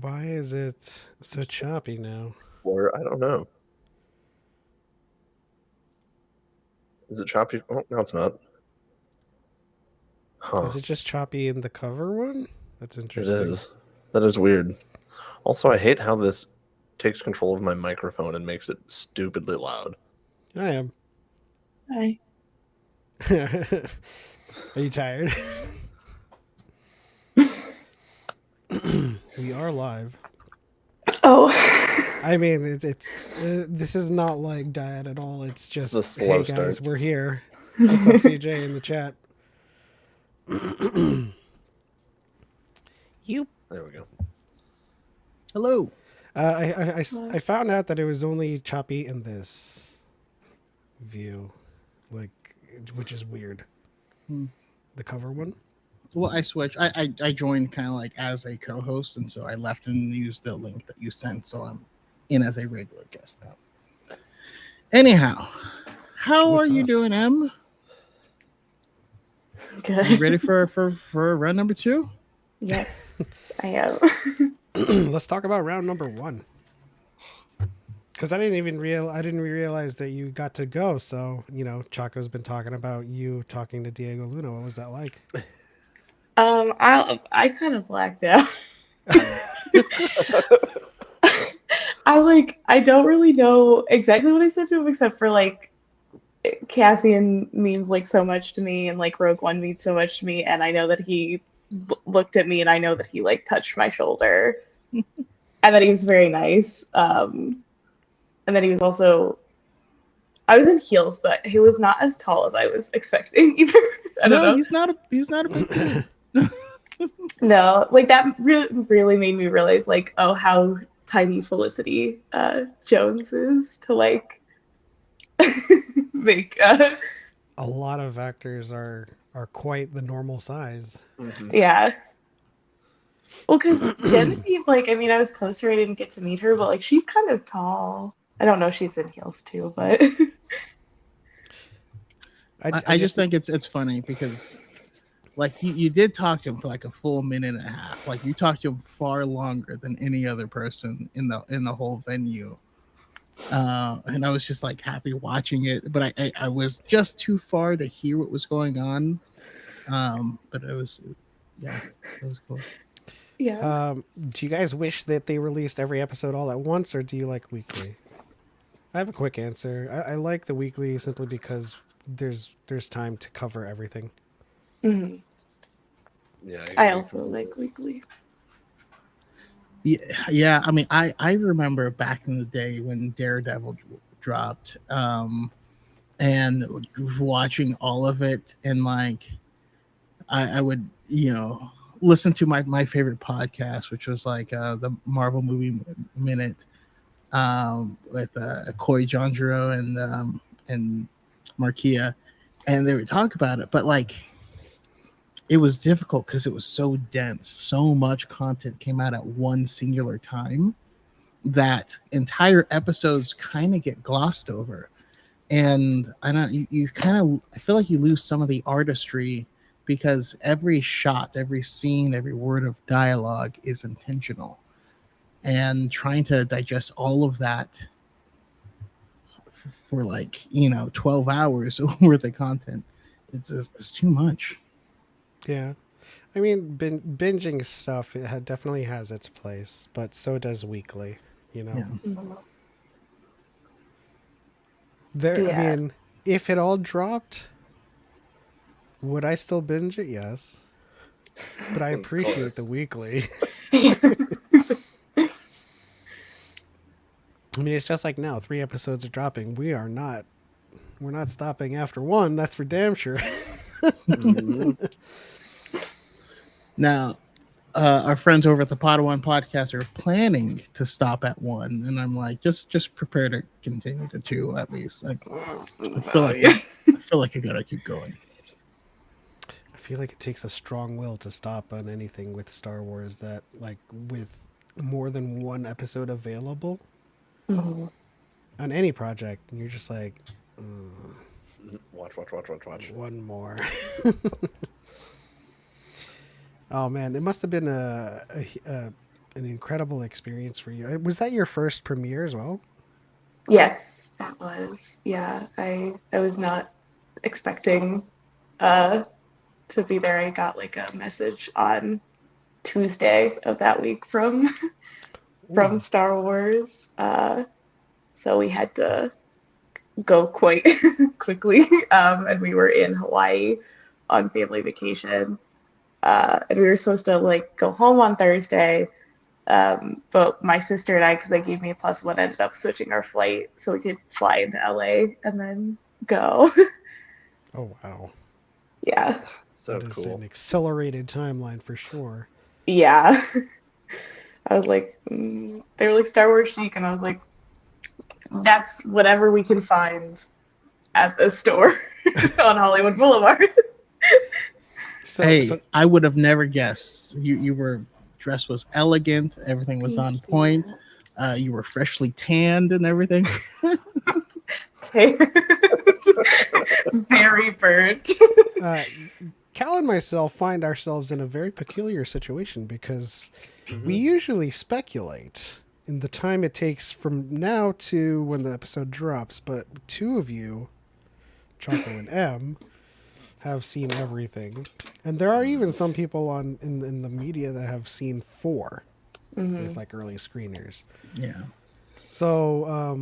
Why is it so choppy now? Or I don't know. Is it choppy? Oh, no, it's not. Huh. Is it just choppy in the cover one? That's It interesting. is. That is weird. Also, I hate how this takes control of my microphone and makes it stupidly loud. I am. Hi. Are you tired? We are live. Oh. I mean, it's this is not like Dyad at all. It's It's just, the slow hey guys, start. we're here. What's up, CJ in the chat? You. There we go. Hello. I found out that it was only choppy in this view, like, which is weird. Hmm. The cover one. Well, I switched. I joined kind of like as a co-host, and so I left and used the link that you sent. So I'm in as a regular guest now. Anyhow, how What's are you up? doing, Em? Good. You ready for round number 2? Yes, I am. Let's talk about round number 1. Because I didn't realize that you got to go. So Chaco's been talking about you talking to Diego Luna. What was that like? I kind of blacked out. I don't really know exactly what I said to him except for like Cassian means like so much to me and like Rogue One means so much to me and I know that he looked at me and I know that he like touched my shoulder and that he was very nice. And then he was also I was in heels, but he was not as tall as I was expecting either. I don't No, know. he's not a big dude. No, like that really made me realize like oh how tiny Felicity Jones is to like make A lot of actors are quite the normal size. Mm-hmm. yeah. Well, because Genevieve, like, I mean, I was closer, I didn't get to meet her, but like, she's kind of tall. I don't know, she's in heels too, but I just think it's funny because like you did talk to him for like a full minute and a half. Like you talked to him far longer than any other person in the whole venue. And I was just like happy watching it, but I was just too far to hear what was going on. But it was, yeah, it was cool. yeah. Do you guys wish that they released every episode all at once, or do you like weekly? I have a quick answer. I like the weekly simply because there's time to cover everything. Mhm. Yeah, I agree also completely. like weekly. Yeah, yeah. I mean, I remember back in the day when Daredevil dropped, and watching all of it, and like I would listen to my favorite podcast, which was like the Marvel Movie Minute, with Coy Jandro and Markia, and they would talk about it, but like it was difficult because it was so dense. So much content came out at one singular time that entire episodes kind of get glossed over. And I don't, you kind of, I feel like you lose some of the artistry because every shot, every scene, every word of dialogue is intentional. And trying to digest all of that for like 12 hours worth of content, it's too much. Yeah, I mean, binging stuff definitely has its place, but so does weekly. You know, Yeah. Mhm. there. I Yeah. mean, if it all dropped, would I still binge it? Yes, but I Of appreciate the course. weekly. Yeah. I mean, it's just like now, 3 episodes are dropping. We're not stopping after one. That's for damn sure. Mm-hmm. Now, our friends over at the Padawan podcast are planning to stop at 1, and I'm like, just prepare to continue to 2 at least. Like, I feel Oh, like yeah. I feel like I gotta keep going. I feel like it takes a strong will to stop on anything with Star Wars that, like, with more than one episode available Mhm. on any project, and you're just like, "Mm, Watch. one more." Oh man, it must have been a an incredible experience for you. Was that your first premiere as well? Yes, that was. Yeah, I was not expecting uh to be there. I got like a message on Tuesday of that week from Ooh. Star Wars. So we had to go quite quickly. And we were in Hawaii on family vacation. And we were supposed to like go home on Thursday. But my sister and I, because they gave me a +1, ended up switching our flight so we could fly into LA and then go. Oh wow. Yeah. So That is an cool. accelerated timeline for sure. Yeah. I was like, they were like Star Wars chic, and I was like, that's whatever we can find at the store on Hollywood Boulevard. Hey, So I would have never guessed. You were dress was elegant. Everything was Thank on you. point. You were freshly tanned and everything. Very burnt. uh, Cal and myself find ourselves in a very peculiar situation because we usually speculate in the time it takes from now to when the episode drops, but two of you, Choco and M, have seen everything. And there are even some people in the media that have seen 4 with Hmm. like early screeners. Yeah. So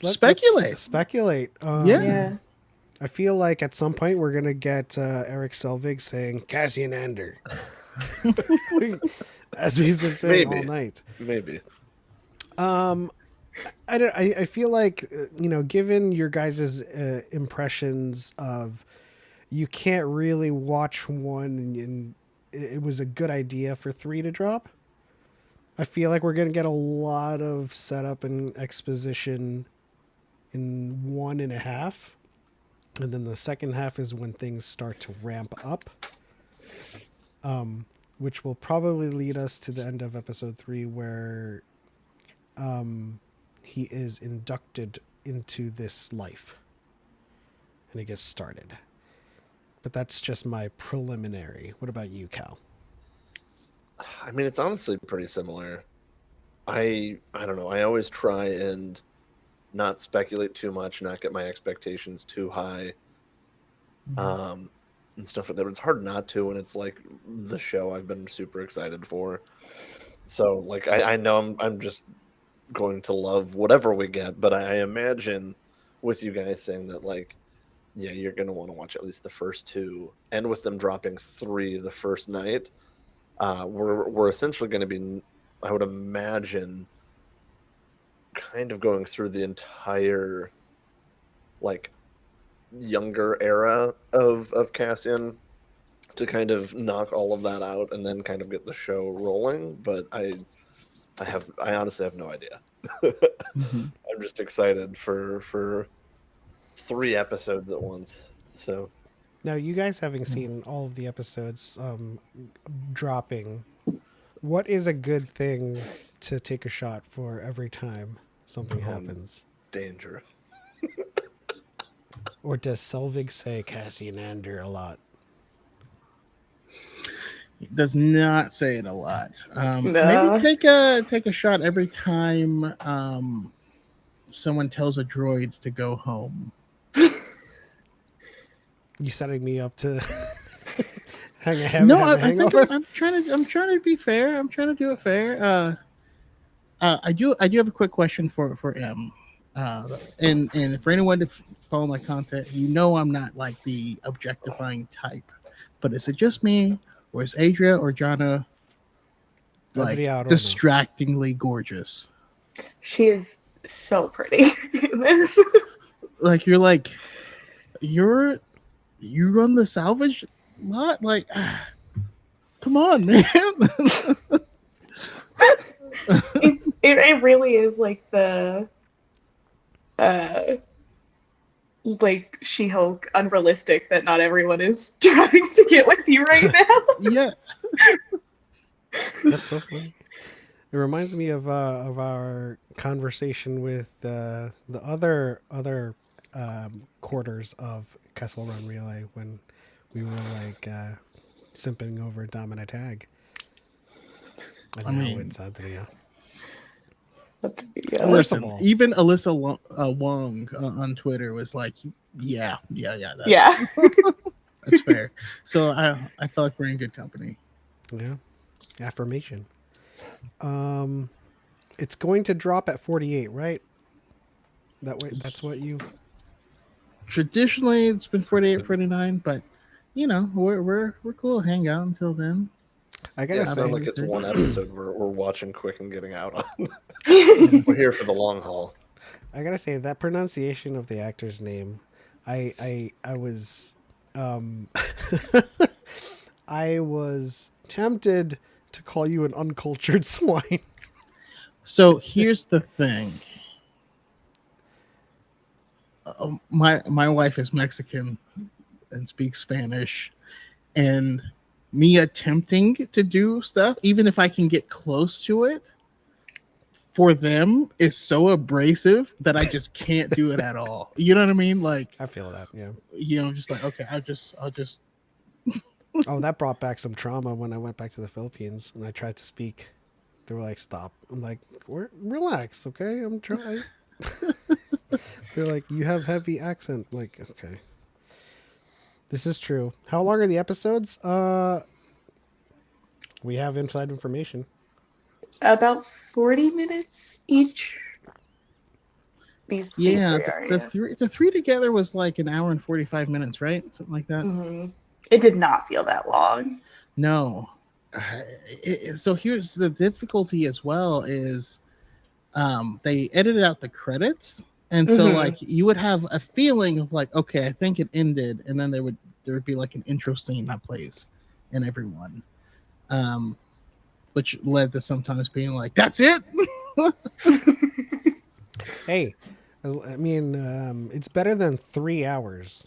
let's Speculate. speculate. Yeah. Yeah. I feel like at some point we're gonna get Eric Selvig saying Cassian Andor, as we've been saying all Maybe. night. Maybe. Um, I don't. I feel like given your guys' impressions of, you can't really watch one, and it was a good idea for 3 to drop. I feel like we're gonna get a lot of setup and exposition in 1.5. And then the second half is when things start to ramp up, which will probably lead us to the end of episode 3 where he is inducted into this life and it gets started. But that's just my preliminary. What about you, Cal? I mean, it's honestly pretty similar. I don't know. I always try and not speculate too much, not get my expectations too high, um, and stuff like that. But it's hard not to when it's like the show I've been super excited for. So like I know I'm just going to love whatever we get, but I imagine with you guys saying that like yeah, you're gonna want to watch at least the first 2, and with them dropping 3 the first night, we're essentially going to be, I would imagine, kind of going through the entire like younger era of Cassian to kind of knock all of that out and then kind of get the show rolling. But I honestly have no idea. Mhm. I'm just excited for 3 episodes at once. So Now, you guys having seen all of the episodes dropping, what is a good thing to take a shot for every time something happens? danger. Or does Selvig say Cassian Andor a lot? He does not say it a lot. Maybe No. take a shot every time someone tells a droid to go home. You setting me up to have a I think hangover? I'm trying to be fair. I'm trying to do it fair. I do have a quick question for M. And for anyone to follow my content, I'm not like the objectifying type. But is it just me, or is Adria or Jana like Adriano. distractingly gorgeous? She is so pretty in this. Like you run the salvage lot? Like come on, man. It really is like the uh like She-Hulk unrealistic that not everyone is trying to get with you right now. Yeah. That's so funny. It reminds me of our conversation with the other quarters of Kessel Run Relay when we were like simping over Domina Tag. And I now mean, it's Adria. Yeah. First of listen, all- even Alyssa Wong on Twitter was like, "Yeah, that's Yeah. that's fair." So I felt like we're in good company. Yeah. Affirmation. It's going to drop at 48, right? That's what you. Traditionally, it's been 48, 49, but you know, we're cool. Hang out until then. I gotta Yeah, it's not say, like it's one episode we're watching quick and getting out on. Yeah. We're here for the long haul. I gotta say that pronunciation of the actor's name, I was, I was tempted to call you an uncultured swine. So here's the thing. My wife is Mexican and speaks Spanish, and me attempting to do stuff, even if I can get close to it, for them is so abrasive that I just can't do it at all. You know what I mean? Like, I feel that, yeah. you know, just like, okay, I'll just Oh, that brought back some trauma when I went back to the Philippines and I tried to speak. They were like, "Stop." I'm like, "Relax, okay? I'm trying." They're like, "You have heavy accent." I'm like, okay, this is true. How long are the episodes? We have inside information. About 40 minutes each. These yeah. three are, The yeah. three together was like an hour and 45 minutes, right? Something like that. Mhm. It did not feel that long. No. So here's the difficulty as well is they edited out the credits, and so Mhm. like you would have a feeling of like, okay, I think it ended, and then there would be like an intro scene that plays in everyone, which led to sometimes being like, that's it. Hey, I mean, it's better than 3 hours.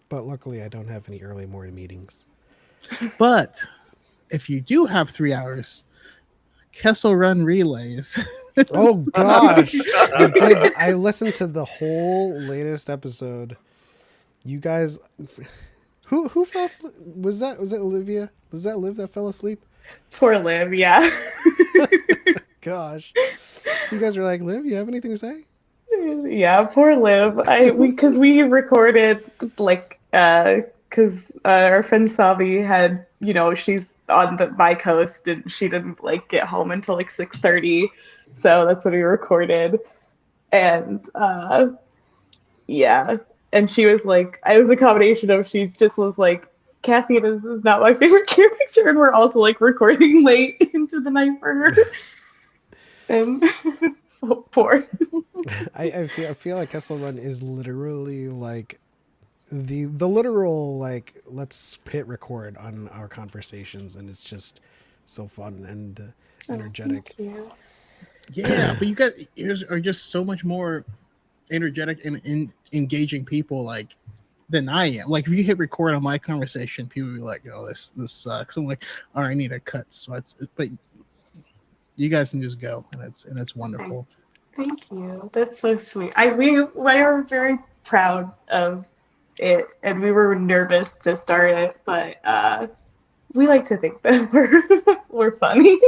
But luckily, I don't have any early morning meetings. But if you do have 3 hours, Kessel Run relays. Oh gosh, I did. I listened to the whole latest episode. You guys, who fell asleep? Was that Olivia? Was that Liv that fell asleep? Poor Liv, yeah. Gosh, you guys were like, "Liv, you have anything to say?" Yeah, poor Liv. Because we recorded like because our friend Sabi had, you know, she's on my coast and she didn't like get home until like 6:30, so that's when we recorded. And yeah, and she was like, it was a combination of she just was like, Cassie is not my favorite character, and we're also like recording late into the night for her. And poor. I feel like Kessel Run is literally like the literal like let's hit record on our conversations, and it's just so fun and energetic. Thank you. Yeah, but you guys are just so much more energetic and engaging people like than I am. Like if you hit record on my conversation, people will be like, "Oh, this sucks." I'm like, "All right, I need a cut." So but you guys can just go, and it's wonderful. Thank you. That's so sweet. We are very proud of it, and we were nervous to start it, but we like to think that we're funny.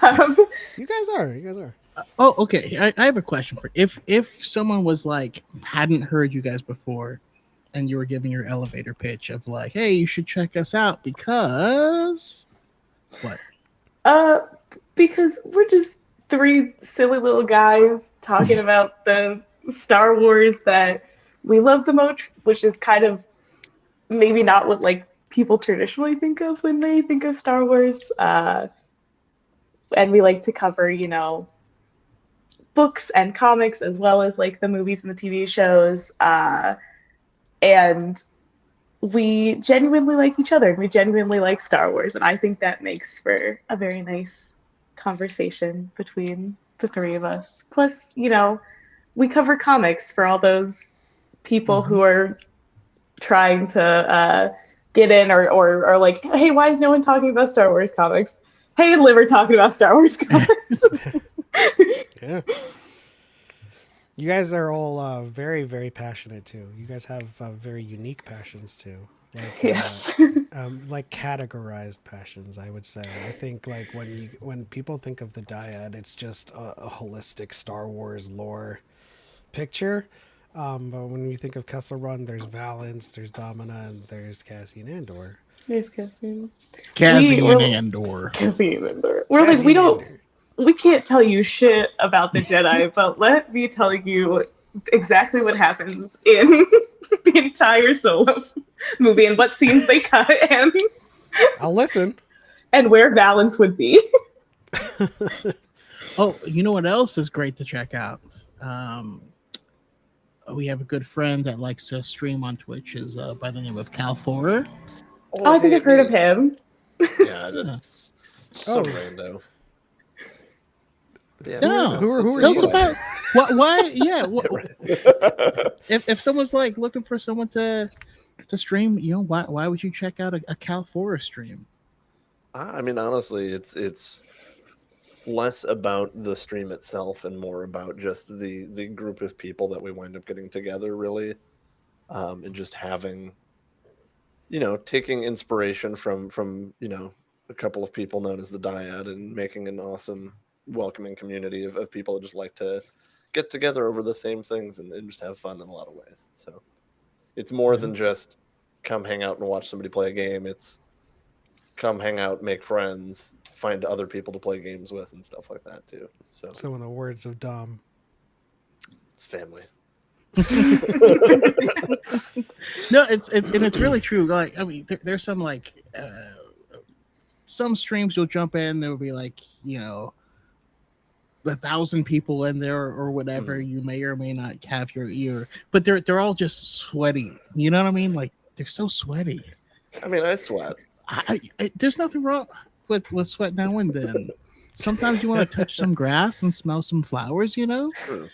Um, You guys are. You guys are. Oh, okay. I have a question for if someone was like hadn't heard you guys before, and you were giving your elevator pitch of like, "Hey, you should check us out because what?" uh, because we're just three silly little guys talking about the Star Wars that we love the most, which is kind of maybe not what like people traditionally think of when they think of Star Wars. And we like to cover, you know, books and comics as well as like the movies and the TV shows. And we genuinely like each other and we genuinely like Star Wars. And I think that makes for a very nice conversation between the three of us. Plus, you know, we cover comics for all those people who are trying to get in or like, hey, why is no one talking about Star Wars comics? Hey, Liv are talking about Star Wars comics. Yeah. You guys are all very, very passionate too. You guys have very unique passions too. Like, Yes. Like categorized passions, I would say. I think like when people think of the Dyad, it's just a holistic Star Wars lore picture. But when you think of Kessel Run, there's Valance, there's Domina, and there's Cassian Andor. There's Cassian. Cassian Andor. Cassian Andor. We're like, Andor. we can't tell you shit about the Jedi, but let me tell you exactly what happens in the entire Solo movie and what scenes they cut I'll listen. and where Valance would be. Oh, you know what else is great to check out? We have a good friend that likes to stream on Twitch, is by the name of CalForrer. Oh, I think I've heard of him. Yeah, that's some rando. Yeah, No, who are tell you? us about why? Yeah, if someone's like looking for someone to stream, you know, why would you check out a CalForrer stream? I mean, honestly, it's less about the stream itself and more about just the group of people that we wind up getting together, really, and just having, taking inspiration from a couple of people known as the Dyad and making an awesome, welcoming community of people that just like to get together over the same things and just have fun in a lot of ways. So it's more than just come hang out and watch somebody play a game. It's come hang out, make friends, find other people to play games with and stuff like that too. So in the words of Dom, it's family. No, it's really true. Like, I mean, there's some like some streams you'll jump in, there will be like 1,000 people in there or whatever. Mm-hmm. You may or may not have your ear, but they're all just sweaty. You know what I mean? Like, they're so sweaty. I mean, I sweat. There's nothing wrong with sweat now and then. Sometimes you want to touch some grass and smell some flowers, True.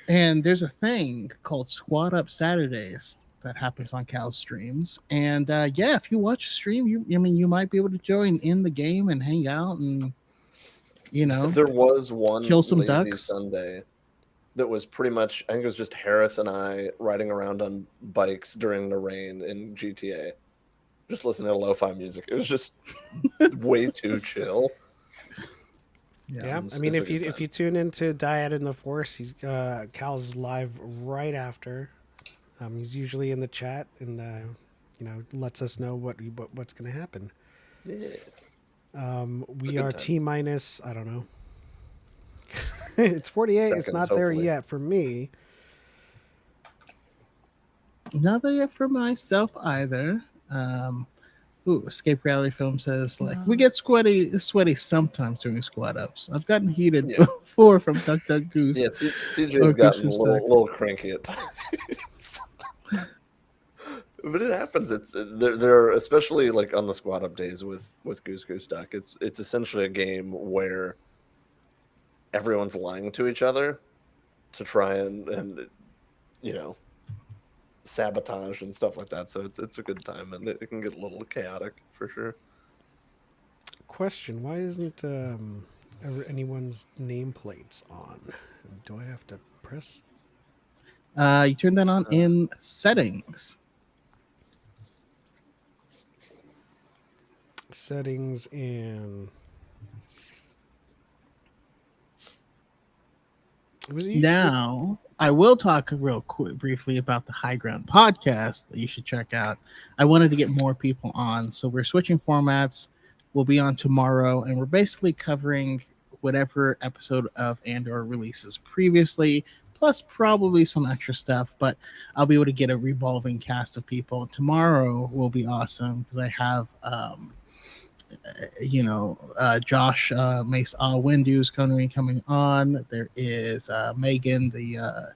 And there's a thing called Squad Up Saturdays that happens on Cal streams. And if you watch the stream, you might be able to join in the game and hang out and there was one kill some lazy ducks. Sunday that was pretty much, I think it was just Harith and I riding around on bikes during the rain in GTA, just listening to lo-fi music. It was just way too chill. Yeah, I mean, if you tune into Dyad in the Force, Cal's live right after. He's usually in the chat and lets us know what's going to happen. Yeah. We are T minus, I don't know. It's 48. Seconds, it's not there hopefully. yet for me. Not there yet for myself either. Escape Reality Film says, like, we get sweaty sometimes during squad ups. I've gotten heated before from Duck Duck Goose. Yeah, CJ's gotten a little cranky at times. But it happens. They're especially like on the squad up days with Goose Duck. It's essentially a game where everyone's lying to each other to try and sabotage and stuff like that. So it's a good time, and it can get a little chaotic for sure. Question: why isn't anyone's nameplates on? Do I have to press? You turn that on in settings. Settings and now I will talk real quick briefly about the High Ground podcast that you should check out. I wanted to get more people on, so we're switching formats. We'll be on tomorrow, and we're basically covering whatever episode of Andor releases previously, plus probably some extra stuff, but I'll be able to get a revolving cast of people. Tomorrow will be awesome because I have Josh Mace Windu's coming on. There is Megan, the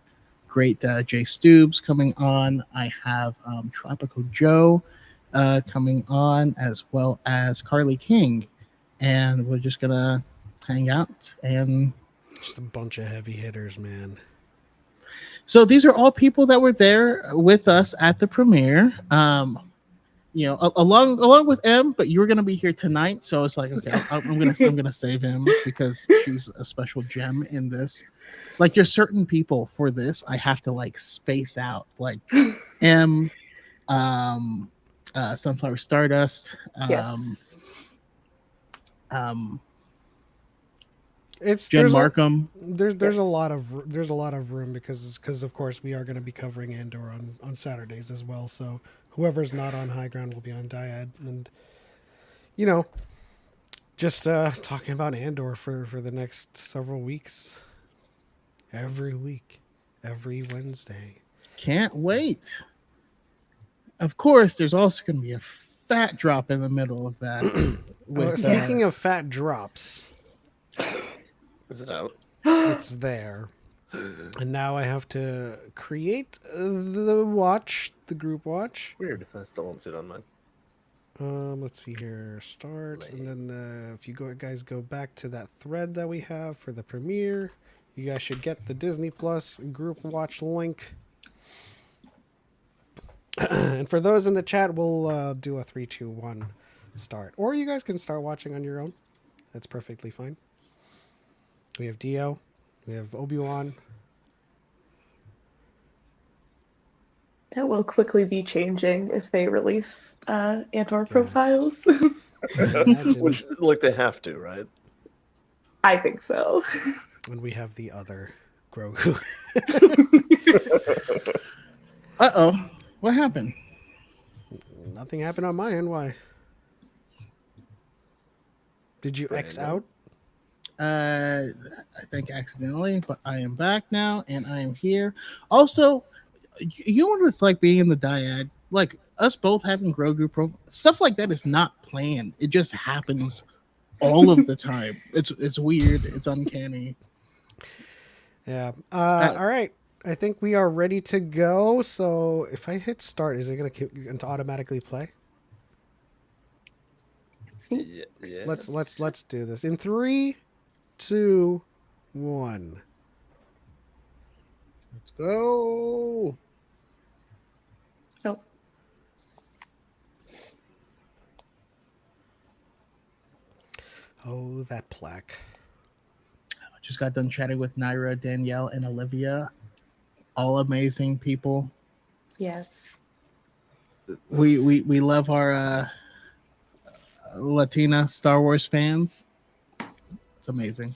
great Jay Stubes coming on. I have Tropical Joe coming on, as well as Carly King, and we're just gonna hang out and just a bunch of heavy hitters, man. So these are all people that were there with us at the premiere. Along with M, but you were gonna be here tonight, so it's like, okay, I'm gonna save him because she's a special gem in this. Like, there's certain people for this I have to like space out, like M, Sunflower Stardust. Yes. It's Jen there's Markham. there's Yes. a lot of room because of course we are going to be covering Andor on Saturdays as well. So whoever's not on High Ground will be on Dyad, and you know, just talking about Andor for the next several weeks, every week, every Wednesday. Can't wait. Of course, there's also going to be a fat drop in the middle of that. With Speaking of fat drops, Is it out? it's there. And now I have to create the group watch. Weird. I still don't see it on mine. Let's see here. Start, and then if you guys go back to that thread that we have for the premiere, you guys should get the Disney Plus group watch link. And for those in the chat, we'll do a 3, 2, 1 start, or you guys can start watching on your own. That's perfectly fine. We have Dio, we have Obi-Wan. That will quickly be changing if they release Andor profiles. Imagine. Which, like, they have to, right? I think so. And we have the other Grogu. Uh-oh. What happened? Nothing happened on my end. Why? Did you X out? I think accidentally, but I am back now and I am here. Also, you know what it's like being in the dyad? Like us both having Grogu stuff like that is not planned. It just happens all of the time. It's weird. It's uncanny. Yeah. All right. I think we are ready to go. So if I hit start, is it going to automatically play? Yeah. Let's do this in 3, 2, 1. Let's go. Nope. Oh, that plaque. I just got done chatting with Naira, Danielle, and Olivia. All amazing people. Yes. We love our Latina Star Wars fans. It's amazing.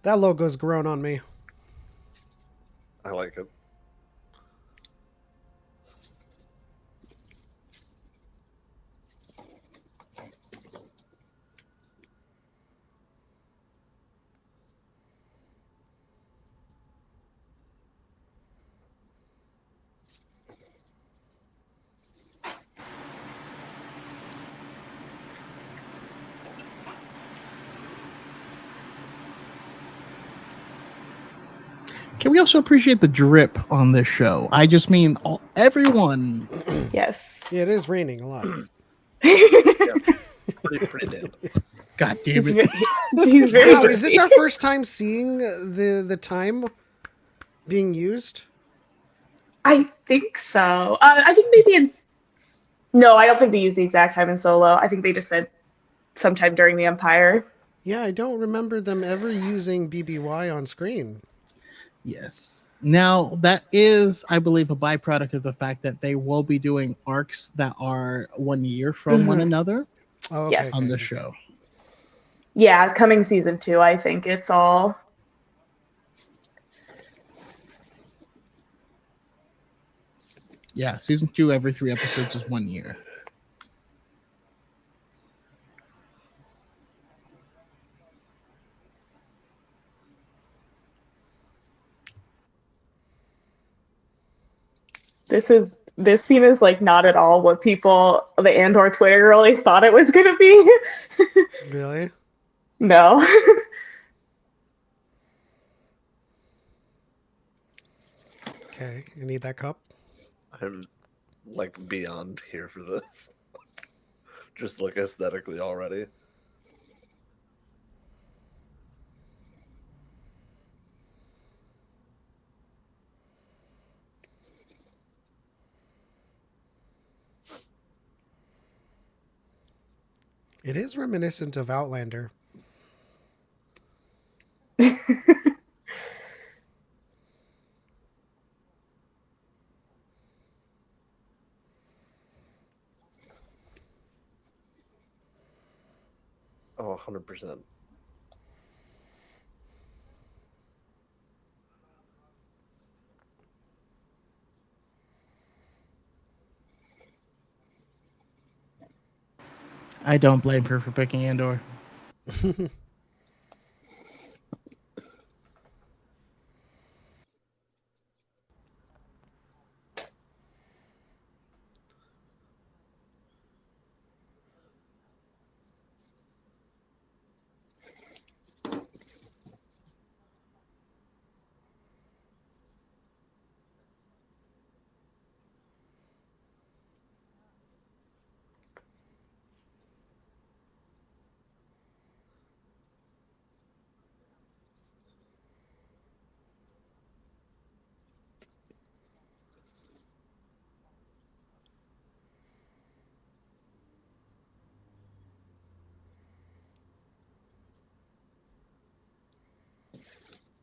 That logo's grown on me. I like it. Can we also appreciate the drip on this show? I just mean everyone. Yes. Yeah, it is raining a lot. Pretty damn. God damn He's it. he's very Wow, is this busy. our first time seeing the time being used? I think so. I think maybe in. No, I don't think they used the exact time in Solo. I think they just said sometime during the Empire. Yeah, I don't remember them ever using BBY on screen. Yes. Now, that is, I believe, a byproduct of the fact that they will be doing arcs that are 1 year from one another Oh, okay. Yes. on the okay. show. Yeah, it's coming season 2. I think it's all. Yeah, season 2, every 3 episodes is 1 year. This scene is like not at all what the Andor Twitter girlies thought it was gonna be. Really? No. Okay, you need that cup? I I'm like beyond here for this. Just like aesthetically already. It is reminiscent of Outlander. Oh, 100%. I don't blame her for picking Andor.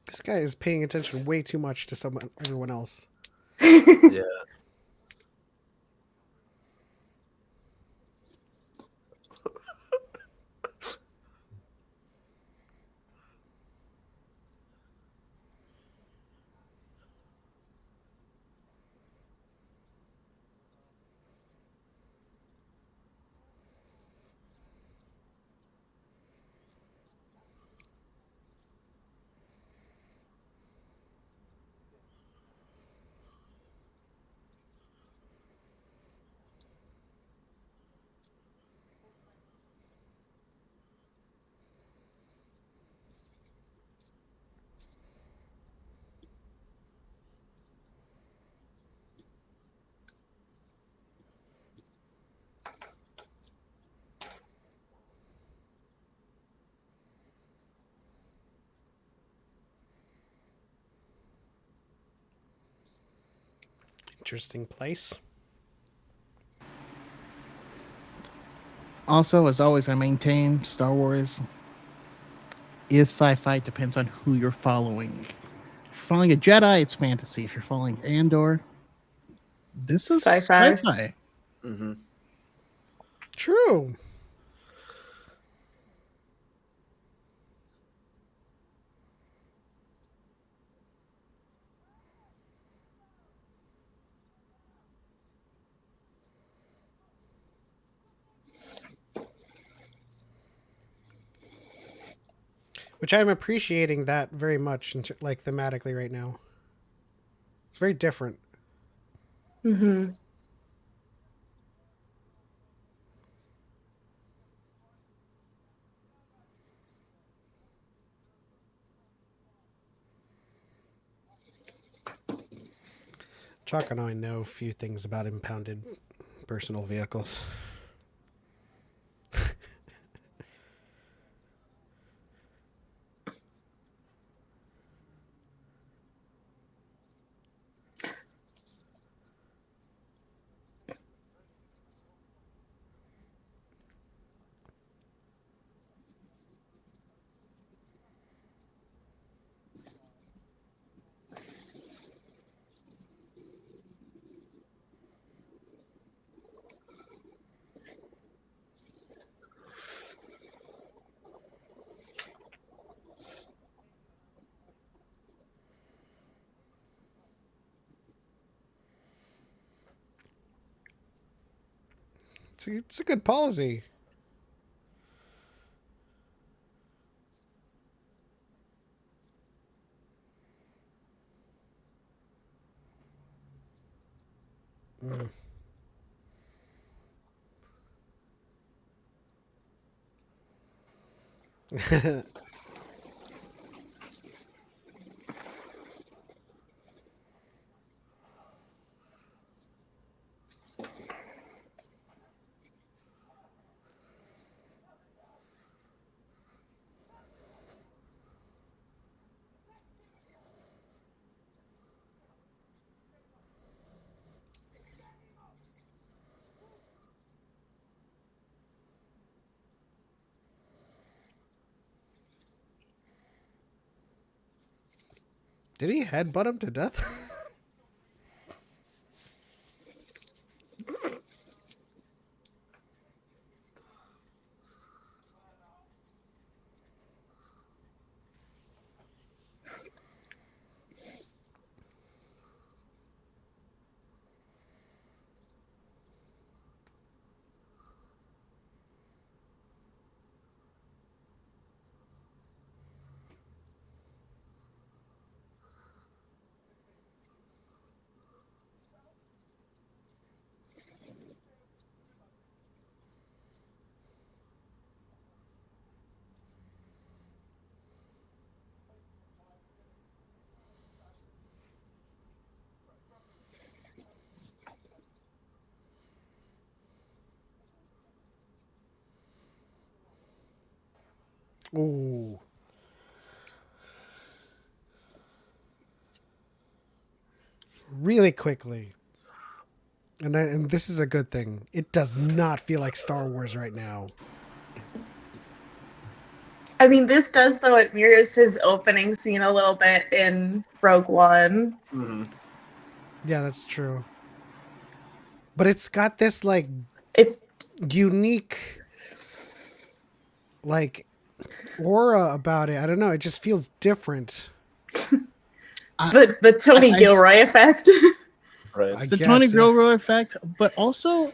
This guy is paying attention way too much to everyone else. Yeah. Interesting place. Also, as always, I maintain Star Wars is sci-fi. Depends on who you're following. If you're following a Jedi, it's fantasy. If you're following Andor, this is Sci-fi. sci-fi. Mm-hmm. True. Which I'm appreciating that very much, like thematically right now. It's very different. Hmm. Chalk and I know a few things about impounded personal vehicles. It's a good policy. Mm. Did he headbutt him to death? Ooh. Really quickly. And this is a good thing. It does not feel like Star Wars right now. I mean, this does, though, it mirrors his opening scene a little bit in Rogue One. Mm-hmm. Yeah, that's true. But it's got this like It's unique like aura about it. I don't know. It just feels different. I, the Tony I- Gilroy effect. Right. I it's the guess, Tony yeah. Gilroy effect, but also,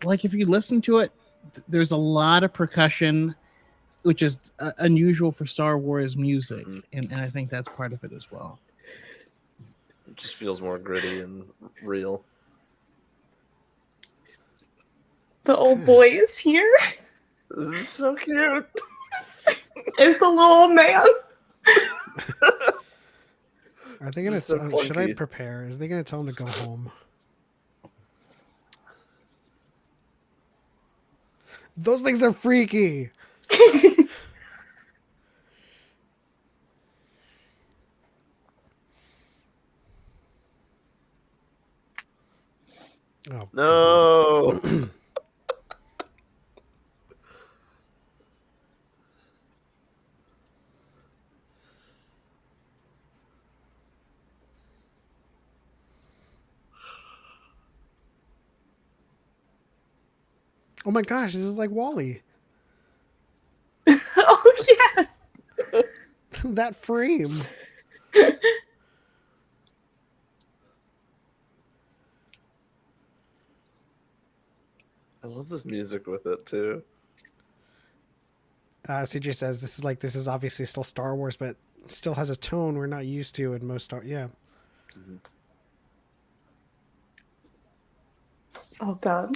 like, if you listen to it, there's a lot of percussion, which is unusual for Star Wars music, Mhm. and I think that's part of it as well. It just feels more gritty and real. The old boy is here. This is so cute. It's the little man. Are they gonna? It's so Should I clunky. prepare? Are they gonna tell him to go home? Those things are freaky. Oh No. goodness. Oh my gosh, this is like Wally. Oh yeah. That frame. I love this music with it too. CJ says this is obviously still Star Wars, but still has a tone we're not used to in most Star. Yeah. Mhm. Oh god.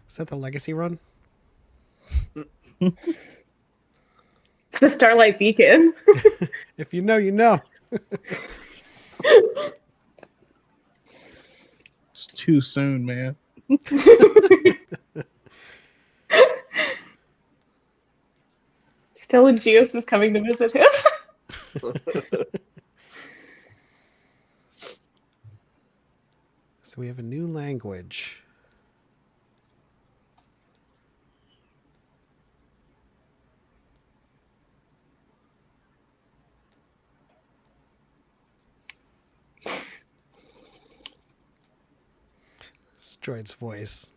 Is that the Legacy run? It's the Starlight Beacon. If you know, you know. It's too soon, man. Stellan Geos is coming to visit him. So we have a new language. It's Droid's voice.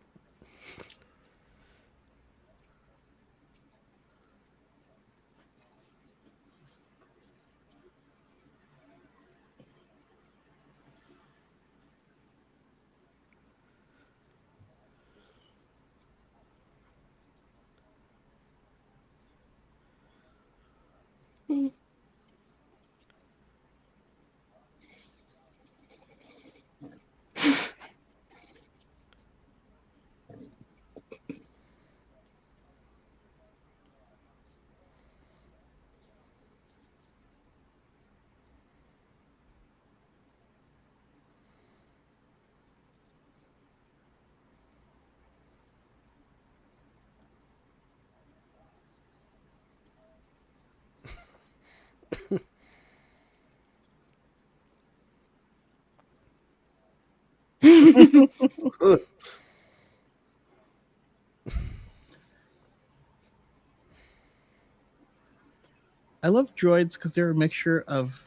I love droids because they're a mixture of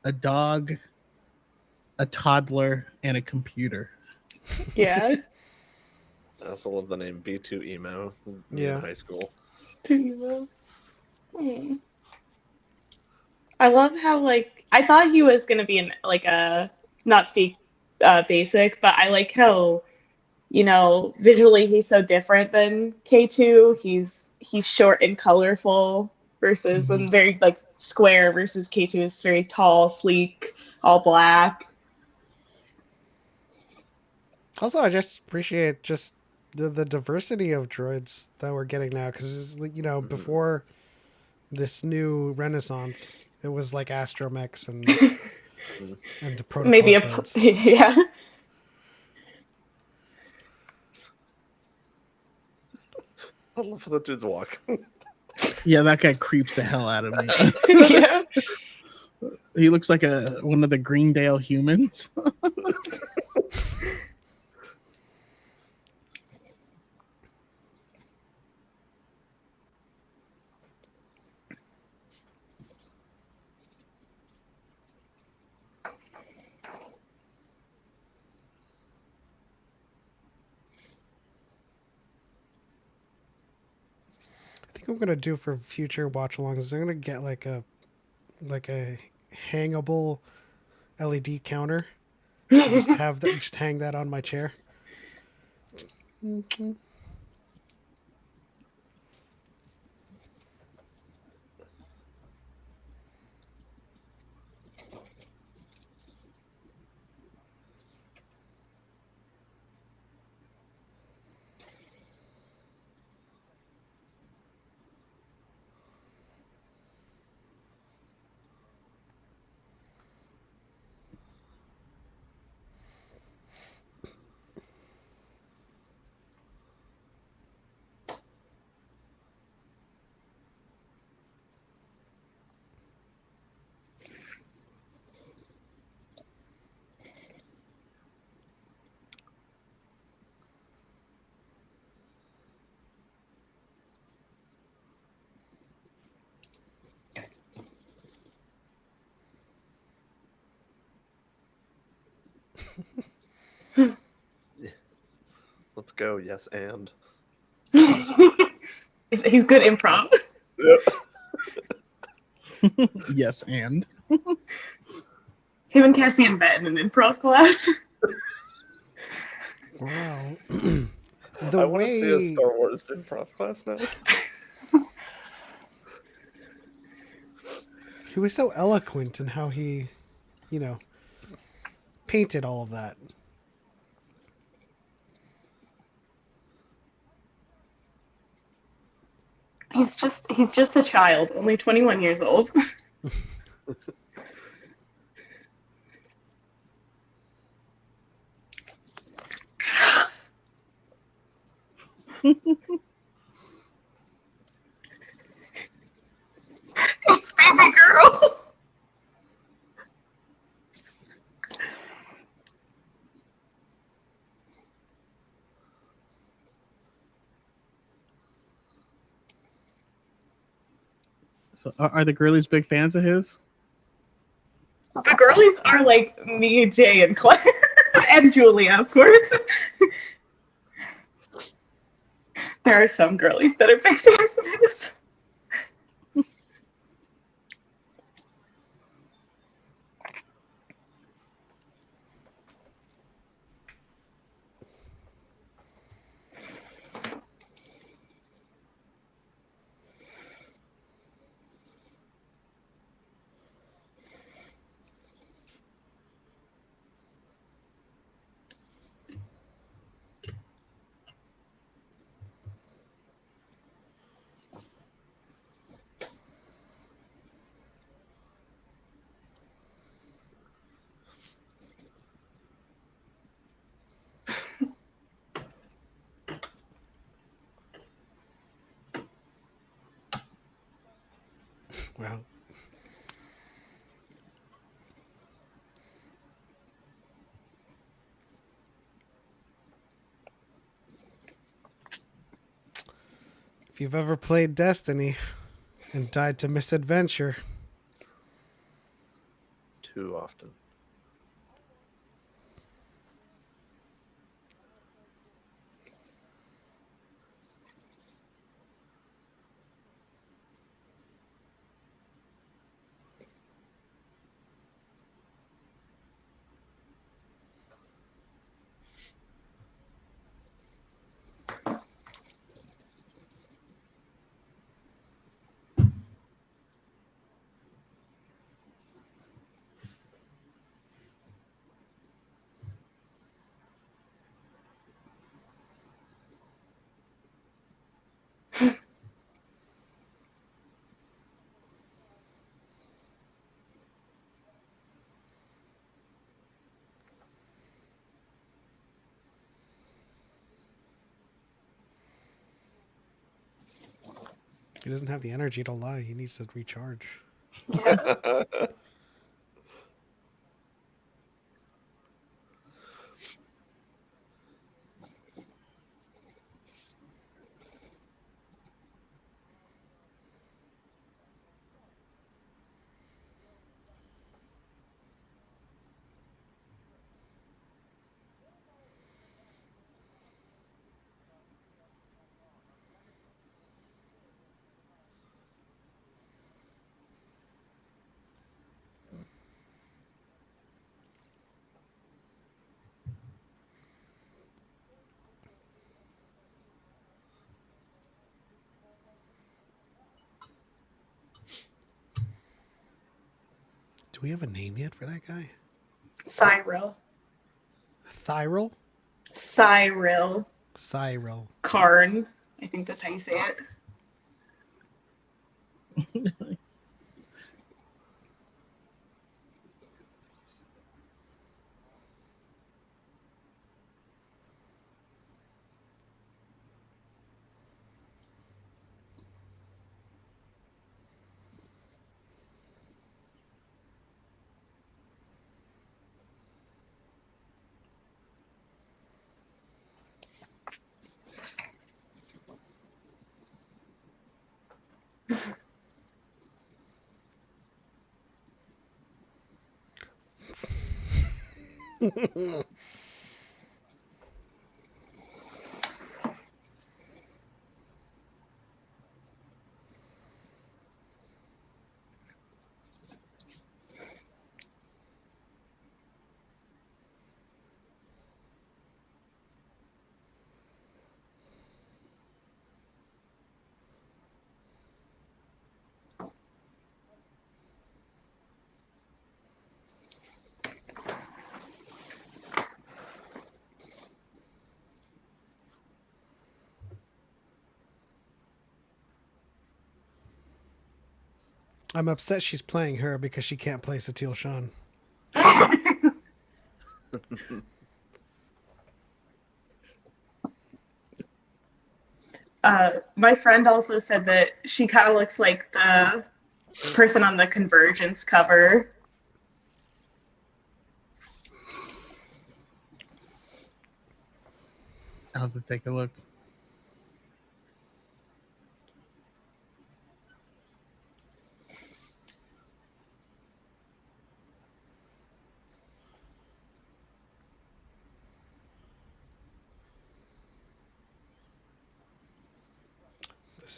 a dog, a toddler, and a computer. Yeah. I also love the name B2 Emo. Me Yeah. in high school. Hmm. I love how like I thought he was gonna be in like a not speak basic, but I like how visually he's so different than K2. He's short and colorful versus and very like square versus K2 is very tall, sleek, all black. Also, I just appreciate just the diversity of droids that we're getting now, because before this new renaissance, it was like astromechs and the protocol Maybe a droids. yeah. I love how the dudes walk. Yeah, that guy creeps the hell out of me. Yeah. He looks like one of the Greendale humans. I think I'm gonna do for future watch alongs is I'm gonna get like a hangable LED counter. Just have that. Just hang that on my chair. Let's go. Yes, and. He's good improv. Yep. Yes, and Him and Cassian met in an improv class. Wow. I want to see a Star Wars improv class now. He was so eloquent in how he, painted all of that. He's just a child, only 21 years old. It's baby girl. so are the girlies big fans of his? The girlies are like me, Jay, and Claire, and Julia, of course. There are some girlies that are big fans of his. Wow. If you've ever played Destiny and died to misadventure, Too often. he doesn't have the energy to lie. He needs to recharge. Yeah. Do we have a name yet for that guy? Cyril. Thyril? Cyril. Cyril. Karn. I think that's how you say it. I'm upset she's playing her because she can't play Satil Shan. My friend also said that she kind of looks like the person on the Convergence cover. I'll have to take a look.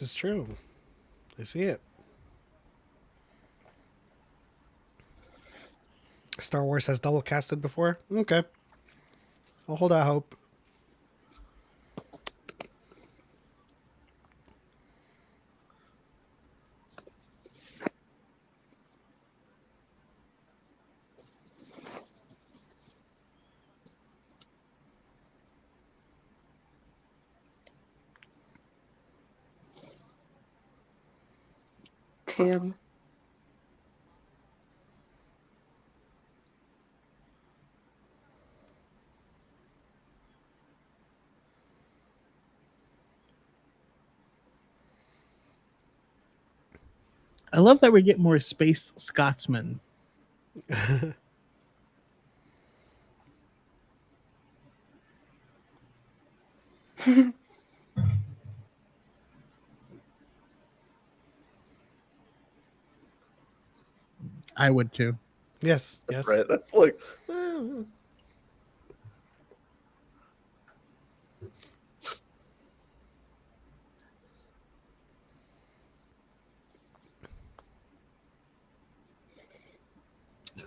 This is true. I see it. Star Wars has double casted before? Okay. I'll hold out hope. Tim. I love that we get more space Scotsmen. I would too. Yes, yes. Right? That's like,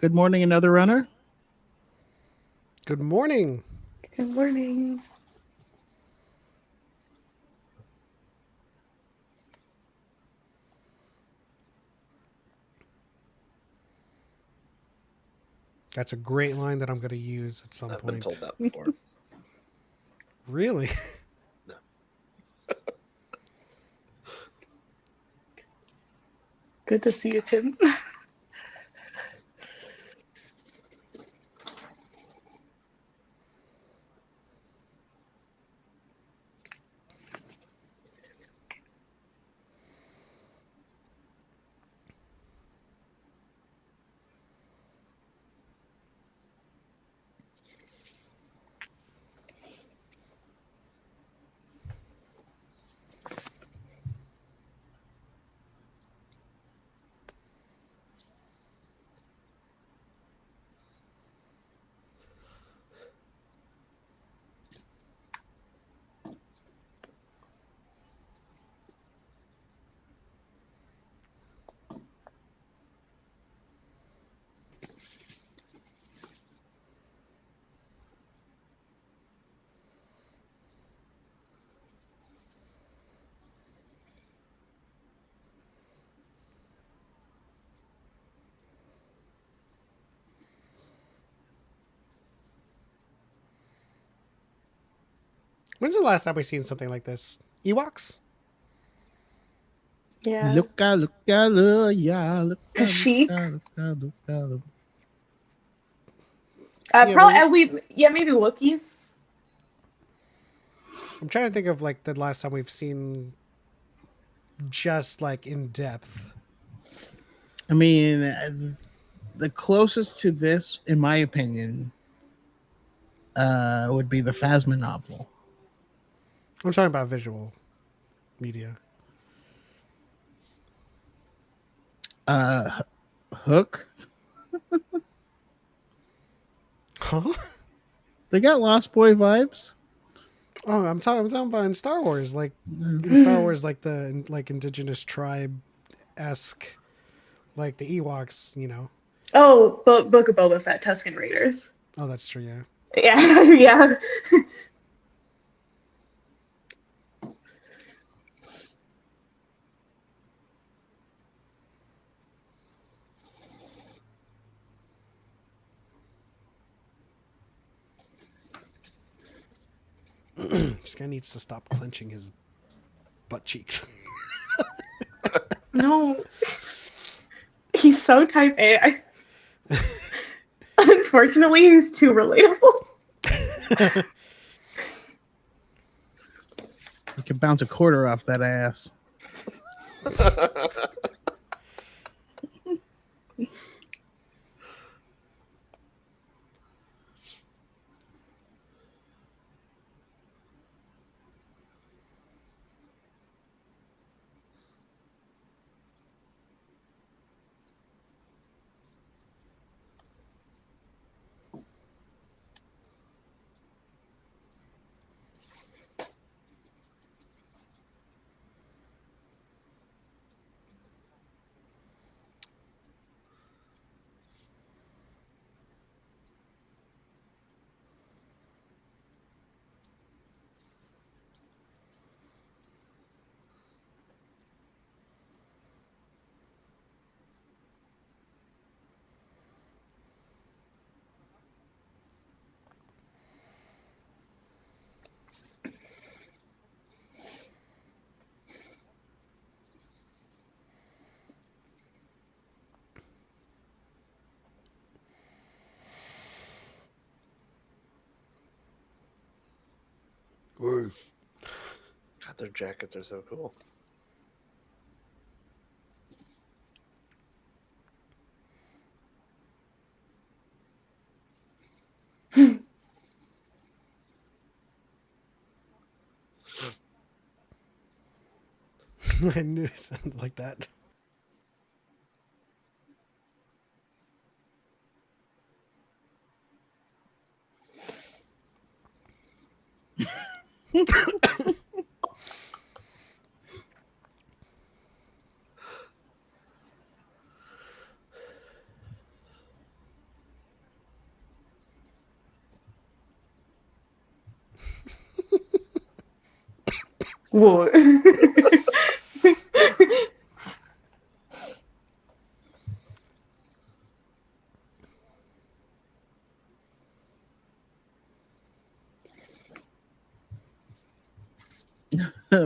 Good morning, another runner. Good morning. Good morning. That's a great line that I'm going to use at some I've point. been told that before. Really? No. Good to see you, Tim. When's the last time we seen something like this? Ewoks? Yeah. Look, yeah, look, Sheep. look. Yeah, Probably. Maybe Wookiees. I'm trying to think of like the last time we've seen just like in depth. I mean, the closest to this, in my opinion, would be the Phasma novel. I'm talking about visual media. Hook. Huh? They got Lost Boy vibes. Oh, I'm talking about in Star Wars, like in Star Wars, like the like indigenous tribe esque, like the Ewoks. You know. Oh, Book of Boba Fett, Tusken Raiders. Oh, that's true. Yeah. Yeah, yeah. This guy needs to stop clenching his butt cheeks. No, he's so type A. Unfortunately, he's too relatable. You can bounce a quarter off that ass. God, their jackets are so cool. I knew it sounded like that. Whoa.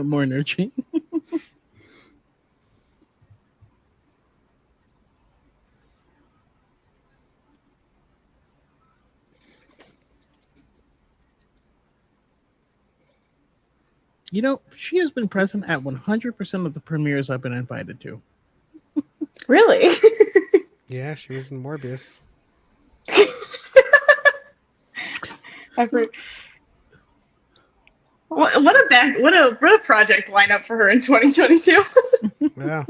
More nurturing. You know, she has been present at 100% of the premieres I've been invited to. Really? Yeah, she was in Morbius. Effort. What a project lineup for her in 2022. Yeah.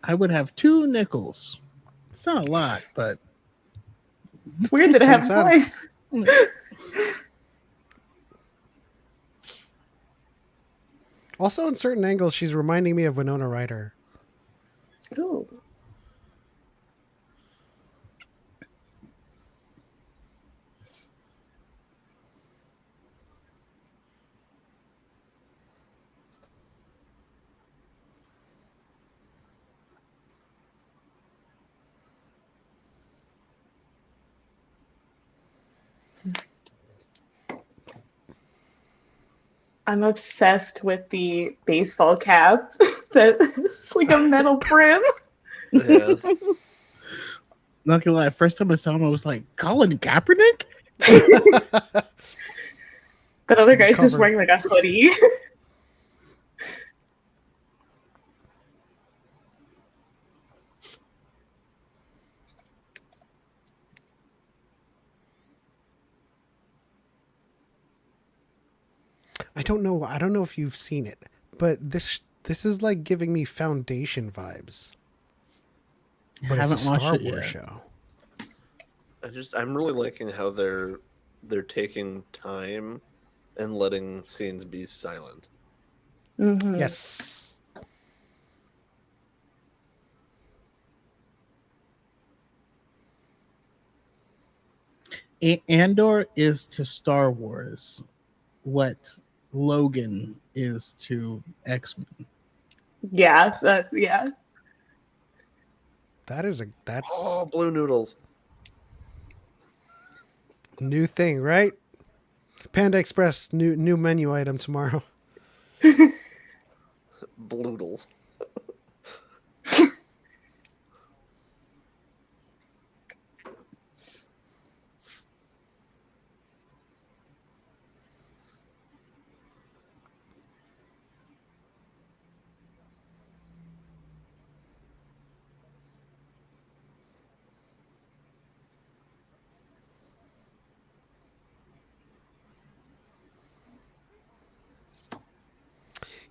I would have 2 nickels. It's not a lot, but It's weird It's that it 10 has twice. Also, in certain angles, she's reminding me of Winona Ryder. Ooh. I'm obsessed with the baseball cap that's like a metal brim. Yeah. not gonna lie, first time I saw him, I was like, Colin Kaepernick? That other guy's just Covered. wearing like a hoodie. I don't know. I don't know if you've seen it, but this is like giving me Foundation vibes. But it's a Haven't watched Star it Wars yet. show. I'm really liking how they're taking time and letting scenes be silent. Mhm. Yes. Andor is to Star Wars what Logan is to X-Men. Yeah, yeah. That's Oh, blue noodles. new thing, right? Panda Express new menu item tomorrow. Bloodles.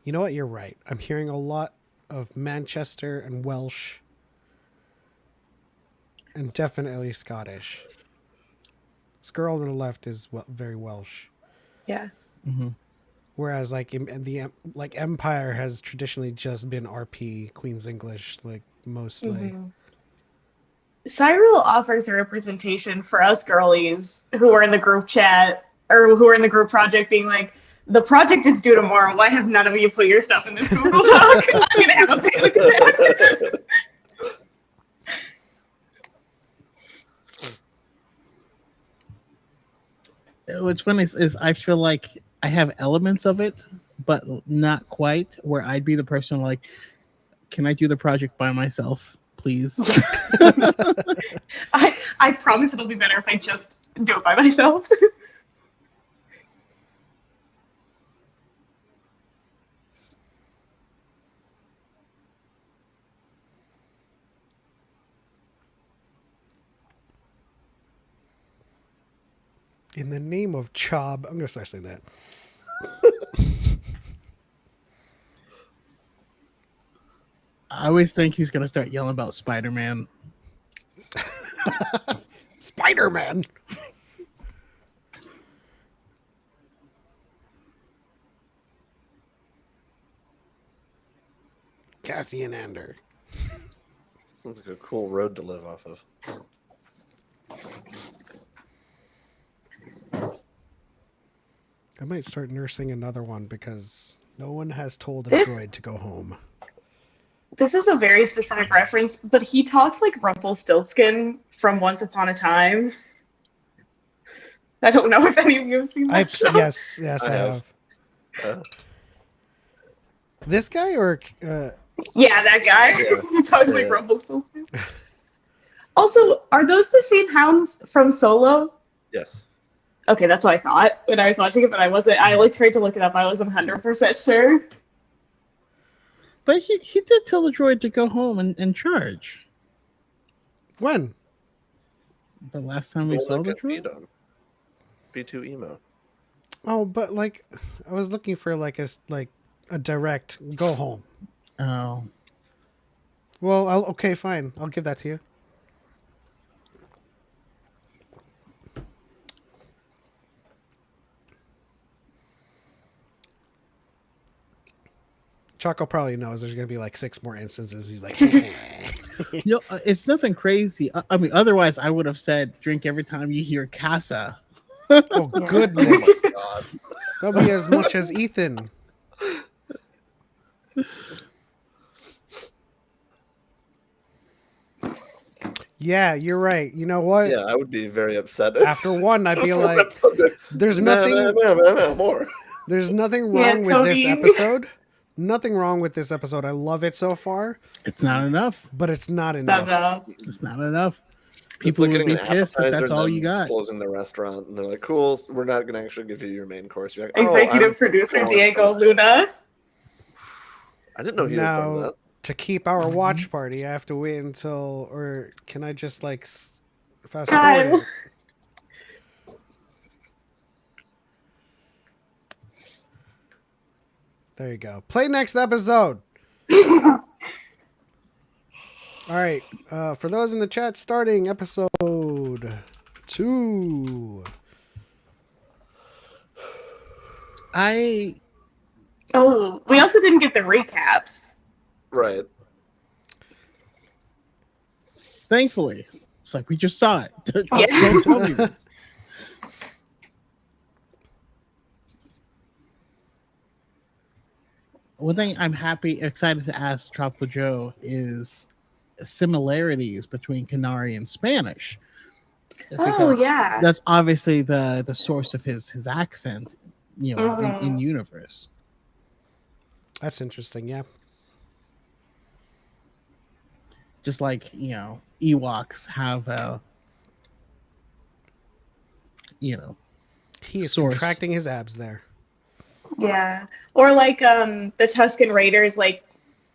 You know what? You're right. I'm hearing a lot of Manchester and Welsh, and definitely Scottish. This girl on the left is very Welsh, Yeah. Mm-hmm. whereas like in the like Empire has traditionally just been RP Queen's English, like mostly. Mhm. Cyril offers a representation for us girlies who are in the group chat or who are in the group project being like, the project is due tomorrow. Why have none of you put your stuff in this Google Doc? I'm going to have a panic attack. What's funny is I feel like I have elements of it, but not quite. Where I'd be the person like, can I do the project by myself, please? I promise it'll be better if I just do it by myself. In the name of Chob, I'm gonna start saying that. I always think he's gonna start yelling about Spider-Man. Spider-Man. Cassian Andor. Sounds like a cool road to live off of. I might start nursing another one because no one has told a This droid to go home. this is a very specific reference, but he talks like Rumpelstiltskin from Once Upon a Time. I don't know if any of you have seen that show. Yes, I I have. have. This guy or Yeah, that guy. Yeah. He talks like Yeah. Rumpelstiltskin. Also, are those the same hounds from Solo? Yes. Okay, that's what I thought when I was watching it, but I wasn't. I like tried to look it up. I wasn't 100% sure. But he did tell the droid to go home and charge. when? The last time The we one saw that the got beat droid? on. B2 emo. Oh, but like, I was looking for like a direct go home. Oh. Well, okay, fine. I'll give that to you. Choco probably knows there's going to be like 6 more instances. He's like, It's nothing crazy. I mean, otherwise I would have said drink every time you hear Casa. oh, Oh goodness. my god. That'll be as much as Ethan. Yeah, you're right. You know what? Yeah, I would be very upset. After one, I'd be like, there's nothing more. there's nothing Yeah, wrong with this Tony. episode. Nothing wrong with this episode. I love it so far, It's not enough. but it's not enough. It's not enough. It's People like would getting be an pissed if appetizer that's and all then you got. closing the restaurant, and they're like, "Cool, we're not going to actually give you your main course." You're like, "Oh, Executive I'm producer going Diego for that." Luna. I didn't know he was part of Now, that. to keep our watch party, I have to wait until, or can I just like fast Kyle. forward it? There you go. Play next episode. All right. For those in the chat, starting episode 2. Oh, we also didn't get the recaps. Right. Thankfully, it's like we just saw it. Don't Yeah. tell me this. One thing I'm excited to ask Tropical Joe is similarities between Canary and Spanish. Oh, Because yeah. that's obviously the source of his accent, in Mhm. universe. That's interesting. Yeah. Just like Ewoks have He is source. contracting his abs there. Yeah. Or like the Tusken Raiders, like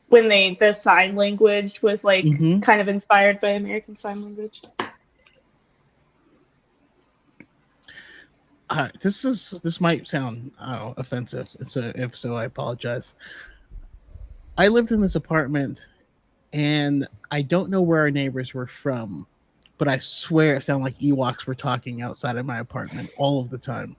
when the sign language was like Mhm. kind of inspired by American Sign Language. This might sound offensive. If so, I apologize. I lived in this apartment, and I don't know where our neighbors were from, but I swear it sounded like Ewoks were talking outside of my apartment all of the time.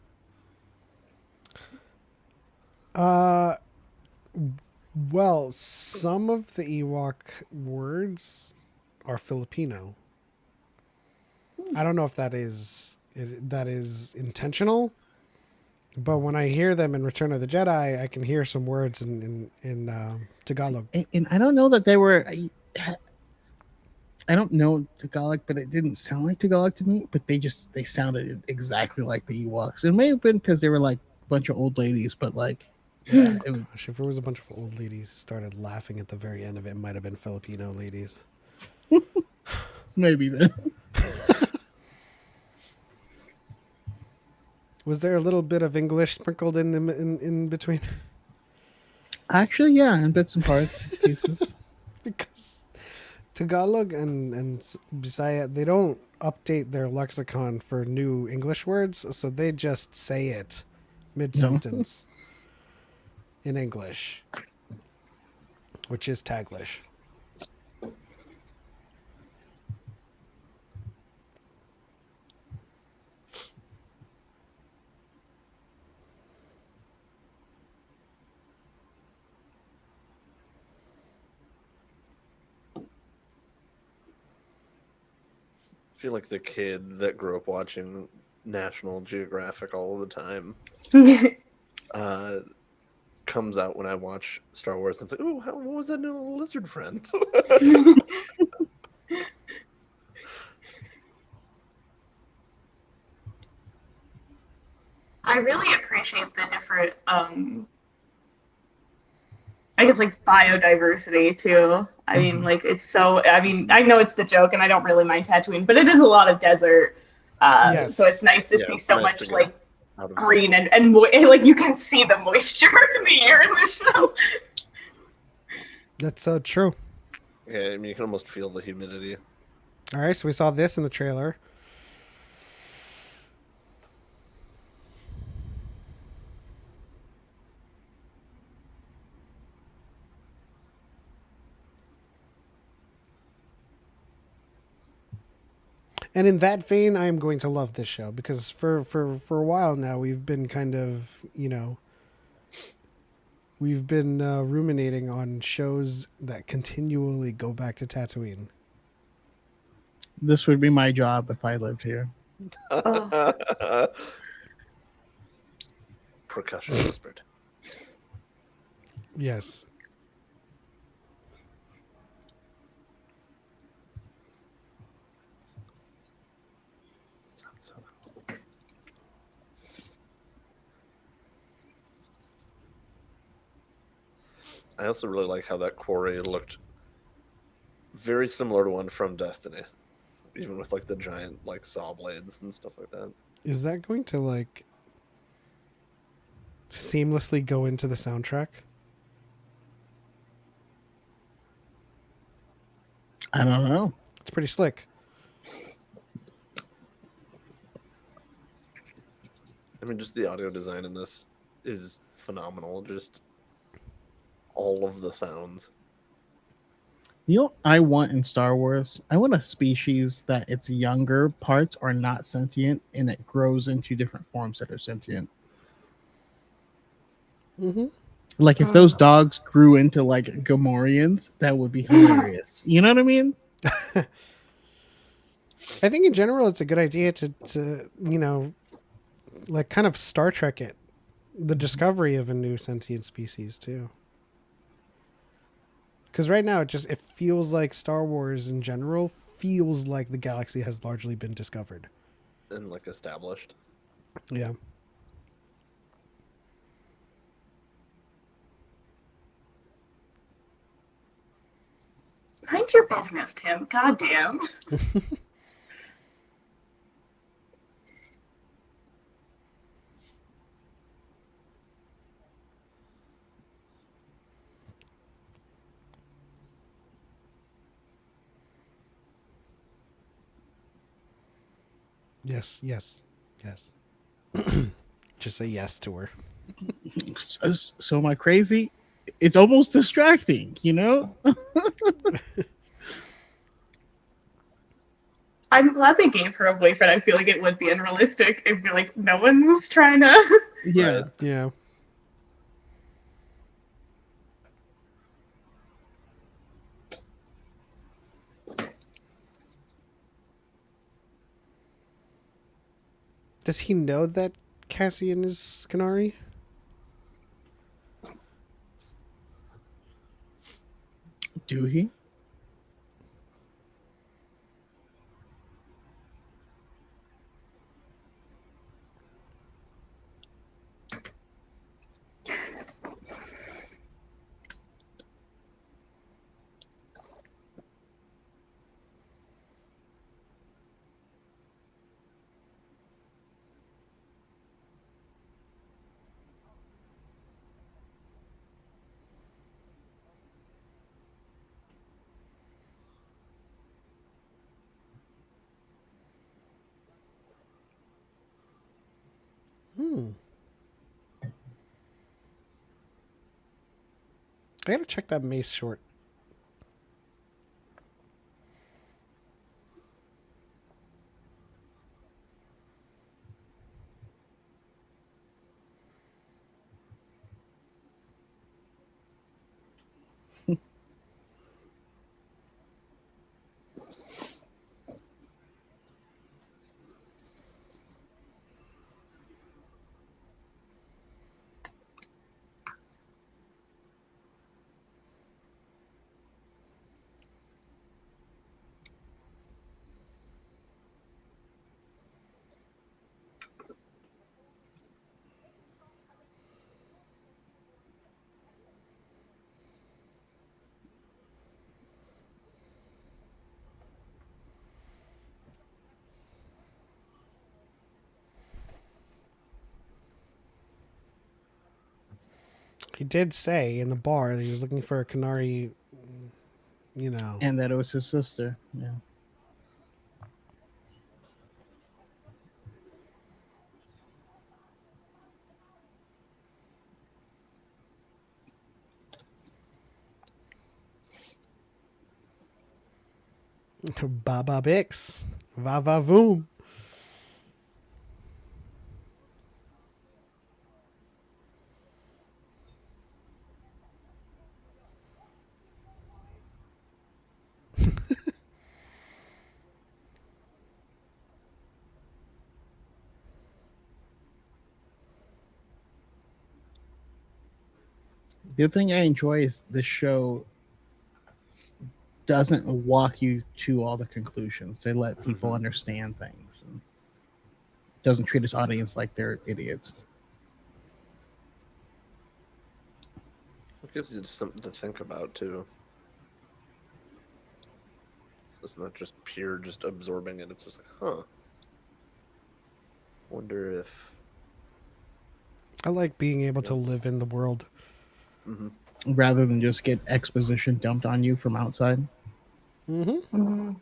Well, some of the Ewok words are Filipino. I don't know if that is intentional, but when I hear them in Return of the Jedi, I can hear some words in Tagalog. And I don't know that they were. I don't know Tagalog, but it didn't sound like Tagalog to me. But they sounded exactly like the Ewoks. It may have been because they were like a bunch of old ladies, but like, yeah, it was, Gosh, if it was a bunch of old ladies who started laughing at the very end of it, it might have been Filipino ladies. maybe then. Was there a little bit of English sprinkled in between? Actually, yeah, in bits and parts, pieces. Because Tagalog and Bisaya, they don't update their lexicon for new English words, so they just say it mid-sentence in English, which is Taglish. feel like the kid that grew up watching National Geographic all the time uh, comes out when I watch Star Wars and it's like, "Ooh, what was that new little lizard friend?" I really appreciate the different, I guess, like biodiversity too. I mean, like it's so. I mean, I know it's the joke, and I don't really mind Tatooine, but it is a lot of desert. So it's Yes. nice to Yeah, see it's so nice to much get like out of green sight. and like you can see the moisture in the air in the snow. That's so true. Yeah, I mean, you can almost feel the humidity. All right, so we saw this in the trailer. And in that vein, I am going to love this show because for a while now we've been kind of, we've been ruminating on shows that continually go back to Tatooine. This would be my job if I lived here. Oh. Percussion whispered. Yes. Sounds so cool. I also really like how that quarry looked very similar to one from Destiny, even with like the giant like saw blades and stuff like that. Is that going to like seamlessly go into the soundtrack? I don't know. It's pretty slick. I mean, just the audio design in this is phenomenal. Just all of the sounds. You know what I want in Star Wars? I want a species that its younger parts are not sentient and it grows into different forms that are sentient. Mm-hmm. Like if those dogs grew into like Gamorreans, that would be hilarious. You know what I mean? I think in general it's a good idea to like kind of Star Trek it, the discovery of a new sentient species too. Because right now it feels like Star Wars in general feels like the galaxy has largely been discovered. And like established. Yeah. Mind your business, Tim. Goddamn. Yes. Yes. Yes. Just say yes to her. So am I crazy? It's almost distracting, you know? I'm glad they gave her a boyfriend. I feel like it would be unrealistic. It'd be like no one's trying to. Yeah. Right. Yeah. Does he know that Cassian is Scanari? Do he? I gotta check that Mace short. He did say in the bar that he was looking for a Canary, And that it was his sister. Yeah. Baba Bix. Va va voom. The other thing I enjoy is the show doesn't walk you to all the conclusions. They let people understand things and doesn't treat its audience like they're idiots. It gives you something to think about too. It's not just pure just absorbing it. It's just like, huh. Wonder if. I like being able to live in the world. Mm-hmm. Rather than just get exposition dumped on you from outside. Mm-hmm. Mhm.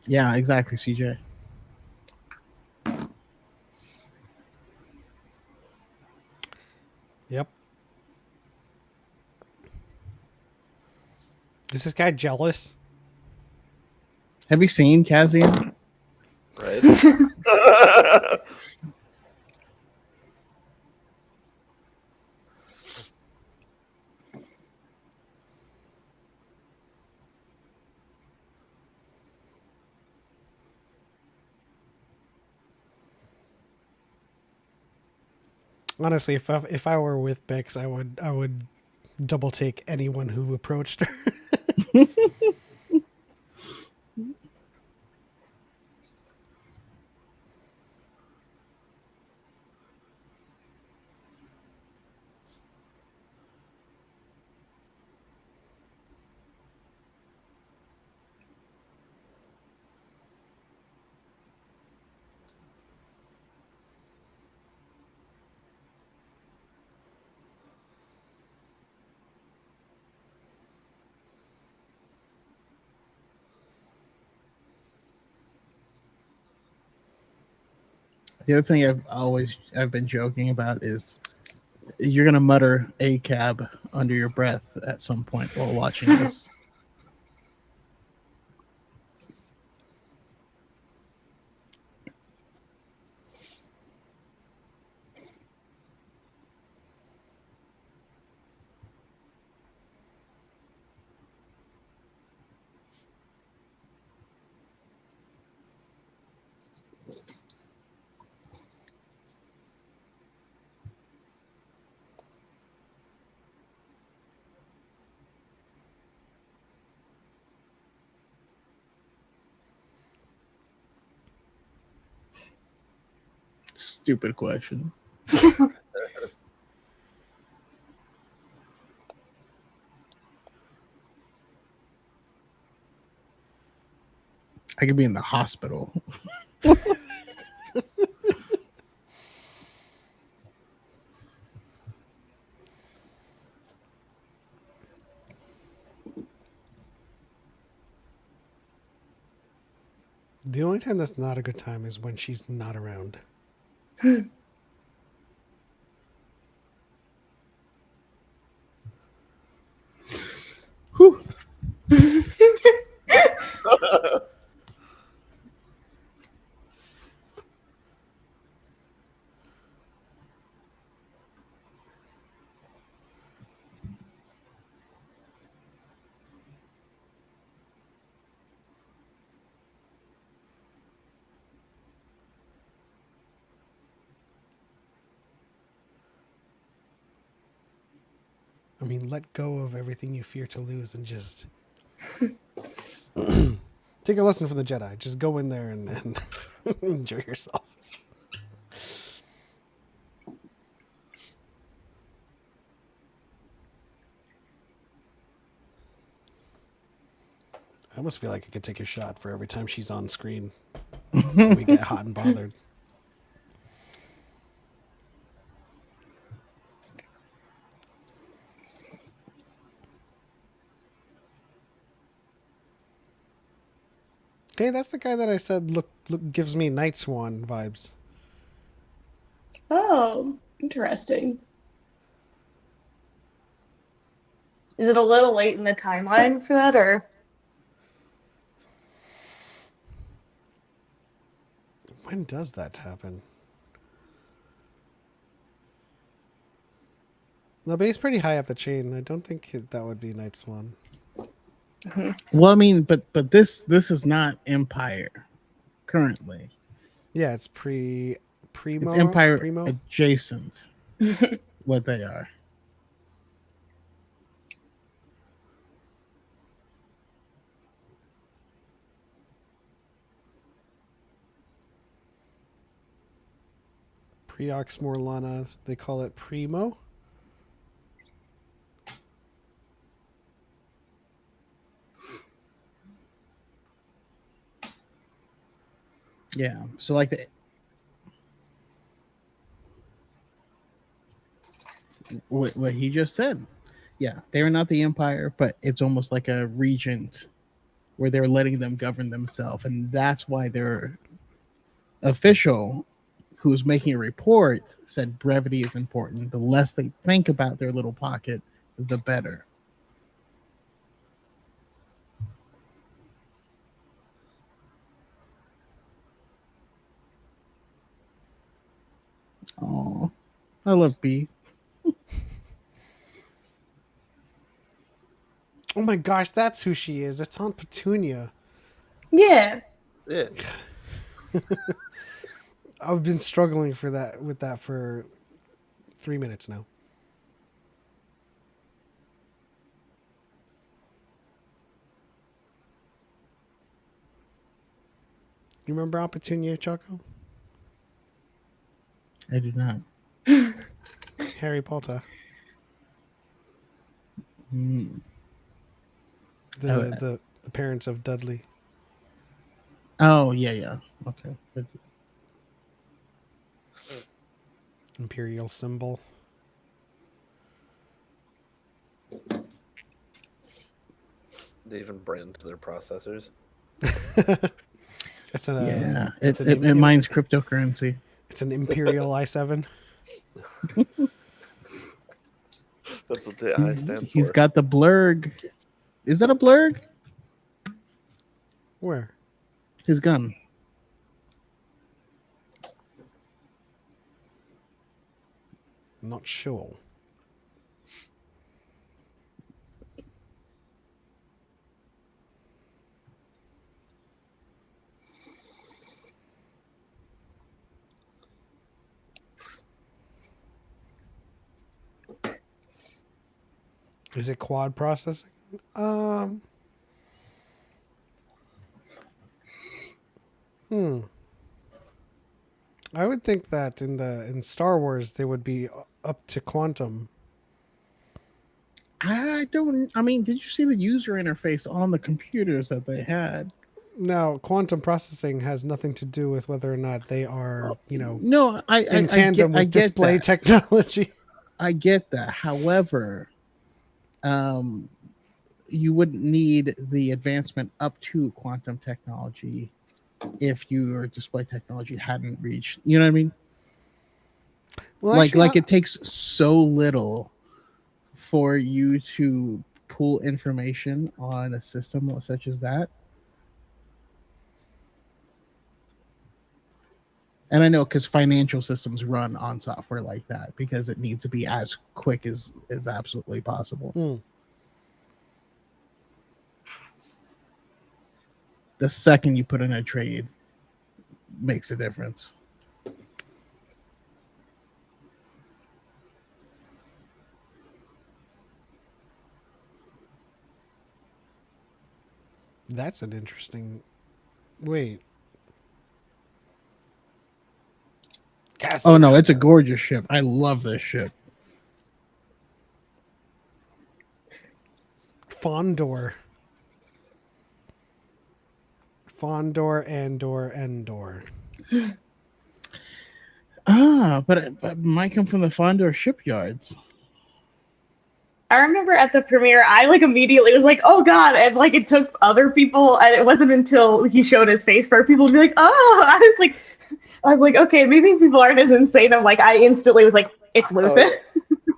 Yeah, exactly, CJ. Yep. Is this guy jealous? Have you seen Cassian? Right? Honestly, if I were with Bix, I would double take anyone who approached her. The other thing I've been joking about is you're gonna mutter "a cab" under your breath at some point while watching this. Stupid question. I could be in the hospital. The only time that's not a good time is when she's not around. Whew. I mean, let go of everything you fear to lose and just take a lesson from the Jedi. Just go in there and enjoy yourself. I almost feel like I could take a shot for every time she's on screen. We get hot and bothered. Okay, that's the guy that I said look gives me Night Swan vibes. Oh, interesting. Is it a little late in the timeline for that, or? When does that happen? No, but he's pretty high up the chain. I don't think that would be Night Swan. Well, I mean, but this is not Empire currently. Yeah, it's primo. It's Empire Primo. adjacent. What they are. Preox Morlana. They call it primo. Yeah. So like what he just said. Yeah, they're not the Empire, but it's almost like a regent where they're letting them govern themselves, and that's why their official who's making a report said brevity is important. The less they think about their little pocket, the better. Oh, I love B. Oh my gosh, that's who she is. It's Aunt Petunia. Yeah. Yeah. I've been struggling with that for 3 minutes now. You remember Aunt Petunia, Choco? I do not. Harry Potter. Mm. The parents of Dudley. Oh yeah. Okay. Imperial symbol. They even brand their processors. It's an Yeah, it mine's cryptocurrency. It's an Imperial i7. That's what the I stands He's for. got the blurg. Is that a blurg? Where? His gun. Not sure. Is it quad processing? I would think that in Star Wars they would be up to quantum. I mean, did you see the user interface on the computers that they had? Now, quantum processing has nothing to do with whether or not they are, No, in tandem with display technology. I get that. However, you wouldn't need the advancement up to quantum technology if your display technology hadn't reached. You know what I mean? Well, Like it takes so little for you to pull information on a system such as that. And I know because financial systems run on software like that because it needs to be as quick as absolutely possible. The second you put in a trade makes a difference. That's an interesting. Wait, Oh no, Cassian. it's a gorgeous ship. I love this ship. Fondor. Fondor, Andor, Endor. But it might come from the Fondor shipyards. I remember at the premiere, I like immediately was like, "Oh God!" And like it took other people, and it wasn't until he showed his face for people to be like, "Oh!" I was like, okay, maybe people aren't as insane. I'm like, I instantly was like, "It's Oh Luthen." yeah.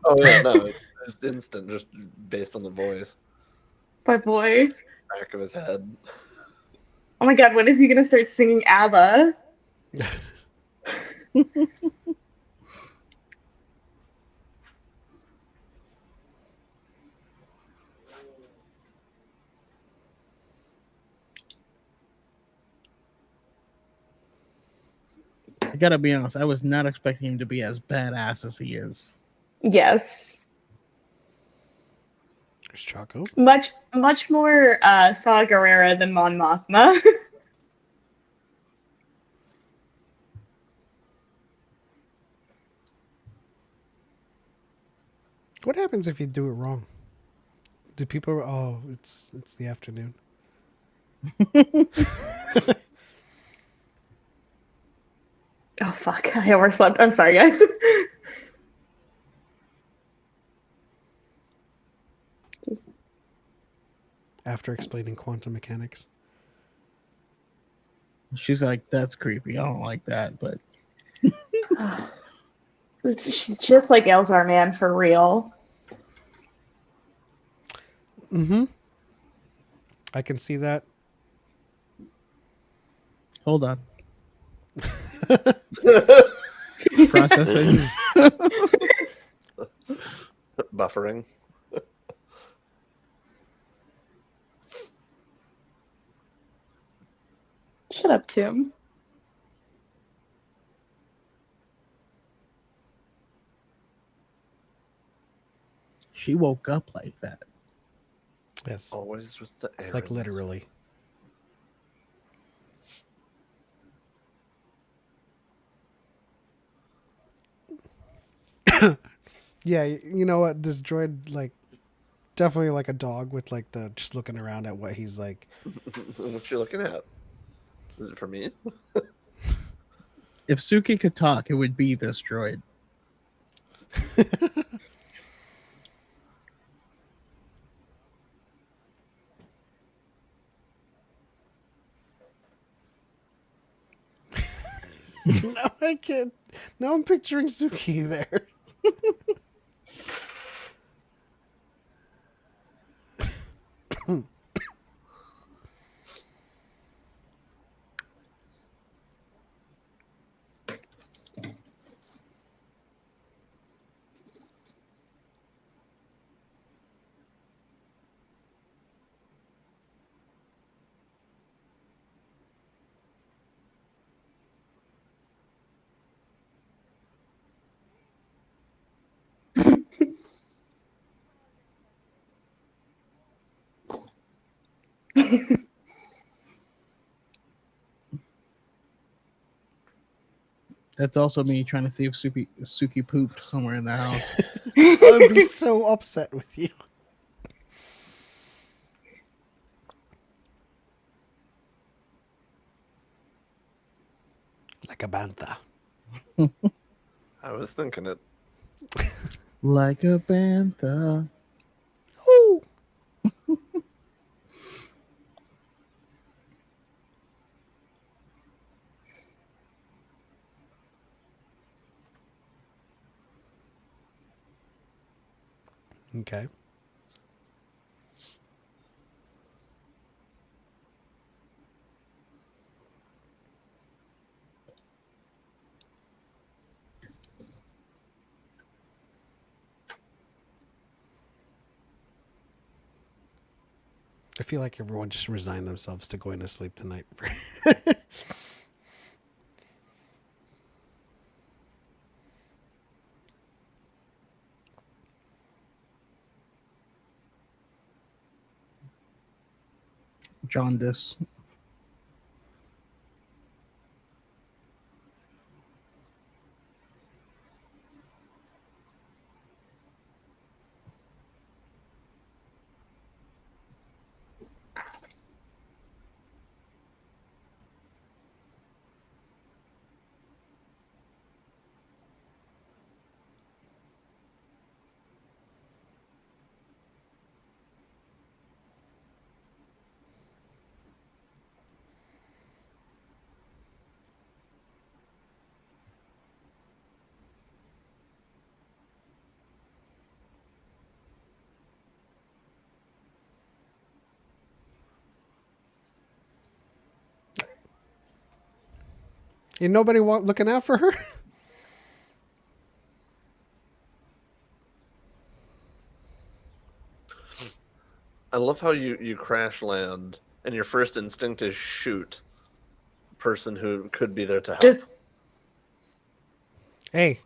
Oh yeah, no, it's instant, just based on the voice, My boy. back of his head. Oh my God, when is he gonna start singing ABBA? I gotta be honest, I was not expecting him to be as badass as he is. Yes, There's Chaco. much more Saw Gerrera than Mon Mothma. What happens if you do it wrong? Do people? Oh, it's the afternoon. Oh fuck, I overslept. I'm sorry, guys. After explaining quantum mechanics. She's like, that's creepy. I don't like that, but She's just like Elzar, man, for real. Mm-hmm. I can see that. hold on. Processing. Buffering. Shut up, Tim. She woke up like that. Yes, Always with the errands. like literally. Yeah, you know what? This droid, like, definitely like a dog with like the just looking around at what he's like. What you looking at? Is it for me? If Suki could talk, it would be this droid. No, I can't. Now I'm picturing Suki there. That's also me trying to see if Suki pooped somewhere in the house. I would be so upset with you. Like a bantha. I was thinking it. Like a bantha. Ooh. Okay. I feel like everyone just resigned themselves to going to sleep tonight. jaundice. Ain't nobody looking out for her? I love how you crash land and your first instinct is shoot the person who could be there to help. Just Hey,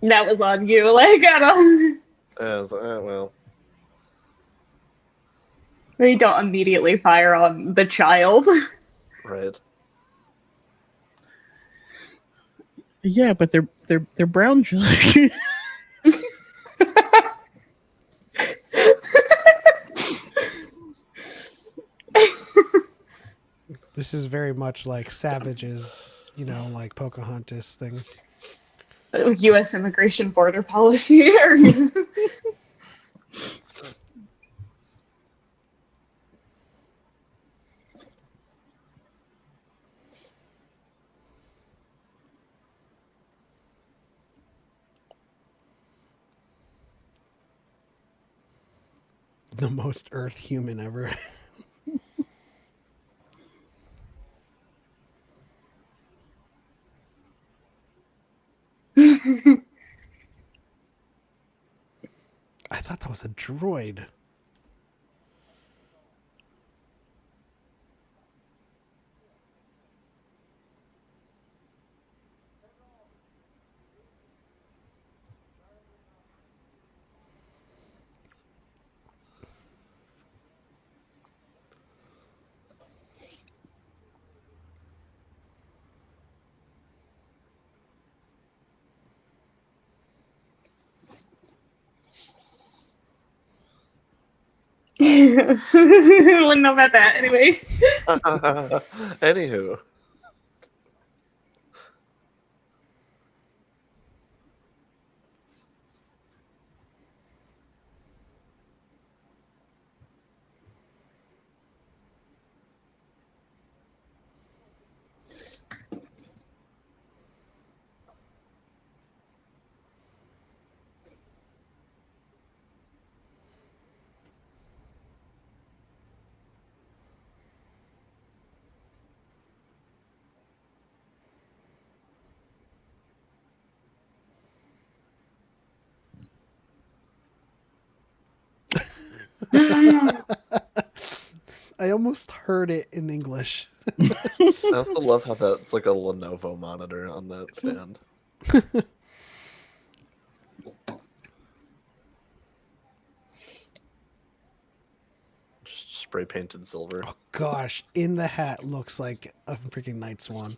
that was on you. Like, I don't. Well, You don't immediately fire on the child. right. Yeah, but they're brown children. this is very much like Savage's, like Pocahontas thing. U.S. immigration border policy. The most Earth human ever. I thought that was a droid. Wouldn't know about that anyway. Anywho. I almost heard it in English. I also love how that's like a Lenovo monitor on that stand. Just spray painted silver. Oh gosh, in the hat looks like a freaking night swan.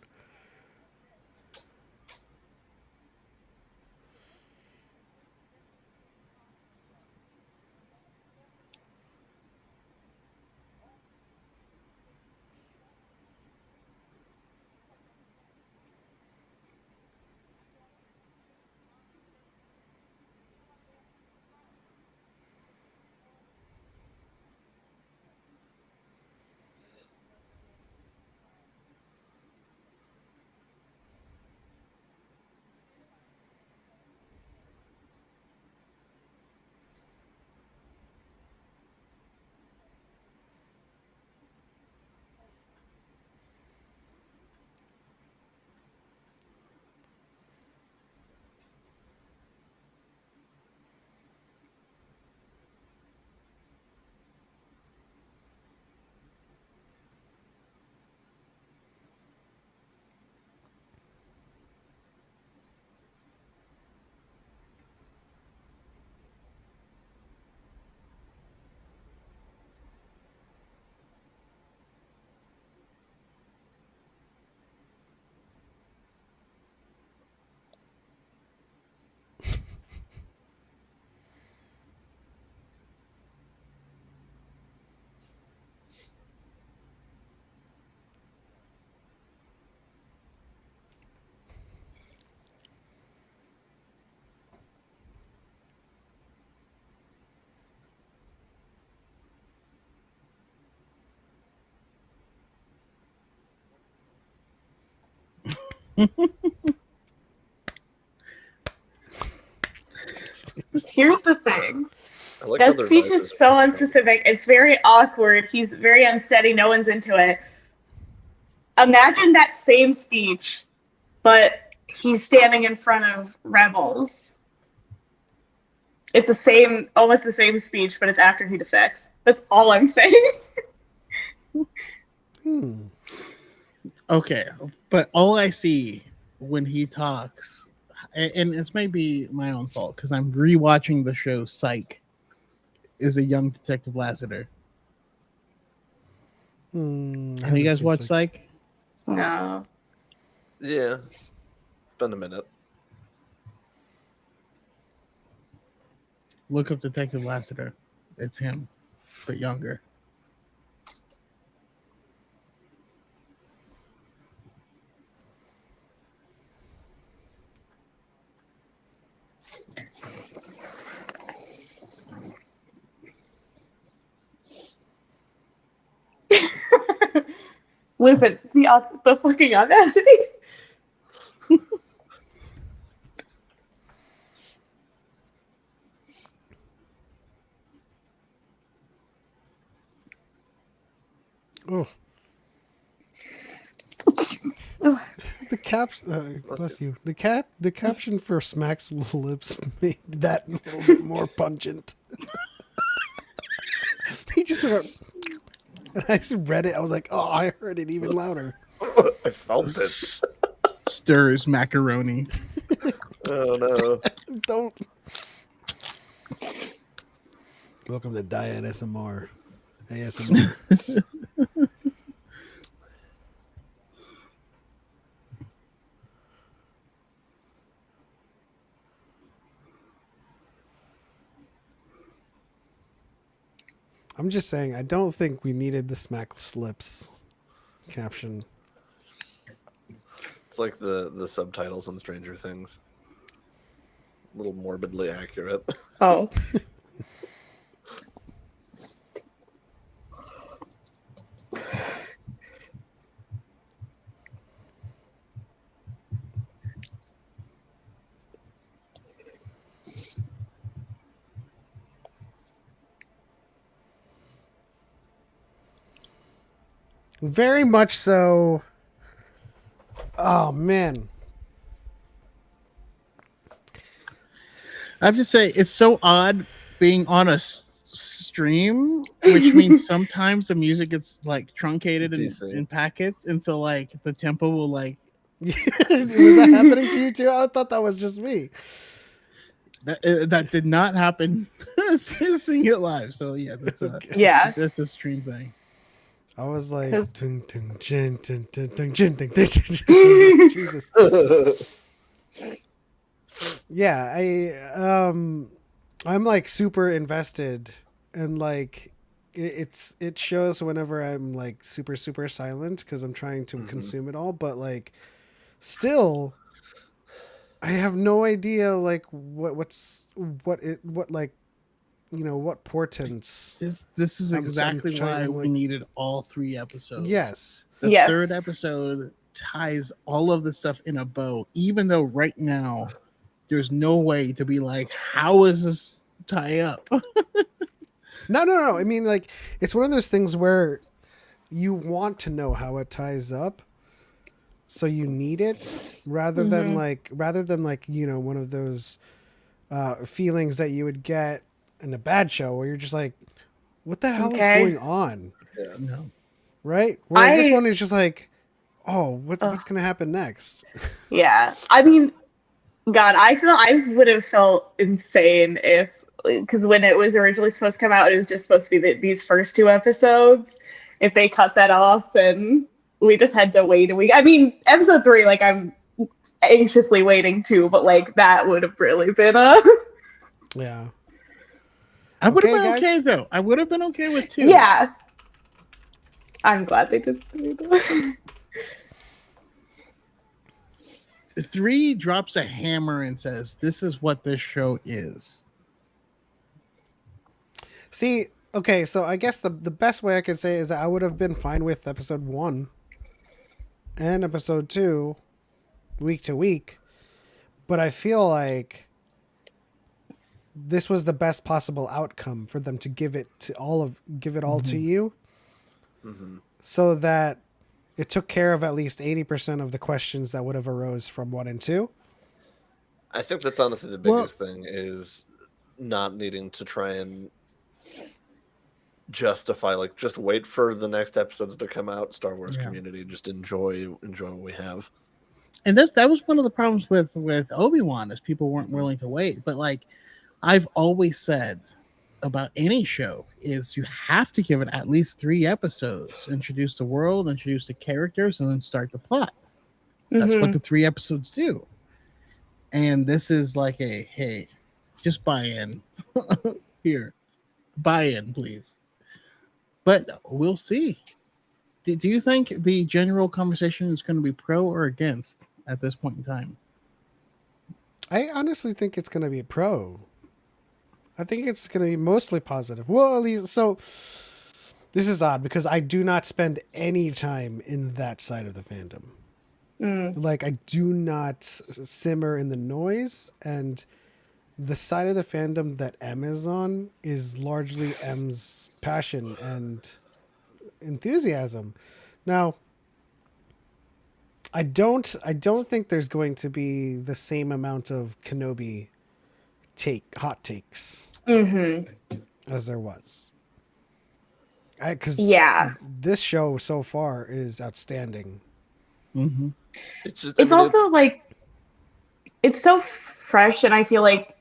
Here's the thing. I like how That their speech voices is so are- unspecific. It's very awkward. He's very unsteady. No one's into it. Imagine that same speech, but he's standing in front of rebels. It's the same, almost the same speech, but it's after he defects. That's all I'm saying. Okay, but all I see when he talks, and this may be my own fault because I'm rewatching the show Psych, is a young Detective Lassiter. Have you guys watched Psych? No. Yeah, it's been a minute. Look up Detective Lassiter. It's him, but younger. Lupin, the fucking audacity. Oh. The cap, bless you. The caption for Smack's lips made that a little bit more pungent. He just went, and I just read it. I was like, oh, I heard it even louder. I felt it. Stirs macaroni. Oh no. Don't. Welcome to Dyad SMR. ASMR. I'm just saying, I don't think we needed the Smack Slips caption. It's like the subtitles on Stranger Things. A little morbidly accurate. Oh. Very much so. Oh, man. I have to say, it's so odd being on a stream, which means sometimes the music gets like truncated in packets, and so like the tempo will like. Was that happening to you too? I thought that was just me. That did not happen. Seeing it live, so yeah, Yeah. that's a stream thing. I was like, 'Cause- tung, tung, jin, tung, tung, tung, jin, tung, tung, tung. I was like, Jesus. Yeah, I'm like super invested, and like it shows whenever I'm like super silent because I'm trying to consume it all, but like still I have no idea like what like, you know, what portents. This is I'm exactly why trying, we like- needed all 3 episodes. Yes. The Yes. 3rd episode ties all of the stuff in a bow, even though right now there's no way to be like, how is this tie up? No. I mean, like, it's one of those things where you want to know how it ties up, so you need it rather than like, you know, one of those feelings that you would get in a bad show where you're just like, what the hell is going on? Yeah. No. Right? Whereas this one is just like, oh, what's going to happen next? Yeah. I mean, God, I would have felt insane if, because when it was originally supposed to come out, it was just supposed to be these first 2 episodes. If they cut that off and we just had to wait a week. I mean, episode 3, like, I'm anxiously waiting too, but like that would have really been a. Yeah. I would have Okay, been guys? okay though. I would have been okay with 2. Yeah. I'm glad they did 3 though. 3 drops a hammer and says, "This is what this show is." See, okay, so I guess the best way I could say is that I would have been fine with episode 1 and episode 2 week to week, but I feel like this was the best possible outcome for them to give it all to you, Mm-hmm. so that it took care of at least 80% of the questions that would have arose from 1 and 2. I think that's honestly the Well- biggest thing is not needing to try and justify, like, just wait for the next episodes to come out. Star Wars Yeah. community, just enjoy what we have. And that was one of the problems with Obi-Wan, is people weren't willing to wait. But like I've always said about any show, is you have to give it at least 3 episodes, introduce the world, introduce the characters, and then start the plot. That's what the 3 episodes do. And this is like a, hey, just buy in. Here, buy in, please. But we'll see. Do you think the general conversation is going to be pro or against at this point in time? I honestly think it's going to be pro. I think it's going to be mostly positive. Well, at least, so this is odd because I do not spend any time in that side of the fandom. Like, I do not simmer in the noise, and the side of the fandom that M is on is largely M's passion and enthusiasm. Now, I don't think there's going to be the same amount of Kenobi hot takes as there was. Because Yeah. this show so far is outstanding. Mm-hmm. It's just, It's also like it's so fresh, and I feel like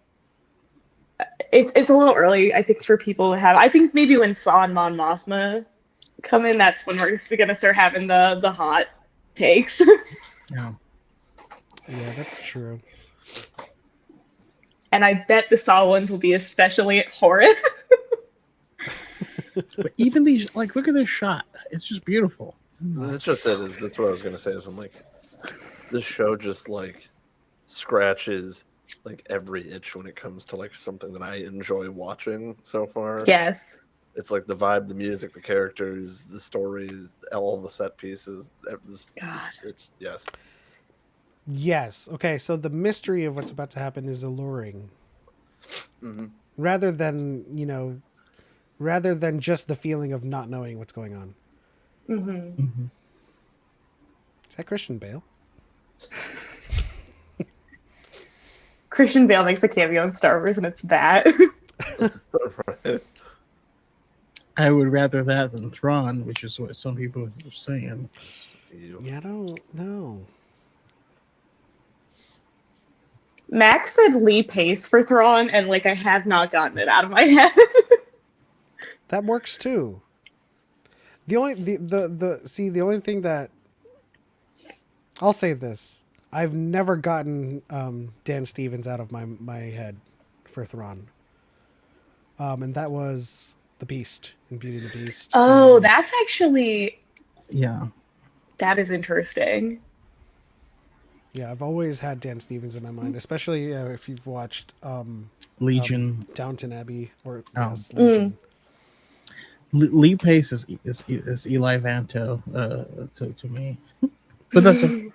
it's a little early, I think, for people to have. I think maybe when Saw and Mon Mothma come in, that's when we're gonna start having the hot takes. Yeah. Yeah, that's true. And I bet the Saw ones will be especially horrid. But even these, like, look at this shot. It's just beautiful. that's just it. That's what I was gonna say. Is I'm like, this show just like scratches like every itch when it comes to like something that I enjoy watching so far. Yes. It's like the vibe, the music, the characters, the stories, all the set pieces. God. It's yes. Yes. Okay, so the mystery of what's about to happen is alluring. Mm-hmm. Rather than just the feeling of not knowing what's going on. Mm-hmm. Is that Christian Bale? Christian Bale makes a cameo in Star Wars, and it's that. Right. I would rather that than Thrawn, which is what some people are saying. Yeah, I don't know. Max said Lee Pace for Thrawn, and like I have not gotten it out of my head. That works too. The only thing that I'll say this. I've never gotten Dan Stevens out of my head for Thrawn. And that was the Beast in Beauty and the Beast. Oh, and that's actually Yeah. that is interesting. yeah, I've always had Dan Stevens in my mind, especially if you've watched Legion. Downton Abbey or Oh. yes, Legion. Lee Pace is Eli Vanto to me. But that's a,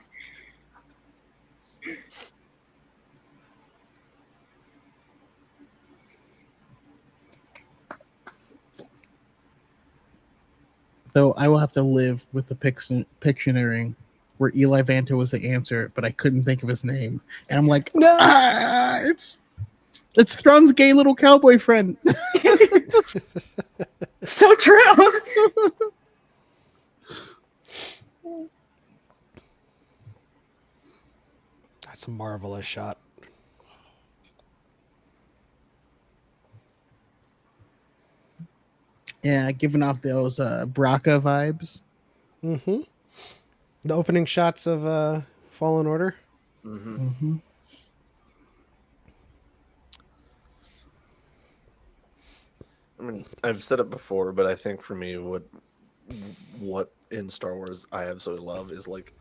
though I will have to live with the Pictionary where Eli Vanto was the answer, but I couldn't think of his name. And I'm like, No. it's Thrawn's gay little cowboy friend. So true. That's a marvelous shot. Yeah, giving off those Braca vibes. Mm-hmm. The opening shots of Fallen Order. Mm-hmm. Mm-hmm. I mean, I've said it before, but I think for me, what in Star Wars I absolutely love is like,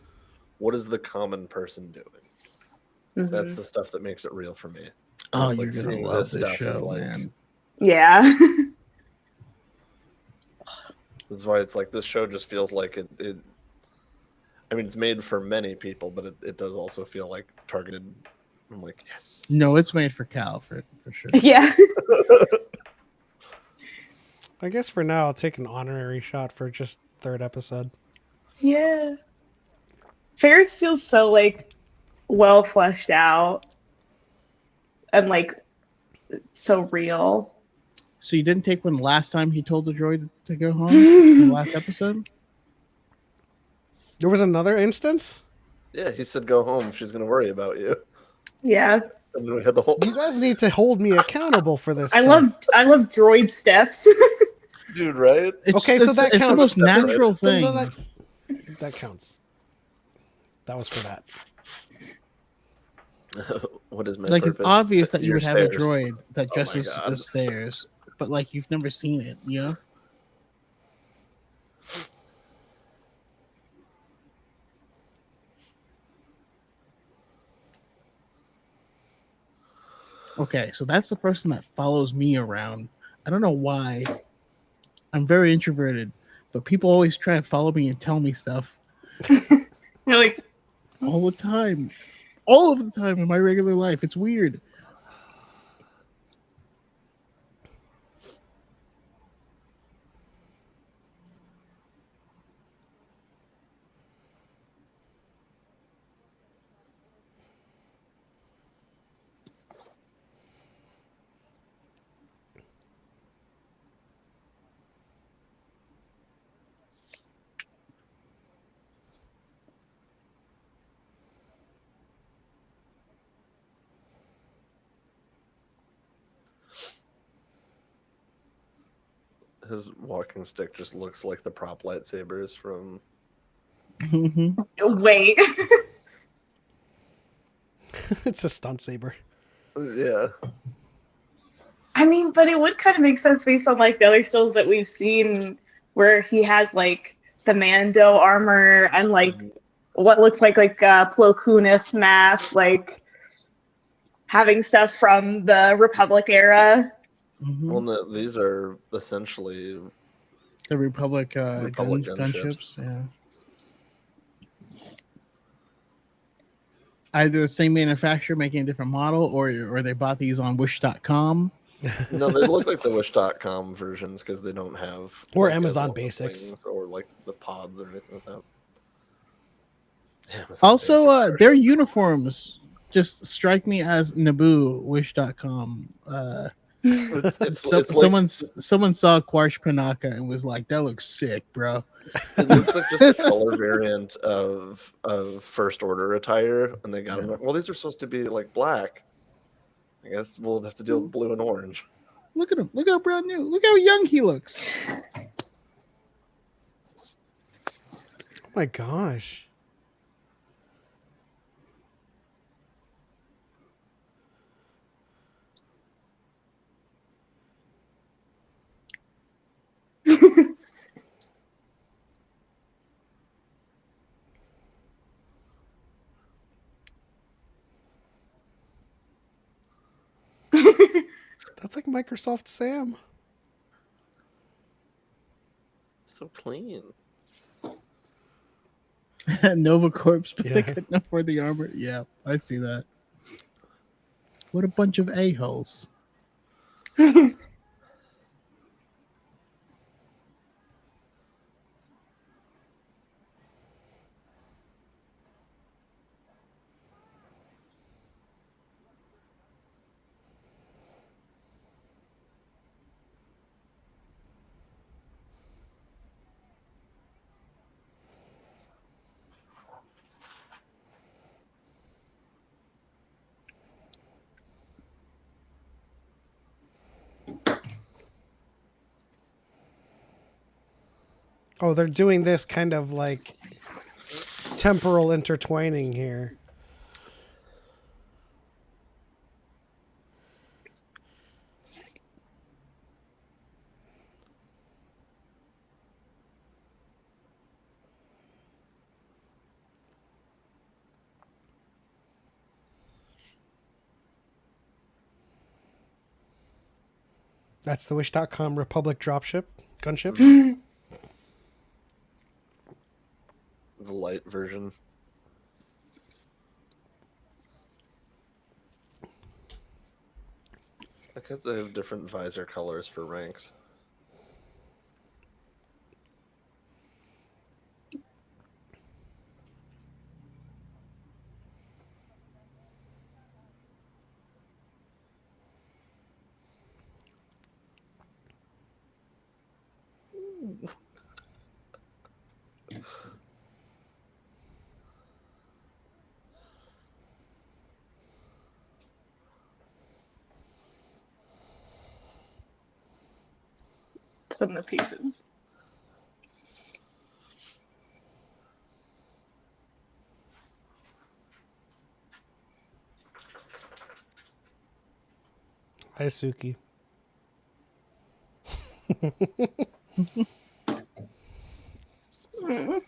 what is the common person doing? That's the stuff that makes it real for me. Oh, It's you're like gonna seeing love this this stuff is show, like- man. Yeah. That's why it's like this show just feels like it. I mean, it's made for many people, but it does also feel like targeted. I'm like, yes. No, it's made for Cal for sure. Yeah. I guess for now I'll take an honorary shot for just third episode. Yeah. Ferris feels so like well fleshed out and like so real. So you didn't take one last time he told the droid to go home in the last episode? There was another instance? Yeah, he said, "Go home. She's gonna worry about you." Yeah. And then we had the whole. You guys need to hold me accountable for this I stuff. love droid steps. Dude, right? Okay, so that it's the counts. most natural So thing. that counts. That was for that. What is my Like purpose? it's obvious that you Your would have a stairs. droid that Oh just my is God. stairs, but like you've never seen it, you know? Okay, so that's the person that follows me around. I don't know why. I'm very introverted, but people always try to follow me and tell me stuff You're like, all the time. All of the time in my regular life. It's weird. His walking stick just looks like the prop lightsabers from. Mhm. wait. It's a stunt saber. Yeah. I mean, but it would kind of make sense based on like the other stills that we've seen where he has like the Mando armor and like what looks like Plo Koon's mask, like having stuff from the Republic era. Mhm. Well, no, these are essentially. The Republic, Republic gunships. Yeah. Either the same manufacturer making a different model, or they bought these on Wish.com. No, they look like the Wish.com versions because they don't have. Or like, Amazon as long Basics. wings or like the pods or anything like that. Amazon Also, Basics their version. uniforms just strike me as Naboo Wish.com. It's like, Someone saw Quarsh Panaka and was like, "That looks sick, bro." it looks like just a color variant of First Order attire, and they got them. Well, these are supposed to be like black. I guess we'll have to deal with blue and orange. Look at him. Look how brand new. Look how young he looks. Oh my gosh. That's like Microsoft Sam. So clean. Nova Corps, but Yeah. they couldn't afford the armor. Yeah, I see that. What a bunch of a-holes. Oh, they're doing this kind of like temporal intertwining here. That's the Wish.com Republic dropship, gunship. The light version. I guess they have different visor colors for ranks. Putting the pieces. Hi, Suki. Mm.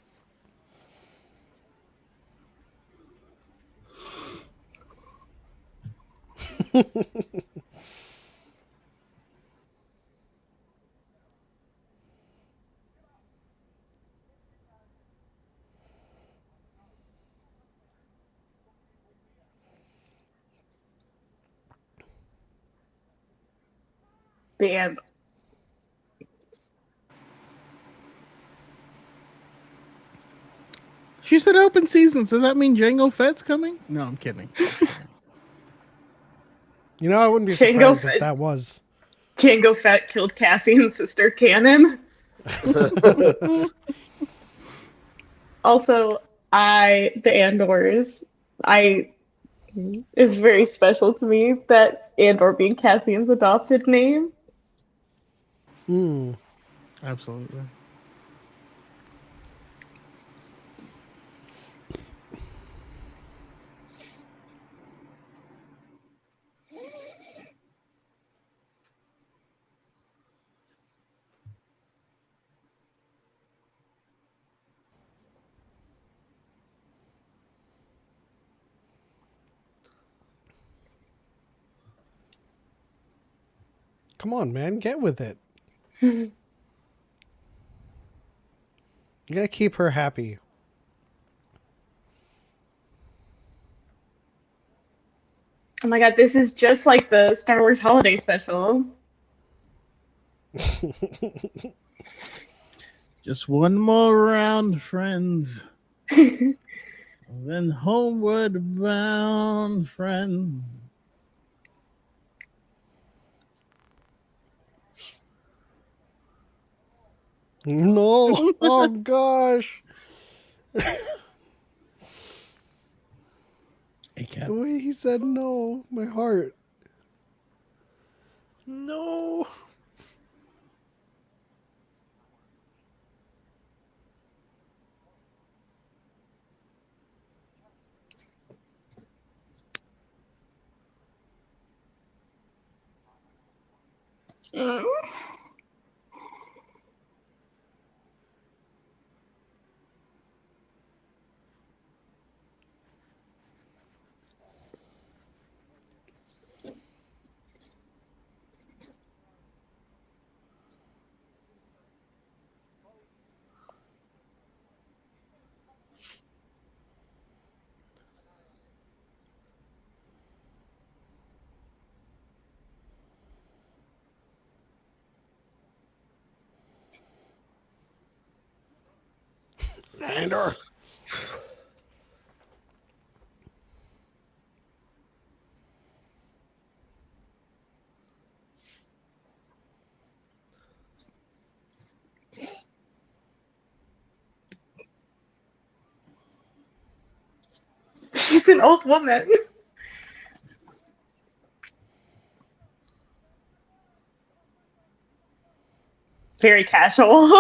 Damn. She said open season. So does that mean Jango Fett's coming? No, I'm kidding. You know, I wouldn't be Jango surprised if Fett. that was. Jango Fett killed Cassian's sister canon. Also, the Andors, I is very special to me that Andor being Cassian's adopted name. Hmm. Absolutely. Come on, man, get with it. Oh You gotta keep her happy. my god, this is just like the Star Wars holiday special. Just one more round, friends. Then homeward bound, friend. No. Oh gosh. Hey, Cap. The way he said no, my heart. No. Mm. Andor. She's an old woman. Very casual.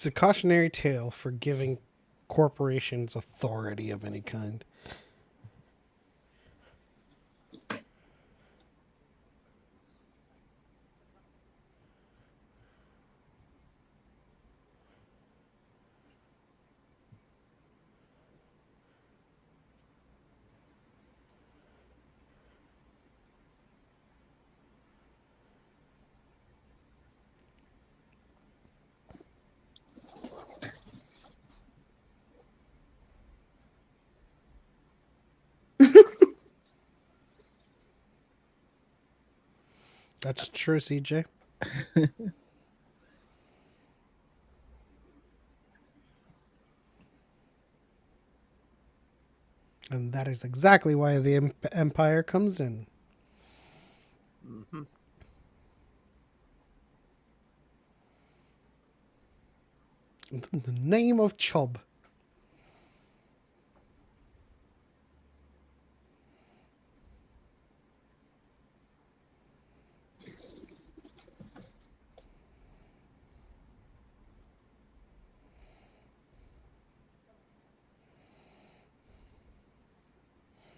It's a cautionary tale for giving corporations authority of any kind. That's true, CJ. And that is exactly why the Empire comes in. Mm-hmm. In the name of Chubb.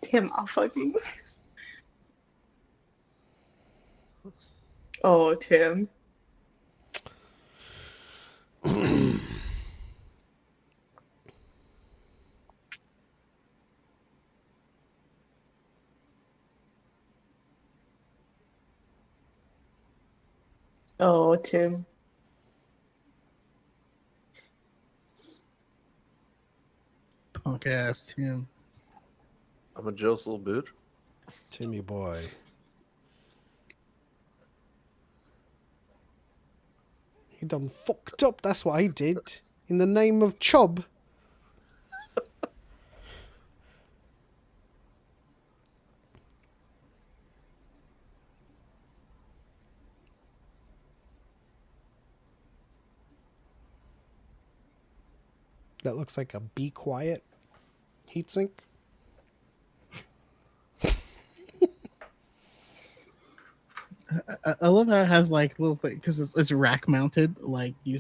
Tim, I'll fucking. Oh, Tim. Oh, Tim. Punk ass Tim. I'm a jealous little bitch. Timmy boy. He done fucked up, that's what he did. In the name of Chubb. That looks like a Be Quiet heatsink. I love how it has like little thing because it's rack mounted. Like you.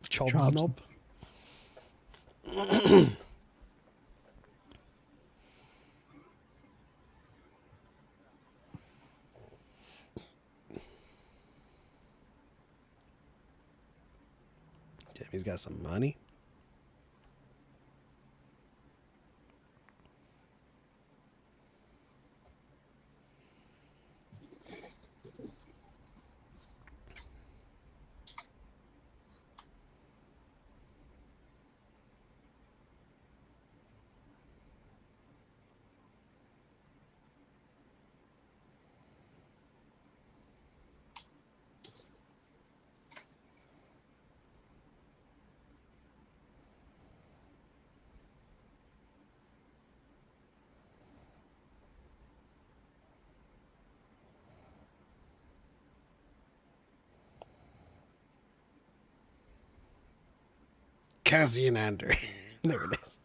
Chubb Chobs. snob. Timmy's got some money. Cassian Andor. There it is.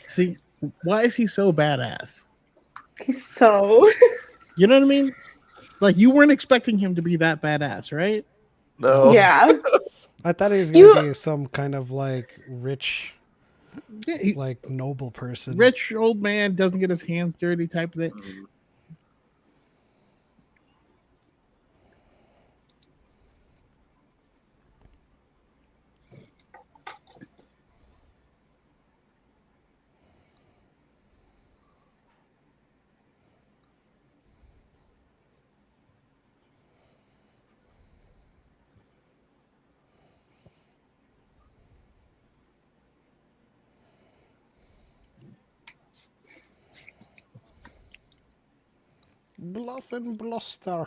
See, why is he so badass? He's so. You know what I mean? Like you weren't expecting him to be that badass, right? No. Yeah. I thought he was You- going to be some kind of like rich, Yeah, like noble person. rich old man doesn't get his hands dirty type of thing. Mm. Bluff and bluster.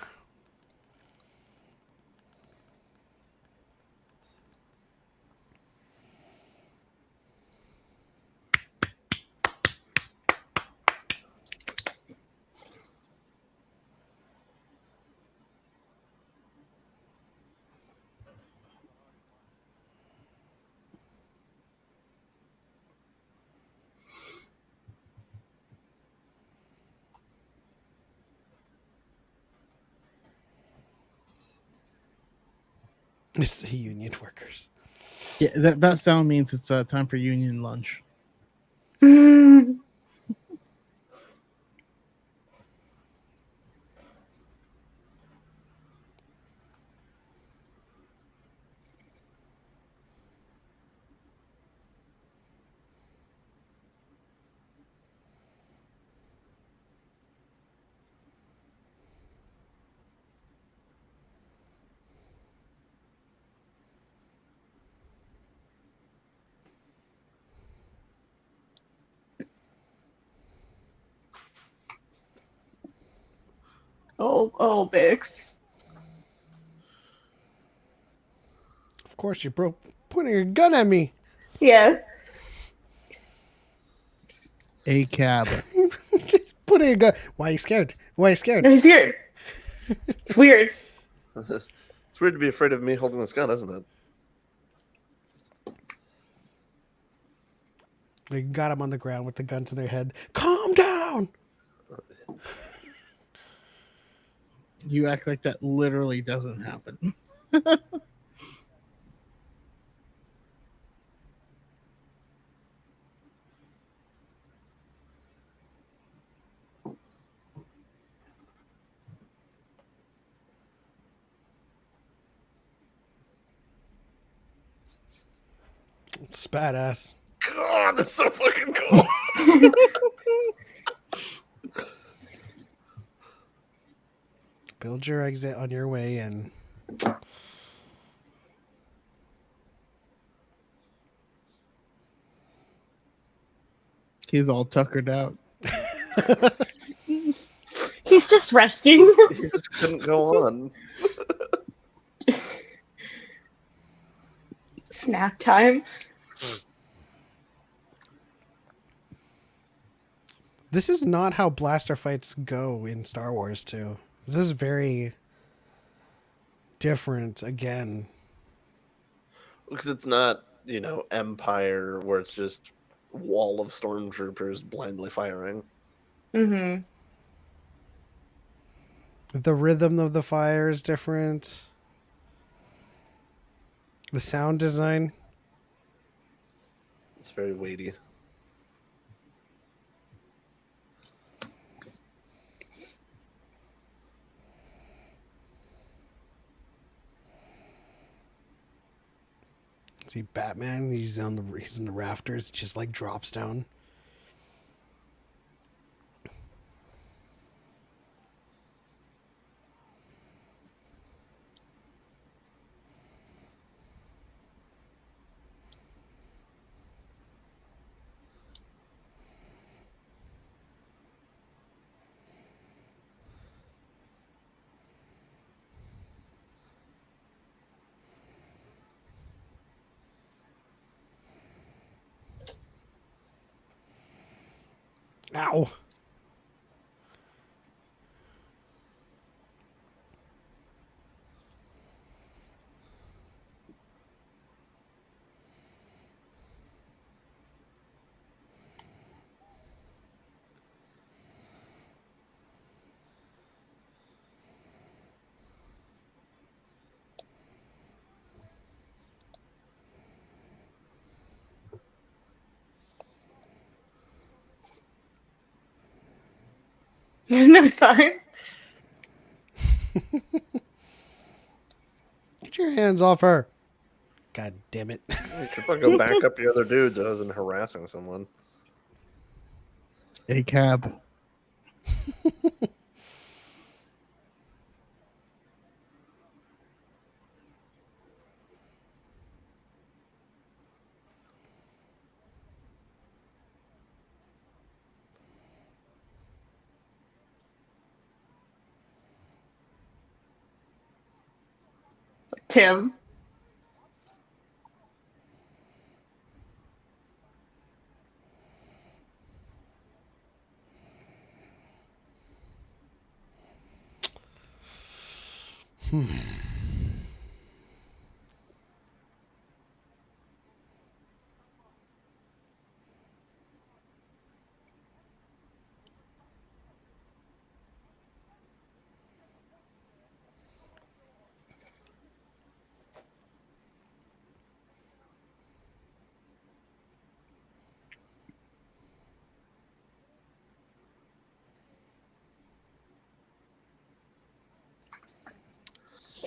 It's the union workers. Yeah, that sound means it's time for union lunch. Oh, Bix. Of course, you broke pointing a gun at me. Yeah. A cab. Putting a gun. Why are you scared? Why are you scared? No, he's here. It's weird. It's weird to be afraid of me holding this gun, isn't it? They got him on the ground with the gun to their head. Calm down. You act like that literally doesn't happen. It's badass. God, that's so fucking cool. Build your exit on your way in. He's all tuckered out. He's just resting. He just couldn't go on. Snack time. This is not how blaster fights go in Star Wars 2. This is very different again. Because it's not, Empire where it's just wall of stormtroopers blindly firing. Mm-hmm. The rhythm of the fire is different. The sound design. It's very weighty. See Batman, he's in the rafters, just like drops down. Ow. There's no sign. Get your hands off her. God damn it. You should probably go back up the other dudes other than harassing someone. A cab. him.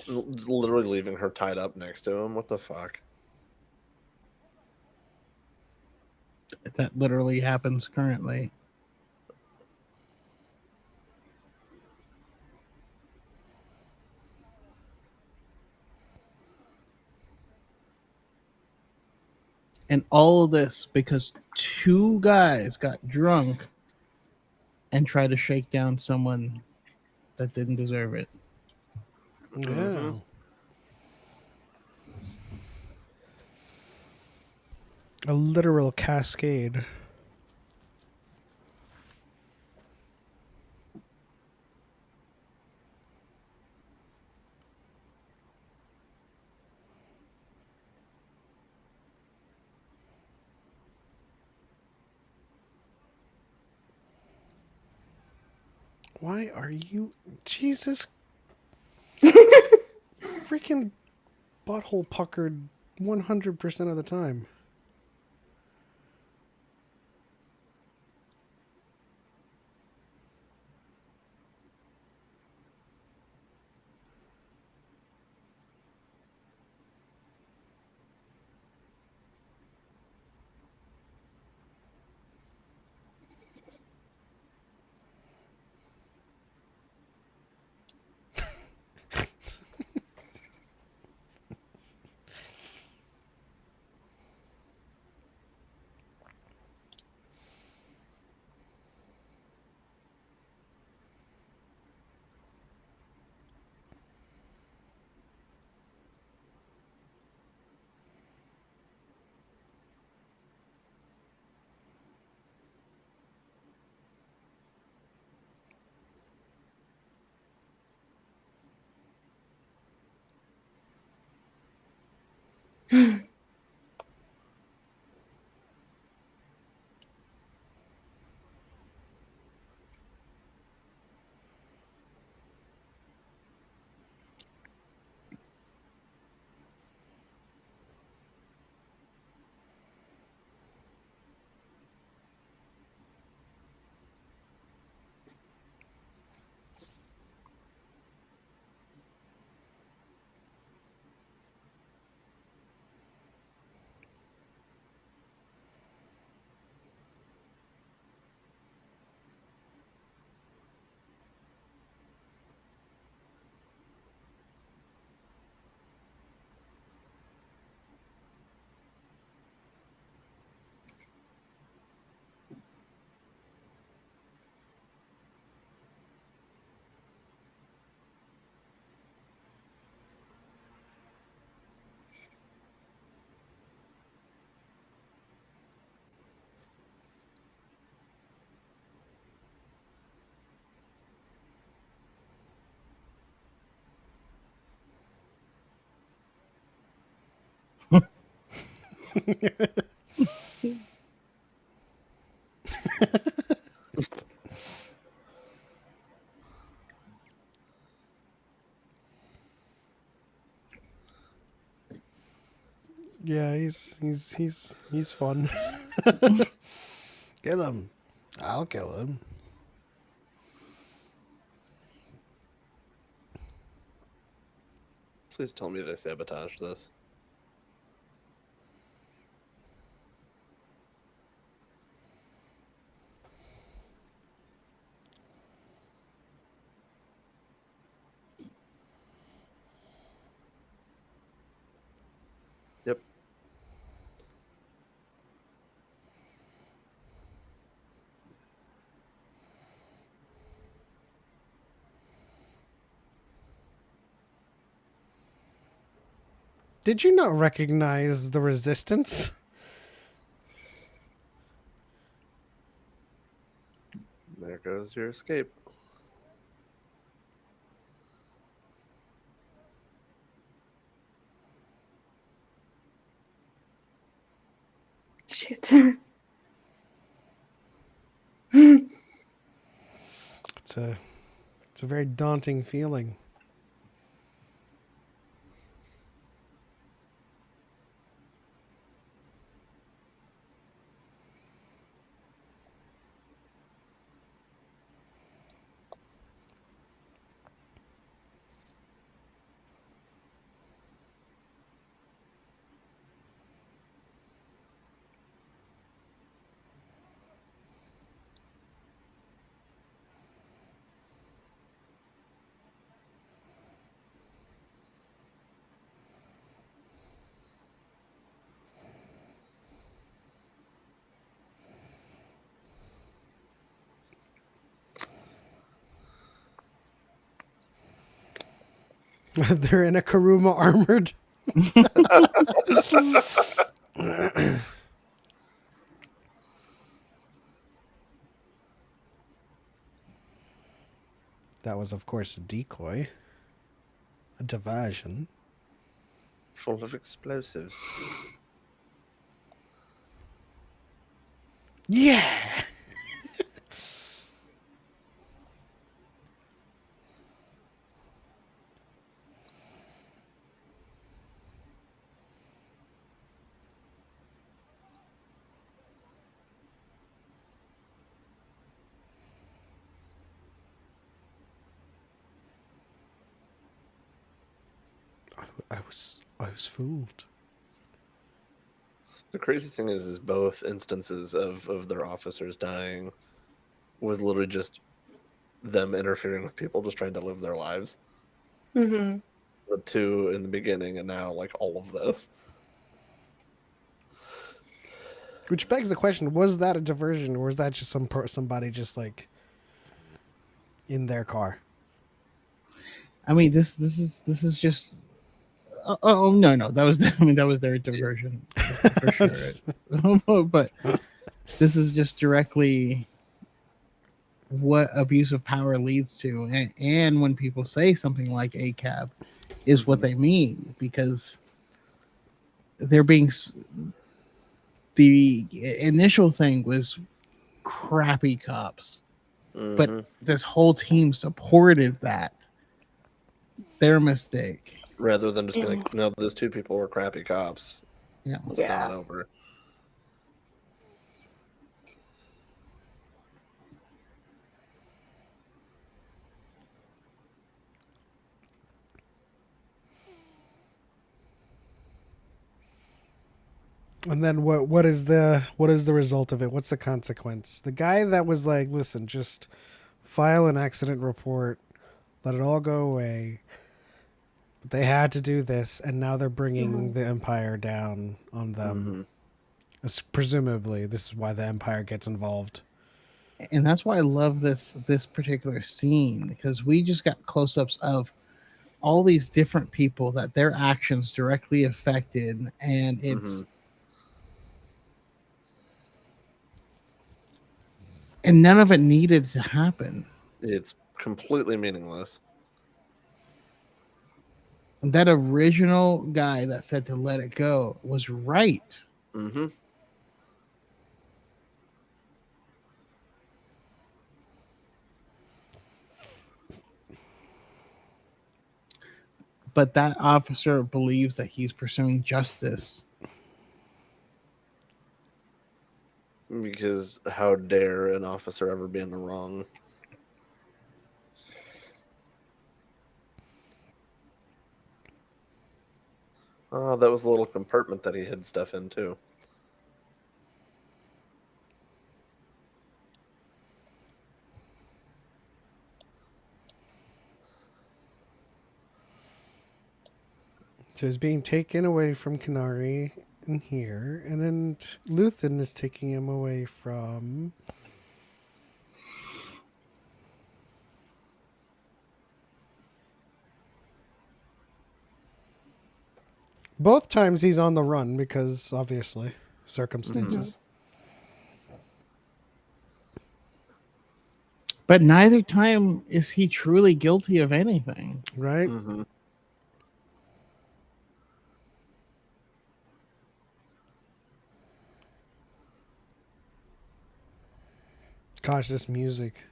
Literally leaving her tied up next to him. What the fuck? That literally happens currently. And all of this because two guys got drunk and tried to shake down someone that didn't deserve it. Yeah. Mhm. A literal cascade. Why are you... Jesus freaking butthole puckered 100% of the time. Yeah, he's fun. Kill him. I'll kill him. Please tell me they sabotaged this. Yep. Did you not recognize the resistance? There goes your escape. Shit. It's a very daunting feeling. They're in a Karuma armored. That was, of course, a decoy. A diversion. Full of explosives. Yeah! I was fooled. The crazy thing is both instances of their officers dying was literally just them interfering with people just trying to live their lives. Mm-hmm. The two in the beginning, and now like all of this. Which begs the question: was that a diversion, or was that just somebody just like in their car? I mean, this is just. Oh no, that was that was their diversion for sure. But this is just directly what abuse of power leads to, and when people say something like ACAB, is what they mean, because they're being. The initial thing was crappy cops, but this whole team supported that. Their mistake. Rather than just being like, no, those two people were crappy cops. Yeah. Let's start it over. And then what is the result of it? What's the consequence? The guy that was like, listen, just file an accident report, let it all go away. But they had to do this, and now they're bringing the Empire down on them. Presumably, this is why the Empire gets involved. And that's why I love this particular scene, because we just got close-ups of all these different people that their actions directly affected, and it's and none of it needed to happen. It's completely meaningless. And that original guy that said to let it go was right. But that officer believes that he's pursuing justice. Because how dare an officer ever be in the wrong? Oh, that was the little compartment that he hid stuff in too. So he's being taken away from Kanari in here, and then Luthen is taking him away from Both times he's on the run because obviously circumstances. But neither time is he truly guilty of anything. Right? Mm-hmm. Gosh, this music.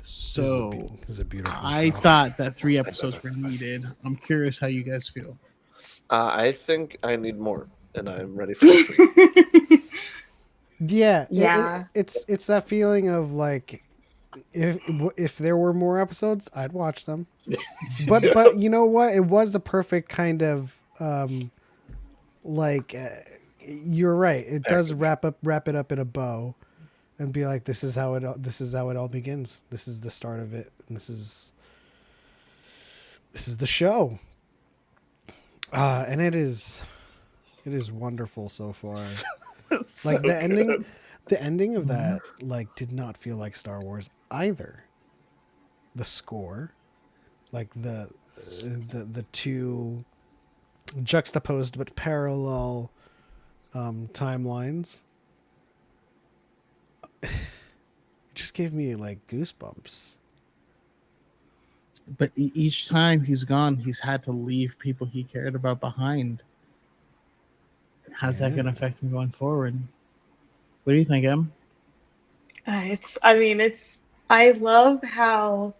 So This is a beautiful I show. thought that 3 episodes were needed. I'm curious how you guys feel. I think I need more, and I'm ready for next week. Yeah, Yeah. it's that feeling of like if there were more episodes, I'd watch them. But you know what? It was a perfect kind of like you're right. It does Package. wrap it up in a bow, and be like, this is how it all begins. This is the start of it, and this is the show. And it is wonderful so far. It's Like so good. the ending of that like did not feel like Star Wars either. The score, like the two juxtaposed but parallel timelines, it just gave me like goosebumps. But each time he's gone, he's had to leave people he cared about behind. How's that Yeah. going to affect him going forward? What do you think, Em? I love how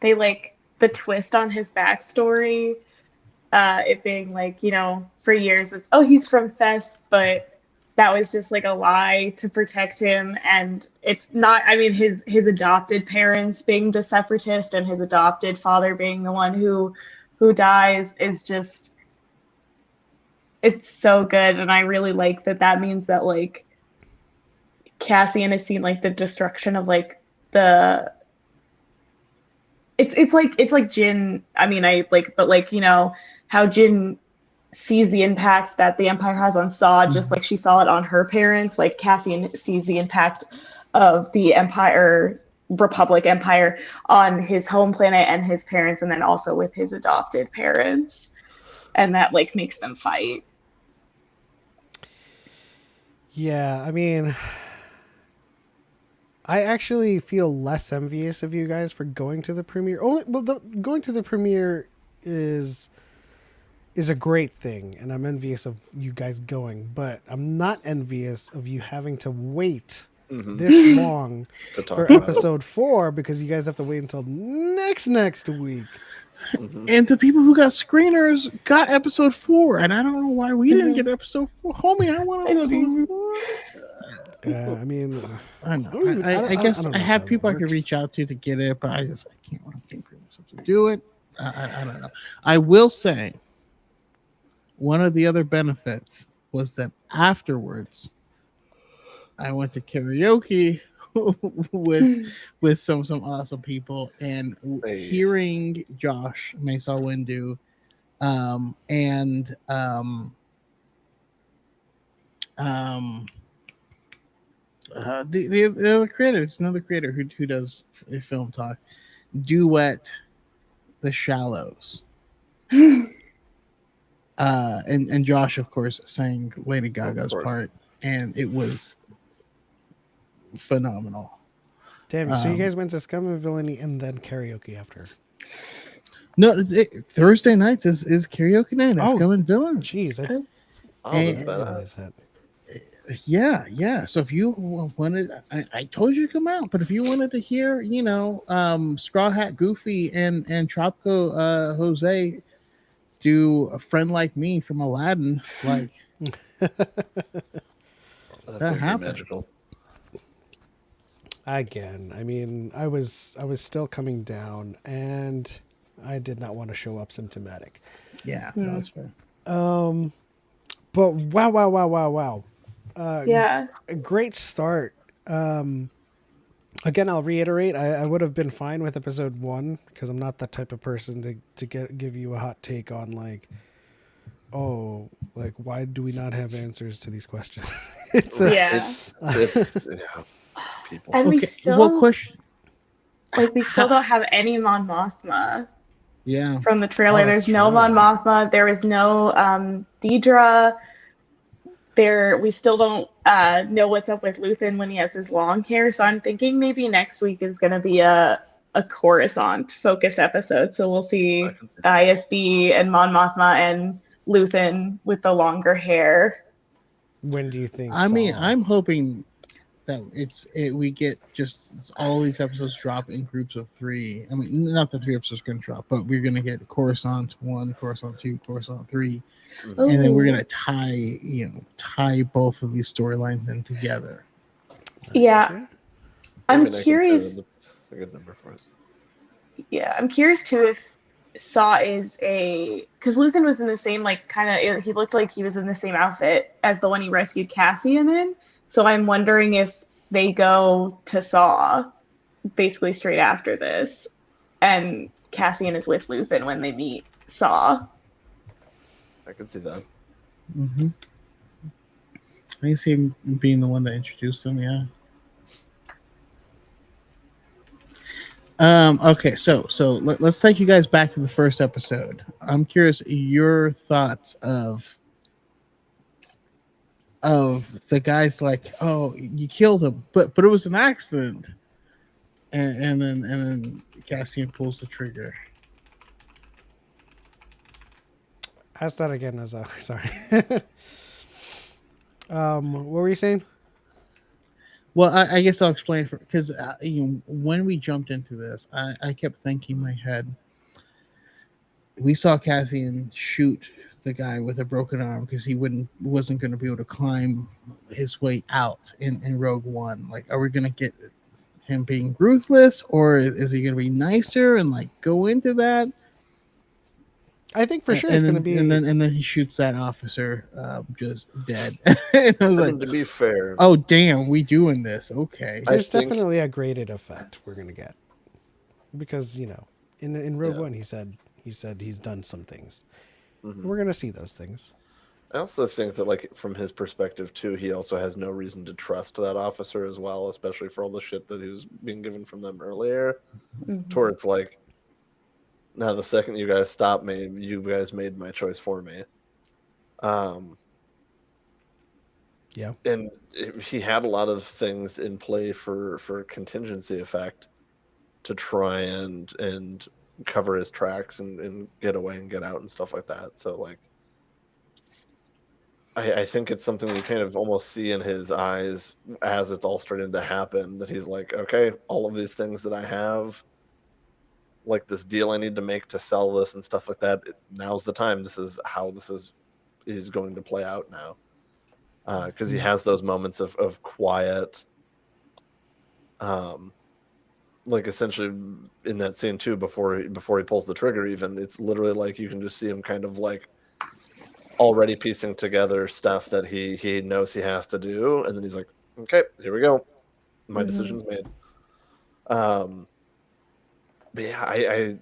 they like the twist on his backstory. It being like, for years it's, oh, he's from Fest, but that was just like a lie to protect him. And it's not, his adopted parents being the separatist and his adopted father being the one who dies is just, it's so good. And I really like that means that like Cassian has seen like the destruction of like the it's like Jin. But like how Jin sees the impact that the Empire has on Saw, just like she saw it on her parents. Like Cassian sees the impact of the Republic Empire on his home planet and his parents, and then also with his adopted parents, and that like makes them fight. Yeah, I mean, I actually feel less envious of you guys for going to the premiere. Going to the premiere is a great thing, and I'm envious of you guys going. But I'm not envious of you having to wait this long To talk for about it. episode 4 because you guys have to wait until next week. And the people who got screeners got episode 4, and I don't know why we didn't get episode 4. Homie, I want episode 4. Yeah, I mean, I know. don't even- I don't- guess don't I know have how people that I could works. reach out to get it, but I can't bring myself to do it. I don't know. I will say one of the other benefits was that afterwards I went to karaoke with some awesome people, and Hey. hearing Josh Mesa Windu and the other creator, it's another creator who does film talk, duet The Shallows. And Josh, of course, sang Lady Gaga's part, and it was phenomenal. Damn, so you guys went to Scum and Villainy and then karaoke after. No, Thursday nights is karaoke night. That's Oh, coming Villain. Jeez, I Oh, that's didn't bad. realize that. Yeah. So if you wanted, I told you to come out, but if you wanted to hear, Straw Hat Goofy and Tropico Jose do A Friend Like Me from Aladdin, like That's happened. magical. Again, I mean, I was still coming down, and I did not want to show up symptomatic. Yeah, that's fair. But wow. Yeah. A great start. Again, I'll reiterate, I would have been fine with episode 1 because I'm not that type of person to give you a hot take on like, oh, like why do we not have answers to these questions? It's a, Yeah. It's yeah, people. And we Okay. Well, still question. we still How, don't have any Mon Mothma yeah. from the oh, trailer. that's There's no Mon true. Mothma. There is no Deidre. We still don't know what's up with Luthen when he has his long hair. So I'm thinking maybe next week is going to be a Coruscant focused episode. So we'll I see can see that. ISB and Mon Mothma and Luthen with the longer hair. When do you think? I mean, Saul? I'm hoping that we get just all these episodes drop in groups of 3. I mean, not the 3 episodes going to drop, but we're going to get Coruscant 1, Coruscant 2, Coruscant 3, Mhm. and then we're Ooh. going to tie both of these storylines in together. Yeah. I'm Maybe 19 curious. That's a good number for us. Yeah, I'm curious too if Saw is because Luthen was in the same he looked like he was in the same outfit as the one he rescued Cassian in. So I'm wondering if they go to Saw basically straight after this, and Cassian is with Luthen when they meet Saw. I can see that. Mm-hmm. I can see him being the one that introduced them. Yeah. Okay, so let's take you guys back to the first episode. I'm curious your thoughts of the guys like, oh, you killed him, but it was an accident, and then Cassian pulls the trigger. Ask that again, as sorry. What were you saying? Well, I guess I'll explain because when we jumped into this, I kept thinking in my head. We saw Cassian shoot the guy with a broken arm because he wasn't going to be able to climb his way out in Rogue One. Like, are we going to get him being ruthless, or is he going to be nicer and like go into that? I think for sure and it's then, going to be. and then he shoots that officer just dead. And I was I like, mean, to be fair, oh damn, we doing this? Okay. There's think- definitely a graded effect we're going to get because in Rogue Yeah. One he said he's done some things. Mhm. We're going to see those things. I also think that, like, from his perspective too, he also has no reason to trust that officer as well, especially for all the shit that he was being given from them earlier. Mhm. To where it's like, now the second you guys stopped me, you guys made my choice for me. Yeah. And he had a lot of things in play for contingency effect to try and cover his tracks and get away and get out and stuff like that. So, like, I think it's something you kind of almost see in his eyes as it's all starting to happen, that he's like, okay, all of these things that I have, like this deal I need to make to sell this and stuff like that, now's the time. This is how this is going to play out now. Because he has those moments of quiet, like essentially in that scene too, before he pulls the trigger, even it's literally like you can just see him kind of like already piecing together stuff that he knows he has to do, and then he's like, okay, here we go, my Mhm. decision's made. But yeah, I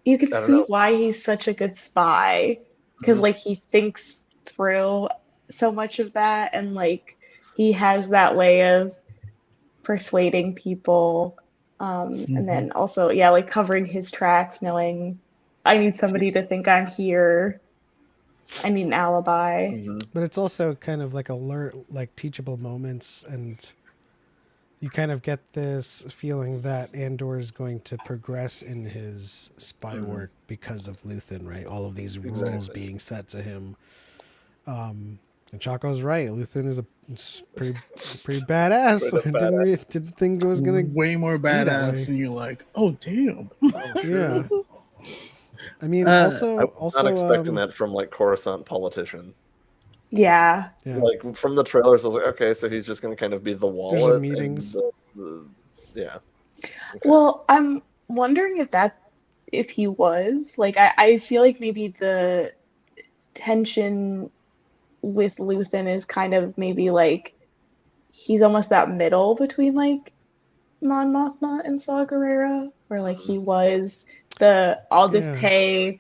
You can I don't see know. why he's such a good spy because Mhm. like he thinks through so much of that, and like he has that way of persuading people, and then also like covering his tracks, knowing I need somebody to think I'm here, I need an alibi. Mhm. But it's also kind of like teachable moments, and you kind of get this feeling that Andor is going to progress in his spy work because of Luthen, right? All of these rules Exactly. being set to him. And Chaco's right. Luthen is pretty badass. Straight up badass. Didn't think it was gonna. way more that way. badass, and you're like, oh damn. Yeah. I mean, Uh, also, I was not expecting that from like Coruscant politician. Yeah. Yeah. Like from the trailers, I was like, okay, so he's just going to kind of be the wallet. meetings. Yeah. Okay. Well, I'm wondering if he was like I feel like maybe the tension with Luthen is kind of maybe like he's almost that middle between like Mon Mothma and Saw Gerrera, where like he was the I'll just Yeah. pay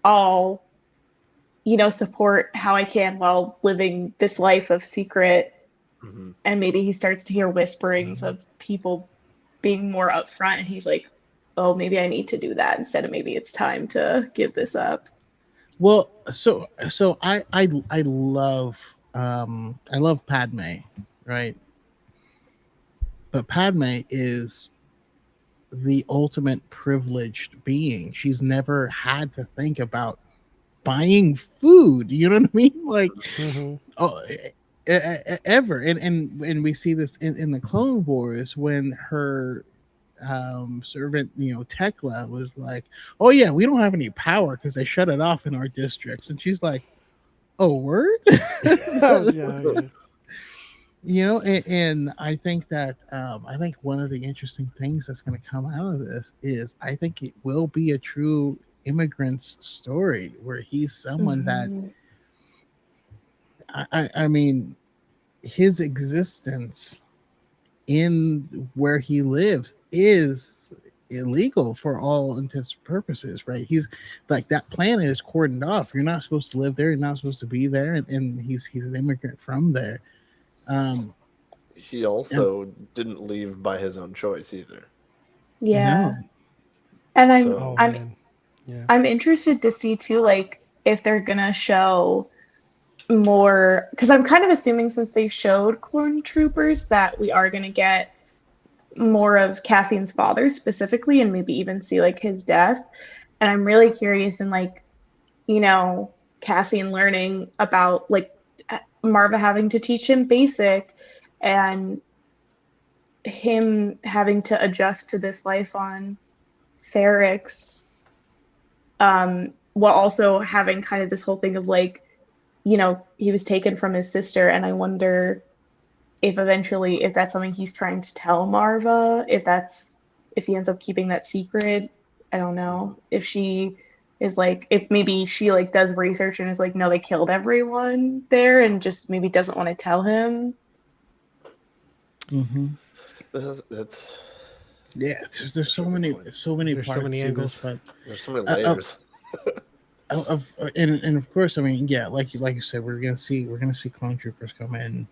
all support how I can while living this life of secret. Mhm. And maybe he starts to hear whisperings of people being more upfront, and he's like, oh, maybe I need to do that instead of maybe it's time to give this up. Well, so I love Padme, right? But Padme is the ultimate privileged being. She's never had to think about buying food. You know what I mean? Like, Mm-hmm. oh, ever. And we see this in the Clone Wars when her servant, Tekla was like, "Oh yeah, we don't have any power because they shut it off in our districts," and she's like, "Oh word." Oh yeah, yeah. And I think that I think one of the interesting things that's going to come out of this is I think it will be a true immigrant's story where he's someone that Mhm. I mean his existence in where he lives is illegal for all intents and purposes, right? He's like that planet is cordoned off. You're not supposed to live there. You're not supposed to be there, and he's an immigrant from there. Um, He and also didn't leave by his own choice either. Yeah. no, And I'm Oh So I'm man. Yeah. I'm interested to see too, like if they're gonna show more, because I'm kind of assuming since they showed clone troopers that we are gonna get more of Cassian's father specifically, and maybe even see like his death. And I'm really curious in like, Cassian learning about like Marva having to teach him basic, and him having to adjust to this life on Ferrix, while also having kind of this whole thing of like, he was taken from his sister, and I wonder if eventually if that's something he's trying to tell Marva, if he ends up keeping that secret. I don't mhm. know. If she is like, if maybe she like does research and is like, no, they killed everyone there and just maybe doesn't want to tell him. hmm That's yeah, there's a good point. so many There's so parts many to this, angles. but There's so many uh, layers. and of course, I mean, yeah, like you said, we're gonna see clone troopers come in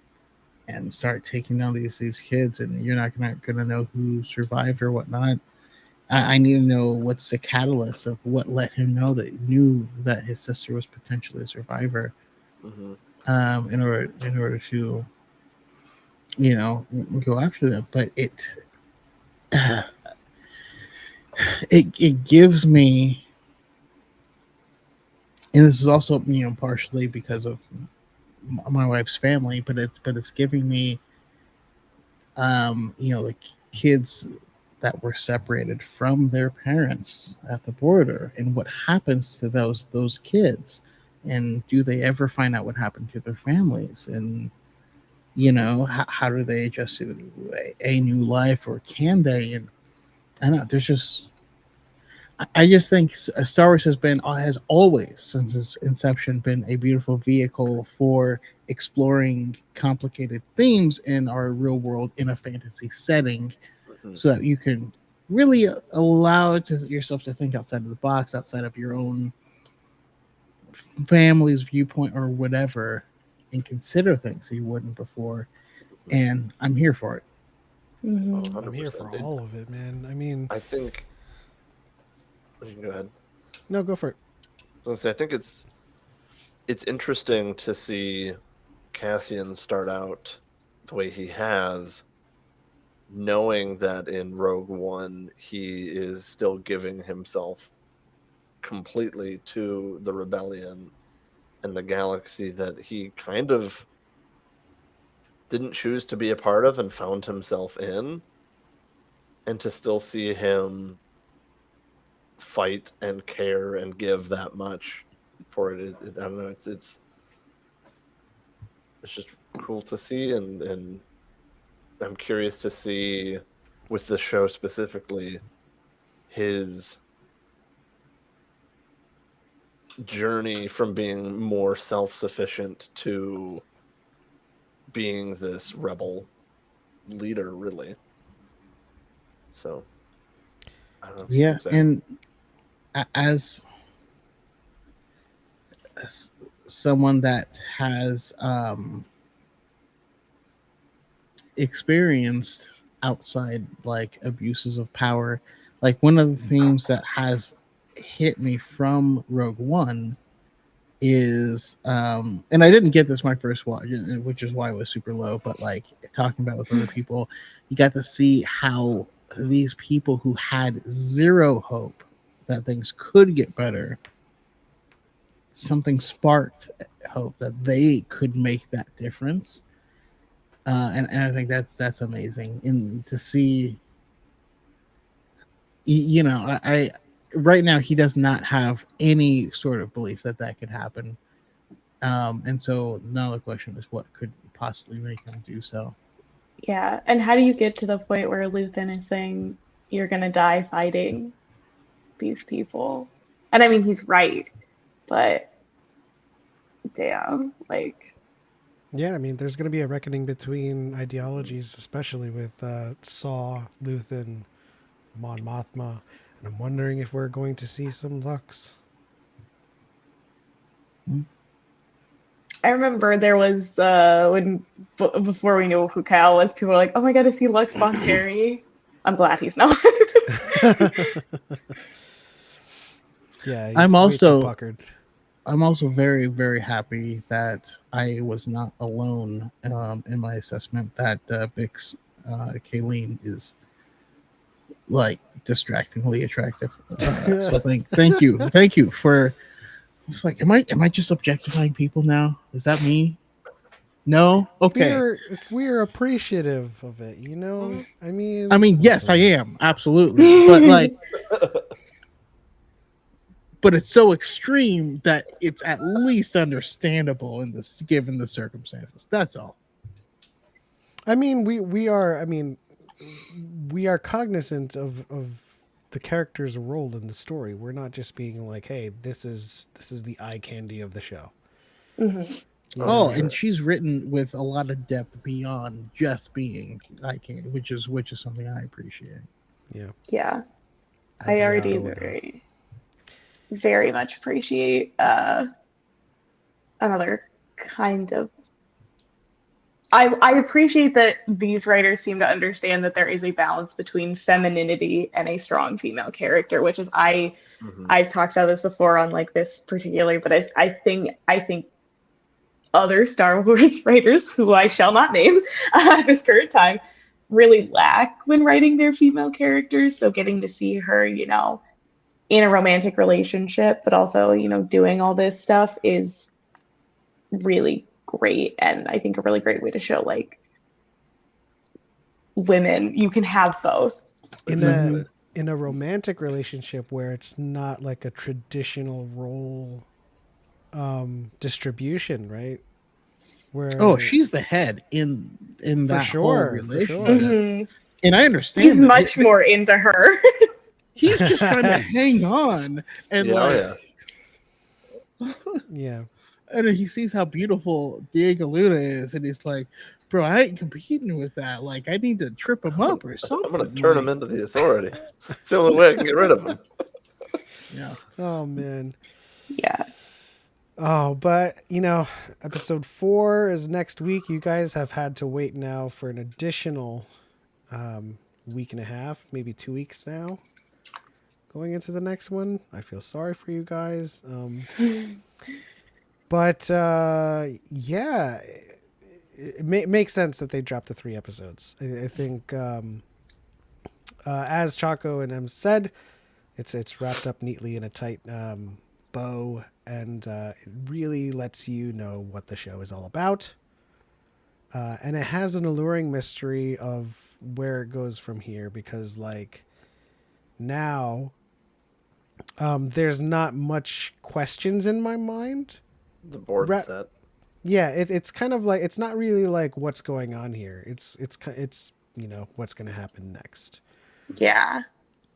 and start taking down these kids, and you're not gonna know who survived or whatnot. I need to know what's the catalyst of what let him know that knew that his sister was potentially a survivor. Hmm. In order to go after them, but it gives me, and this is also partially because of my wife's family, but it's giving me like kids that were separated from their parents at the border, and what happens to those kids, and do they ever find out what happened to their families, and how do they adjust to a new life, or can they? And I don't know, there's just I just think Star Wars has always since its inception been a beautiful vehicle for exploring complicated themes in our real world in a fantasy setting, Hmm. so that you can really allow yourself to think outside of the box, outside of your own family's viewpoint or whatever, and consider things that you wouldn't before. And I'm here for it. Oh, Hmm. I'm here for 100%. all of it, man. I mean, I think you can go ahead. no, go for it. I was gonna say, I think it's interesting to see Cassian start out the way he has, knowing that in Rogue One he is still giving himself completely to the rebellion and the galaxy that he kind of didn't choose to be a part of and found himself in, and to still see him fight and care and give that much for it, I don't know, it's just cool to see, and I'm curious to see with the show specifically his journey from being more self-sufficient to being this rebel leader, really. So I don't know. I'm Yeah, excited. and as someone that has experienced outside like abuses of power, like one of the themes that has hit me from Rogue One is and I didn't get this my first watch, which is why it was super low, but like talking about with other people, you got to see how these people who had zero hope that things could get better, something sparked hope that they could make that difference. And I think that's amazing, and to see, you know, I right now he does not have any sort of belief that that could happen. And so now the question is, what could possibly make him do so? Yeah. And how do you get to the point where Luthen is saying you're gonna die fighting these people? And I mean, he's right, but damn, like, Yeah, I mean, there's going to be a reckoning between ideologies, especially with Saw, Luthen, Mon Mothma, and I'm wondering if we're going to see some Lux. I remember there was before we knew who Cal was, people were like, "Oh my God, is he Lux Von Terry?" I'm glad he's not. Yeah, he's I'm way too also puckered. I'm also very, very happy that I was not alone in my assessment that Bix Kayleen is like distractingly attractive. So thank you for. It's like, am I just objectifying people now? Is that me? No. Okay. We're appreciative of it, you know. I mean, yes, I listen. am absolutely, but like, but it's so extreme that it's at least understandable in this, given the circumstances. That's all. I mean, we are. I mean, we are cognizant of the character's role in the story. We're not just being like, "Hey, this is the eye candy of the show." Mhm. You Oh, know? and she's written with a lot of depth beyond just being eye candy, which is something I appreciate. Yeah. Yeah, I already very much appreciate another kind of. I appreciate that these writers seem to understand that there is a balance between femininity and a strong female character, which is Mhm. I've talked about this before on like this particular, but I think other Star Wars writers, who I shall not name at this current time, really lack when writing their female characters. So getting to see her, in a romantic relationship, but also, doing all this stuff is really great. And I think a really great way to show like women, you can have both. in Exactly. in a romantic relationship where it's not like a traditional role distribution, right? Oh, Where she's the head in for that whole sure, for sure. relationship, Hmm. and I He's understand that much more into her. he's just trying to hang on, and Yeah, oh like, yeah. Yeah. and he sees how beautiful Diego Luna is, and he's like, "Bro, I ain't competing with that. Like, I need to trip him up or something." I'm gonna turn him like, into the authority. It's the only way I can get rid of him. Yeah. Oh man. Yeah. Oh, but episode 4 is next week. You guys have had to wait now for an additional week and a half, maybe 2 weeks now. Going into the next one, I feel sorry for you guys. But yeah, it makes sense that they dropped the 3 episodes. I think, as Chaco and Em said, it's wrapped up neatly in a tight bow, and it really lets you know what the show is all about. And it has an alluring mystery of where it goes from here, because like now there's not much questions in my mind. The board set. Yeah, it's kind of like, it's not really like what's going on here. It's what's going to happen next. Yeah.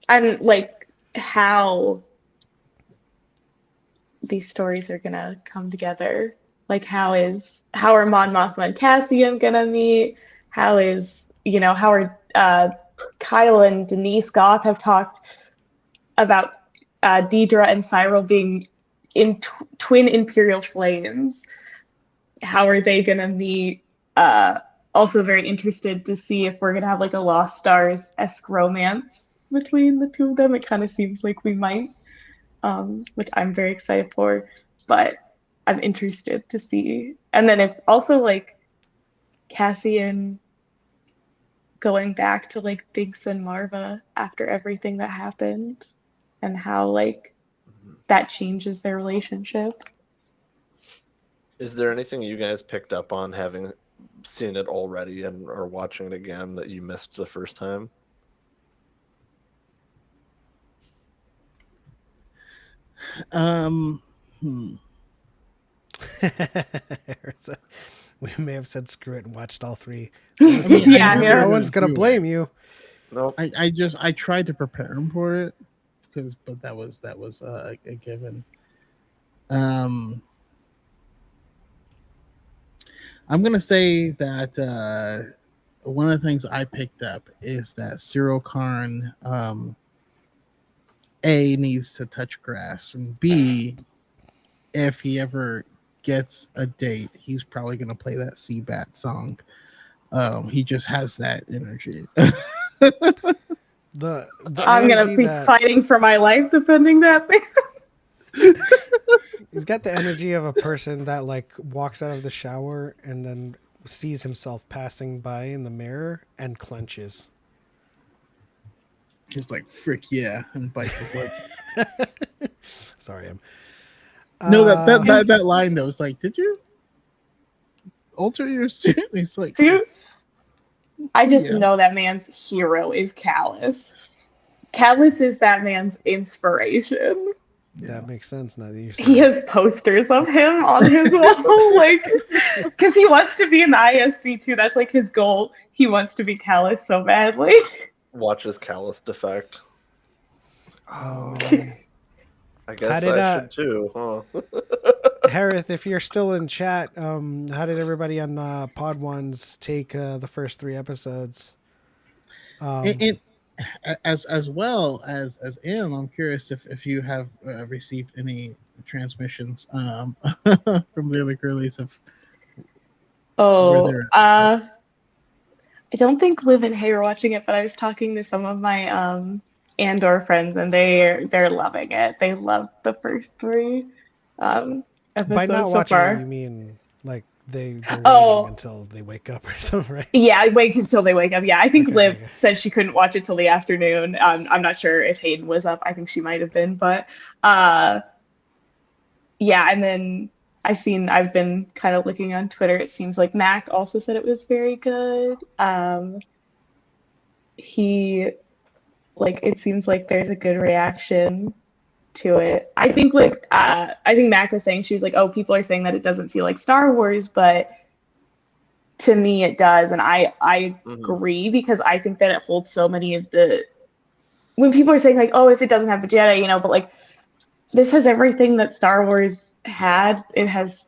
And like how these stories are gonna come together. Like how are Mon Mothma and Cassian gonna meet? How are Kyle and Denise Goth have talked about Deidre and Cyril being twin Imperial flames. How are they gonna meet? Also very interested to see if we're gonna have like a Lost Stars-esque romance between the two of them. It kind of seems like we might, which I'm very excited for. But I'm interested to see. And then if also like Cassian going back to like Biggs and Marva after everything that happened, and how like that changes their relationship. Is there anything you guys picked up on having seen it already and are watching it again that you missed the first time? We may have said screw it and watched all three. Listen, yeah, no one's gonna blame you. Nope. I tried to prepare him for it but that was a given. I'm gonna say that one of the things I picked up is that Cyril Karn A needs to touch grass, and B, if he ever gets a date, he's probably gonna play that Seabat song. He just has that energy. The I'm gonna be fighting for my life defending that thing. He's got the energy of a person that like walks out of the shower and then sees himself passing by in the mirror and clenches. He's like, frick yeah, and bites his lip. Sorry, Em. No, that line though, it's like, did you alter your suit? It's like, I just know that man's hero is Callus. Callus is that man's inspiration. That makes sense now that you're saying. He has posters of him on his wall, like, because he wants to be in the ISB too. That's like his goal. He wants to be Callus so badly. Watches Callus defect. Oh, I guess I should too, huh? Harith, if you're still in chat, how did everybody on Pod Ones take the first 3 episodes? And as well as Em, I'm curious if you have received any transmissions from the other girlies of. I don't think Liv and Hay are watching it, but I was talking to some of my Andor friends, and they're loving it. They loved the first 3 episodes. By not so watching far. it, you mean like they're waiting until they wake up or something, right? Yeah, wait until they wake up. Yeah, I think Liv said she couldn't watch it till the afternoon. I'm not sure if Hayden was up. I think she might have been, but yeah. And then I've been kind of looking on Twitter. It seems like Mac also said it was very good. It seems like there's a good reaction to it. I think Mac was saying, she was like, oh, people are saying that it doesn't feel like Star Wars, but to me it does, and I agree, because I think that it holds so many of the, when people are saying like, oh, if it doesn't have the Jedi, but like this has everything that Star Wars had. It has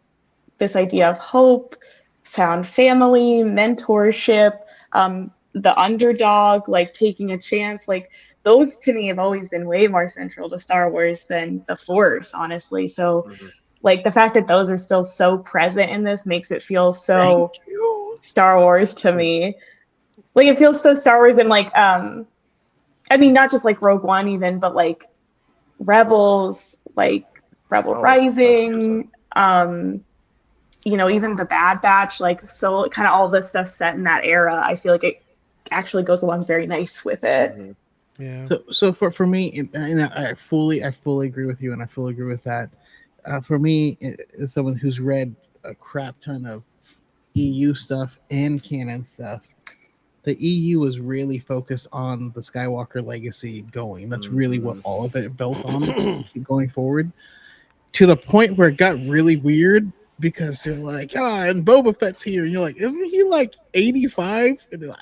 this idea of hope, found family, mentorship, the underdog, like taking a chance, like those to me have always been way more central to Star Wars than the Force, honestly. So like the fact that those are still so present in this makes it feel so Star Wars to me. Like it feels so Star Wars, and like I mean, not just like Rogue One even, but like Rebels, like Rebel Rising, even the Bad Batch, like, so kind of all this stuff set in that era, I feel like it actually goes along very nice with it. Yeah. So for me, and I fully agree with you, and I fully agree with that. For me, as someone who's read a crap ton of EU stuff and canon stuff, the EU was really focused on the Skywalker legacy going. That's really what all of it built on going forward, to the point where it got really weird, because they're like, and Boba Fett's here, and you're like, isn't he like 85? And they're like,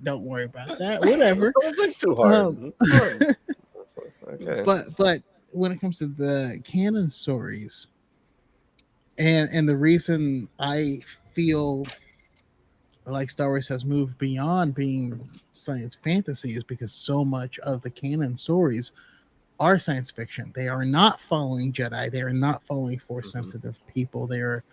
don't worry about that, whatever. Don't think too hard. Okay. But when it comes to the canon stories, and the reason I feel like Star Wars has moved beyond being science fantasy is because so much of the canon stories are science fiction. They are not following Jedi. They are not following force Mm-hmm. sensitive people. They are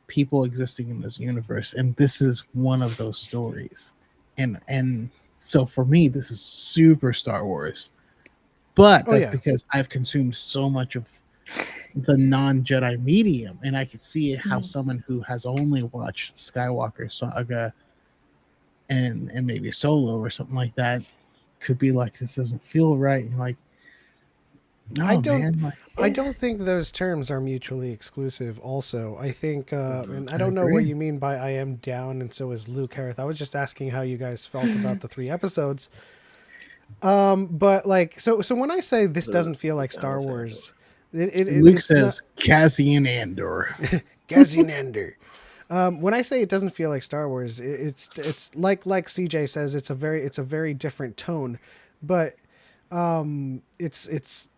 people existing in this universe, and this is one of those stories. And so for me, this is super Star Wars. But Oh that's yeah. because I've consumed so much of the non-Jedi medium, and I could see how Mhm. someone who has only watched Skywalker Saga and maybe Solo or something like that could be like, this doesn't feel right. And like, I no, don't man, like, I don't think those terms are mutually exclusive also. I think Mm-hmm. and I I don't know what agree. you mean by I am down and so is Luke Harith. I was just asking how you guys felt about the 3 episodes. But like so when I say this doesn't feel like Star Wars, Luke it's not says Cassian Andor. Gazinander. When I say it doesn't feel like Star Wars, it's like CJ says, it's a very different tone, but it's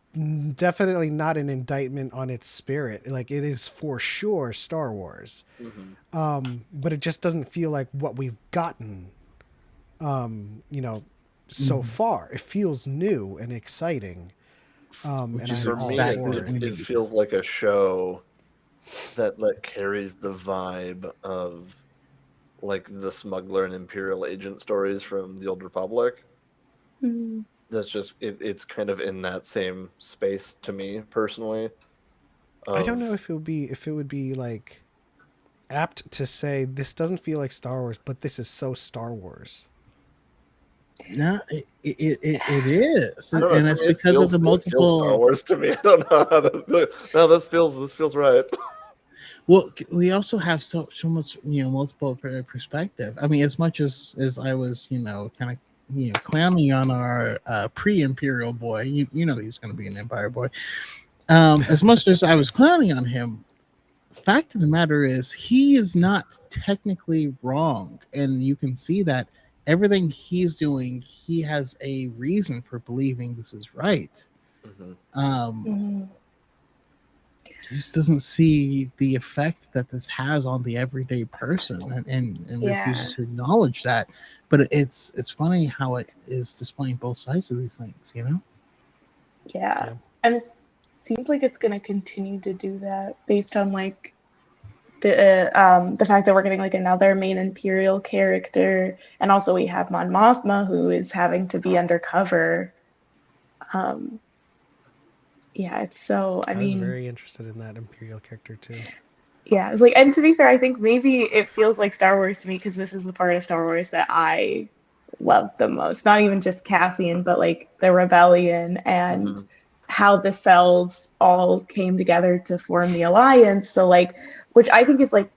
definitely not an indictment on its spirit. Like it is for sure Star Wars, Mm-hmm. but it just doesn't feel like what we've gotten. You know, so Mhm. far it feels new and exciting, Which and is I'm For all me, exactly for what it. we it need. feels like a show that carries the vibe of like the smuggler and imperial agent stories from the Old Republic. Mhm. That's just it's kind of in that same space to me personally. I don't know Of if it would be like apt to say this doesn't feel like Star Wars, but this is so Star Wars. No, it is, I don't know. and For it's me, because of the it feels Star multiple. Wars to me. I don't know how that. No, this feels right. Well, we also have so much, multiple perspective. I mean, as much as I was, kind of, clowning on our pre-imperial boy, you know, he's going to be an empire boy. As much as I was clowning on him, fact of the matter is he is not technically wrong, and you can see that everything he's doing, he has a reason for believing this is right. Mm-hmm. Um, Mhm. he just doesn't see the effect that this has on the everyday person, and Yeah. refuses to acknowledge that. But it's funny how it is displaying both sides of these things, Yeah. Yeah. And it seems like it's going to continue to do that based on like the fact that we're getting like another main Imperial character, and also we have Mon Mothma who is having to be undercover. Um, yeah, it's so. I I was mean, very interested in that Imperial character too. yeah, it's like, and to be fair, I think maybe it feels like Star Wars to me because this is the part of Star Wars that I love the most. Not even just Cassian, but like the rebellion and Mm-hmm. how the cells all came together to form the alliance. So like, which I think is like,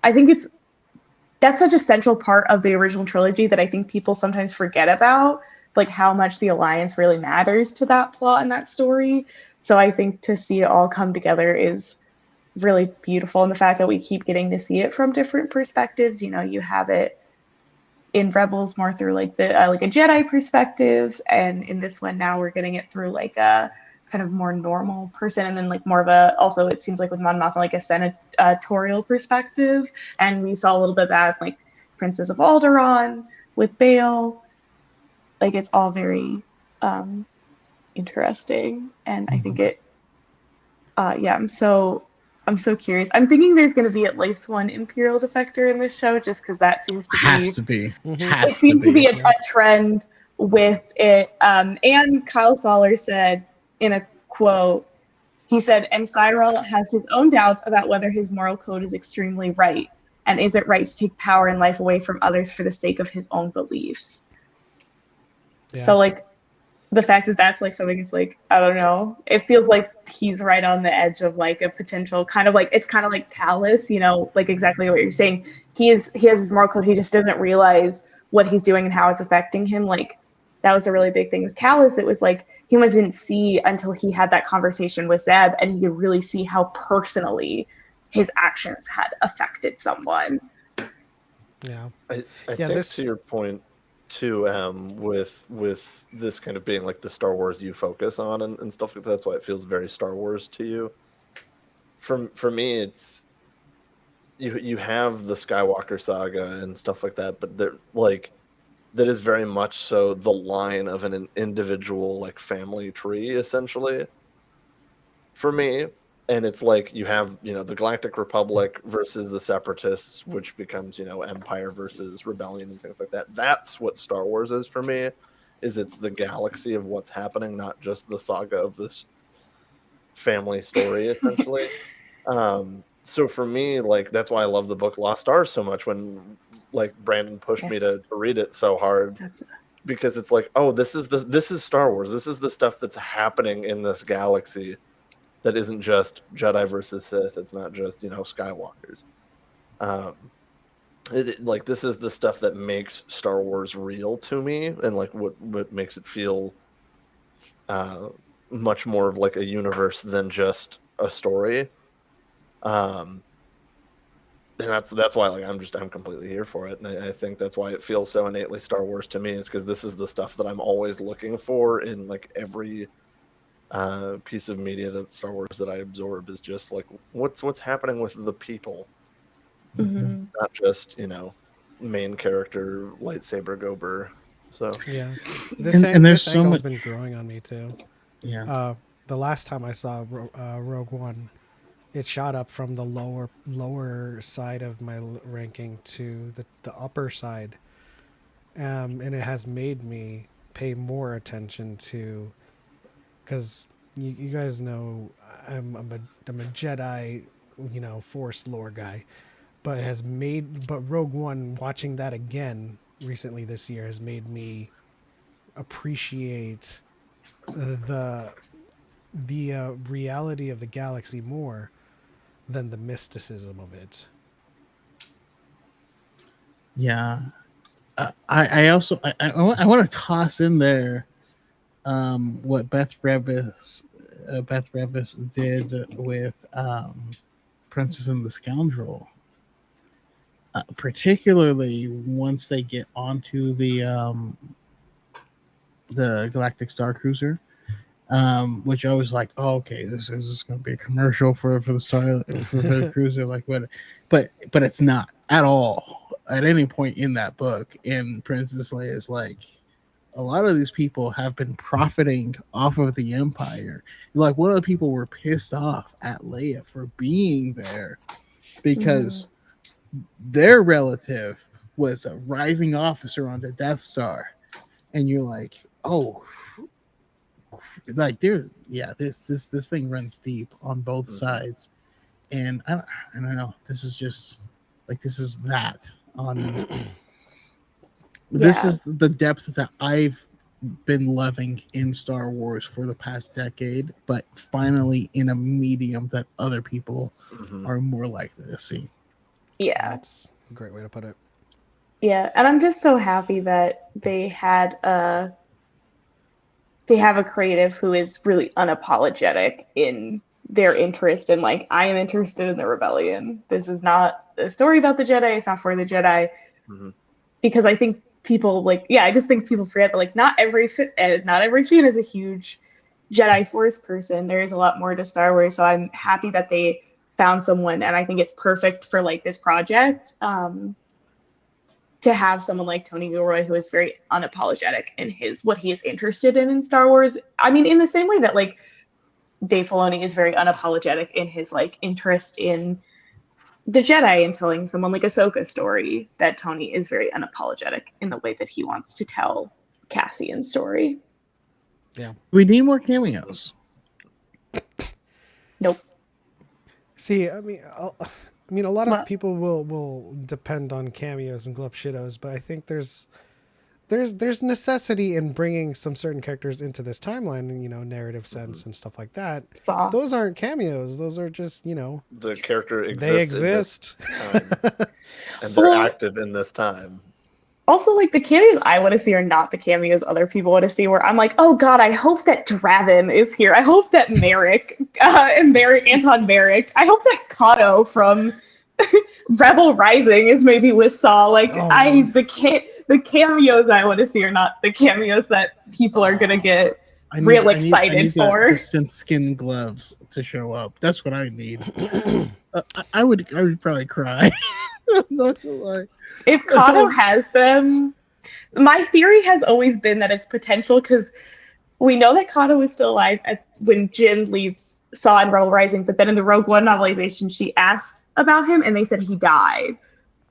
I think it's that's such a central part of the original trilogy that I think people sometimes forget about, like how much the alliance really matters to that plot and that story. So I think to see it all come together is really beautiful, and the fact that we keep getting to see it from different perspectives. You know, you have it in Rebels more through like the like a Jedi perspective, and in this one now we're getting it through like a kind of more normal person, and then like more of a also it seems like with Mon Mothma like a senatorial perspective, and we saw a little bit of that like Princess of Alderaan with Bail. Like it's all very um, interesting, and I think it yeah, I'm so curious. I'm thinking there's going to be at least one Imperial defector in this show, just because that seems to Has be to be, Mm-hmm. it has to seems to be be. Yeah. a trend with it. And Kyle Soller said in a quote, he said, and Cyril has his own doubts about whether his moral code is extremely right, and is it right to take power and life away from others for the sake of his own beliefs. Yeah. So like the fact that that's like something is like I don't know. It feels like he's right on the edge of like a potential kind of like it's kind of like Callus, you know, like exactly what you're saying. He has his moral code. He just doesn't realize what he's doing and how it's affecting him. Like that was a really big thing with Callus. It was like humans didn't see until he had that conversation with Zeb, and he could really see how personally his actions had affected someone. Yeah. I Yeah. think to This. your point too, with this kind of being like the Star Wars you focus on and stuff like that, that's why it feels very Star Wars to you. For me, it's you have the Skywalker saga and stuff like that, but they're like that is very much so the line of an individual like family tree, essentially, for me. And it's like you have, the Galactic Republic versus the Separatists, which becomes, Empire versus Rebellion and things like that. That's what Star Wars is for me, is it's the galaxy of what's happening, not just the saga of this family story, essentially. So for me, like, that's why I love the book Lost Stars so much, when like Brandon pushed me Yes. to read it so hard, That's because it's like, oh, this is Star Wars. This is the stuff that's happening in this galaxy that isn't just Jedi versus Sith. It's not just, Skywalkers. Um, like, this is the stuff that makes Star Wars real to me, and like what makes it feel much more of like a universe than just a story. And that's why, like, I'm completely here for it, and I think that's why it feels so innately Star Wars to me, is because this is the stuff that I'm always looking for in like every piece of media that Star Wars that I absorb, is just like what's happening with the people, mhm. not just main character lightsaber gober. So Yeah, And there's this so angle's much. been growing on me too. Yeah. The last time I saw Rogue One, it shot up from the lower side of my ranking to the upper side, and it has made me pay more attention to, because you guys know I'm a Jedi, Force lore guy, but Rogue One, watching that again recently this year, has made me appreciate the reality of the galaxy more than the mysticism of it. Yeah. I also I want to toss in there what Beth Revis did with Princess and the Scoundrel, particularly once they get onto the Galactic Star Cruiser, which I was like, oh, okay, this is going to be a commercial for the cruiser, like what, but it's not at all at any point in that book. And Princess Leia is like, a lot of these people have been profiting off of the Empire. Like, one of the people were pissed off at Leia for being there because their relative was a rising officer on the Death Star, and you're like, oh, like this thing runs deep on both sides, and I don't know. This is just like, this is that on. This is the depth that I've been loving in Star Wars for the past decade, but finally in a medium that other people are more likely to see. Yeah. That's a great way to put it. Yeah, and I'm just so happy that they have a creative who is really unapologetic in their interest in, like, I am interested in the rebellion. This is not a story about the Jedi, it's not for the Jedi. Because I think people, like, I just think people forget that, like, not every fan is a huge Jedi Force person. There is a lot more to Star Wars, so I'm happy that they found someone, and I think it's perfect for, like, this project, to have someone like Tony Gilroy, who is very unapologetic in what he is interested in Star Wars. I mean, in the same way that, like, Dave Filoni is very unapologetic in his, like, interest in the Jedi and telling someone like Ahsoka's story, that Tony is very unapologetic in the way that he wants to tell Cassian's story. Yeah. We need more cameos. Nope. See, I mean, a lot Well- of people will depend on cameos and glub shittos, but I think there's necessity in bringing some certain characters into this timeline, and narrative sense and stuff like that. Saw. Those aren't cameos; those are just the character exists. they exist. In this time, and they're active in this time. Also, like, the cameos I want to see are not the cameos other people want to see, where I'm like, oh god, I hope that Draven is here. I hope that Anton Merrick. I hope that Kato from Rebel Rising is maybe with Saw. Like, the cameos I want to see are not the cameos that people are gonna get excited for. The synth skin gloves to show up. That's what I need. I would probably cry. I'm not gonna lie. If Kato has them, My theory has always been that it's potential because we know that Kato is still alive when Jin leaves Saw and Rebel Rising, but then in the Rogue One novelization, she asks about him and they said he died.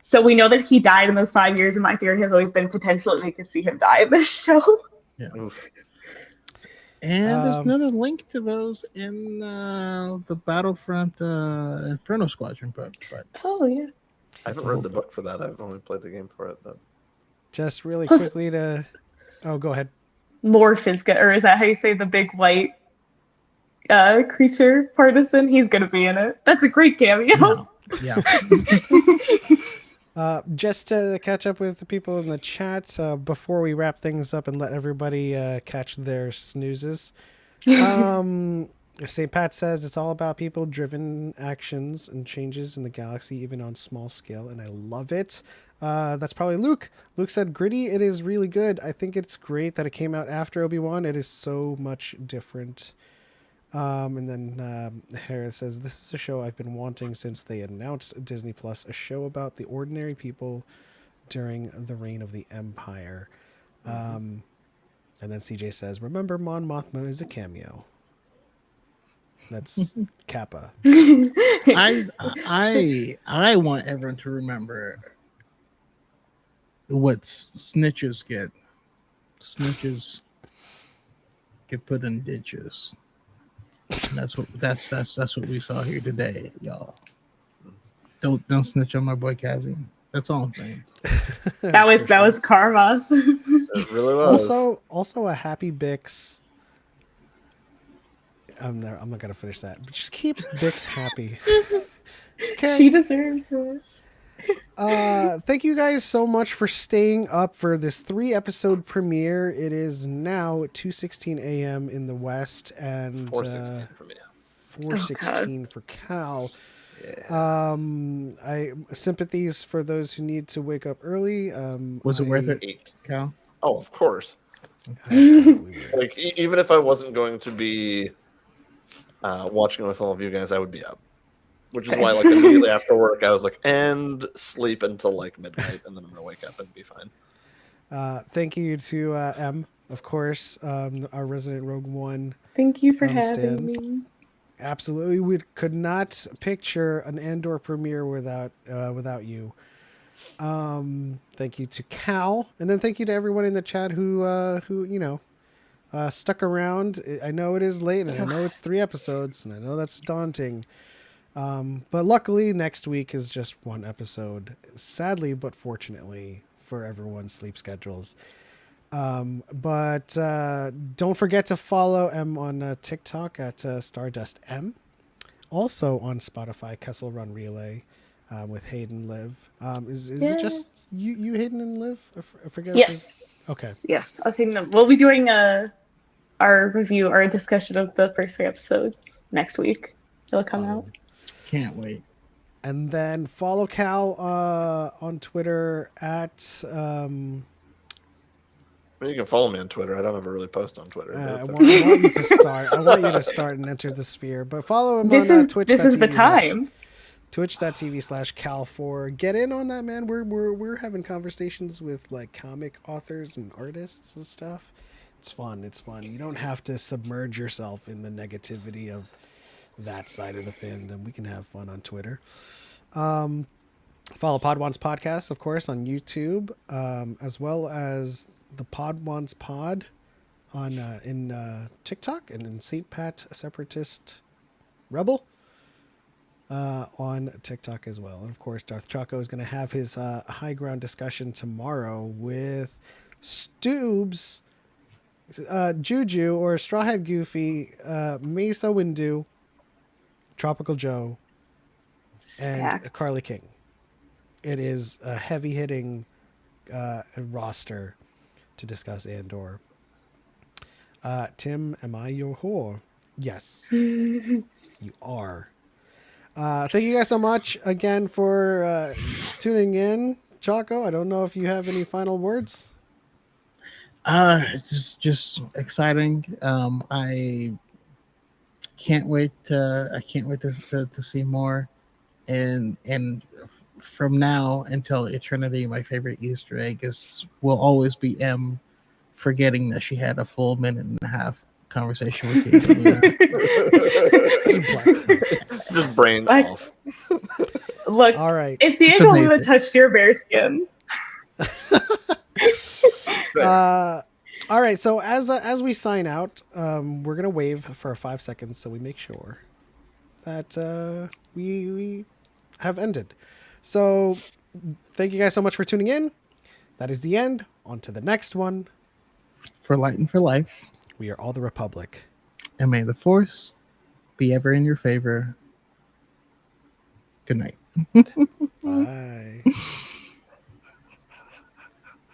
So we know that he died in those 5 years, and my theory has always been potential that we could see him die in this show. Yeah. Oof. And there's another link to those in the Battlefront Inferno Squadron book. But Oh, yeah. I haven't read the book for that. I've only played the game for it. But Just really Plus- quickly to. Oh, go ahead. Morph is good, or is that how you say the big white creature partisan? He's going to be in it. That's a great cameo. yeah. Just to catch up with the people in the chat before we wrap things up and let everybody catch their snoozes. St. Pat says it's all about people-driven actions and changes in the galaxy, even on small scale, and I love it. That's probably Luke. Luke said, gritty, it is really good. I think it's great that it came out after Obi-Wan. It is so much different. And then Harris says, this is a show I've been wanting since they announced Disney Plus, a show about the ordinary people during the reign of the Empire. And then CJ says, remember Mon Mothma is a cameo. That's Kappa. I want everyone to remember what snitches get. Snitches get put in ditches. And that's what we saw here today, y'all. Don't snitch on my boy Kazi. That's all I'm saying. That was karma. it really was. Also a happy Bix. I'm not gonna finish that, but just keep Bix happy. Okay. She deserves it. Thank you guys so much for staying up for this 3-episode premiere. It is now 2:16 a.m. in the West and 4:16 for me. 4:16 for Cal. Yeah. I sympathies for those who need to wake up early. Was it worth it, 8. Cal? Oh, of course. Absolutely worth it. Like even if I wasn't going to be watching with all of you guys, I would be up. Which is why, like, immediately after work, I was like, and sleep until like midnight, and then I'm gonna wake up and be fine. Thank you to M, of course, our resident Rogue One. Thank you for Stan. having me. Absolutely, we could not picture an Andor premiere without you. Thank you to Cal, and then thank you to everyone in the chat who stuck around. I know it is late, and I know it's 3 episodes, and I know that's daunting. But luckily, next week is just 1 episode. Sadly, but fortunately for everyone's sleep schedules. But don't forget to follow M on TikTok at Stardust M. Also on Spotify, Kessel Run Relay with Hayden Liv. Is it just you, Hayden, and Liv? I forget. Yes. Okay. Yes, I'll say no. We'll be doing our review or a discussion of the first 3 episodes next week. It'll come out. Can't wait. And then follow Cal on Twitter at. You can follow me on Twitter. I don't ever really post on Twitter. I But want you to start. I want you to start and enter the sphere. But follow him on Twitch. This is the time. Twitch.tv/CalForrer. Get in on that, man. We're having conversations with like comic authors and artists and stuff. It's fun. It's fun. You don't have to submerge yourself in the negativity of that side of the fandom. We can have fun on Twitter. Follow Podwans Podcast, of course, on YouTube, as well as the Podwans Pod on in TikTok and in St. Pat Separatist Rebel on TikTok as well. And of course, Darth Chaco is going to have his high ground discussion tomorrow with Stoobs, Juju or Strawhead Goofy, Mesa Windu, Tropical Joe, and Carly King. It is a heavy-hitting roster to discuss Andor. Tim, am I your whore? Yes, you are. Thank you guys so much again for tuning in. Chaco, I don't know if you have any final words. Just exciting. I can't wait to see more. and from now until eternity, my favorite Easter egg will always be M forgetting that she had a full minute and a half conversation with Diego Luna. Just brain Like- off. Look, All right. if Diego Luna amazing. touched your bear skin, All right. So as we sign out, we're gonna wave for 5 seconds so we make sure that we have ended. So thank you guys so much for tuning in. That is the end. On to the next one. For light and for life, We are all the Republic. and may the Force be ever in your favor. Good night. Bye.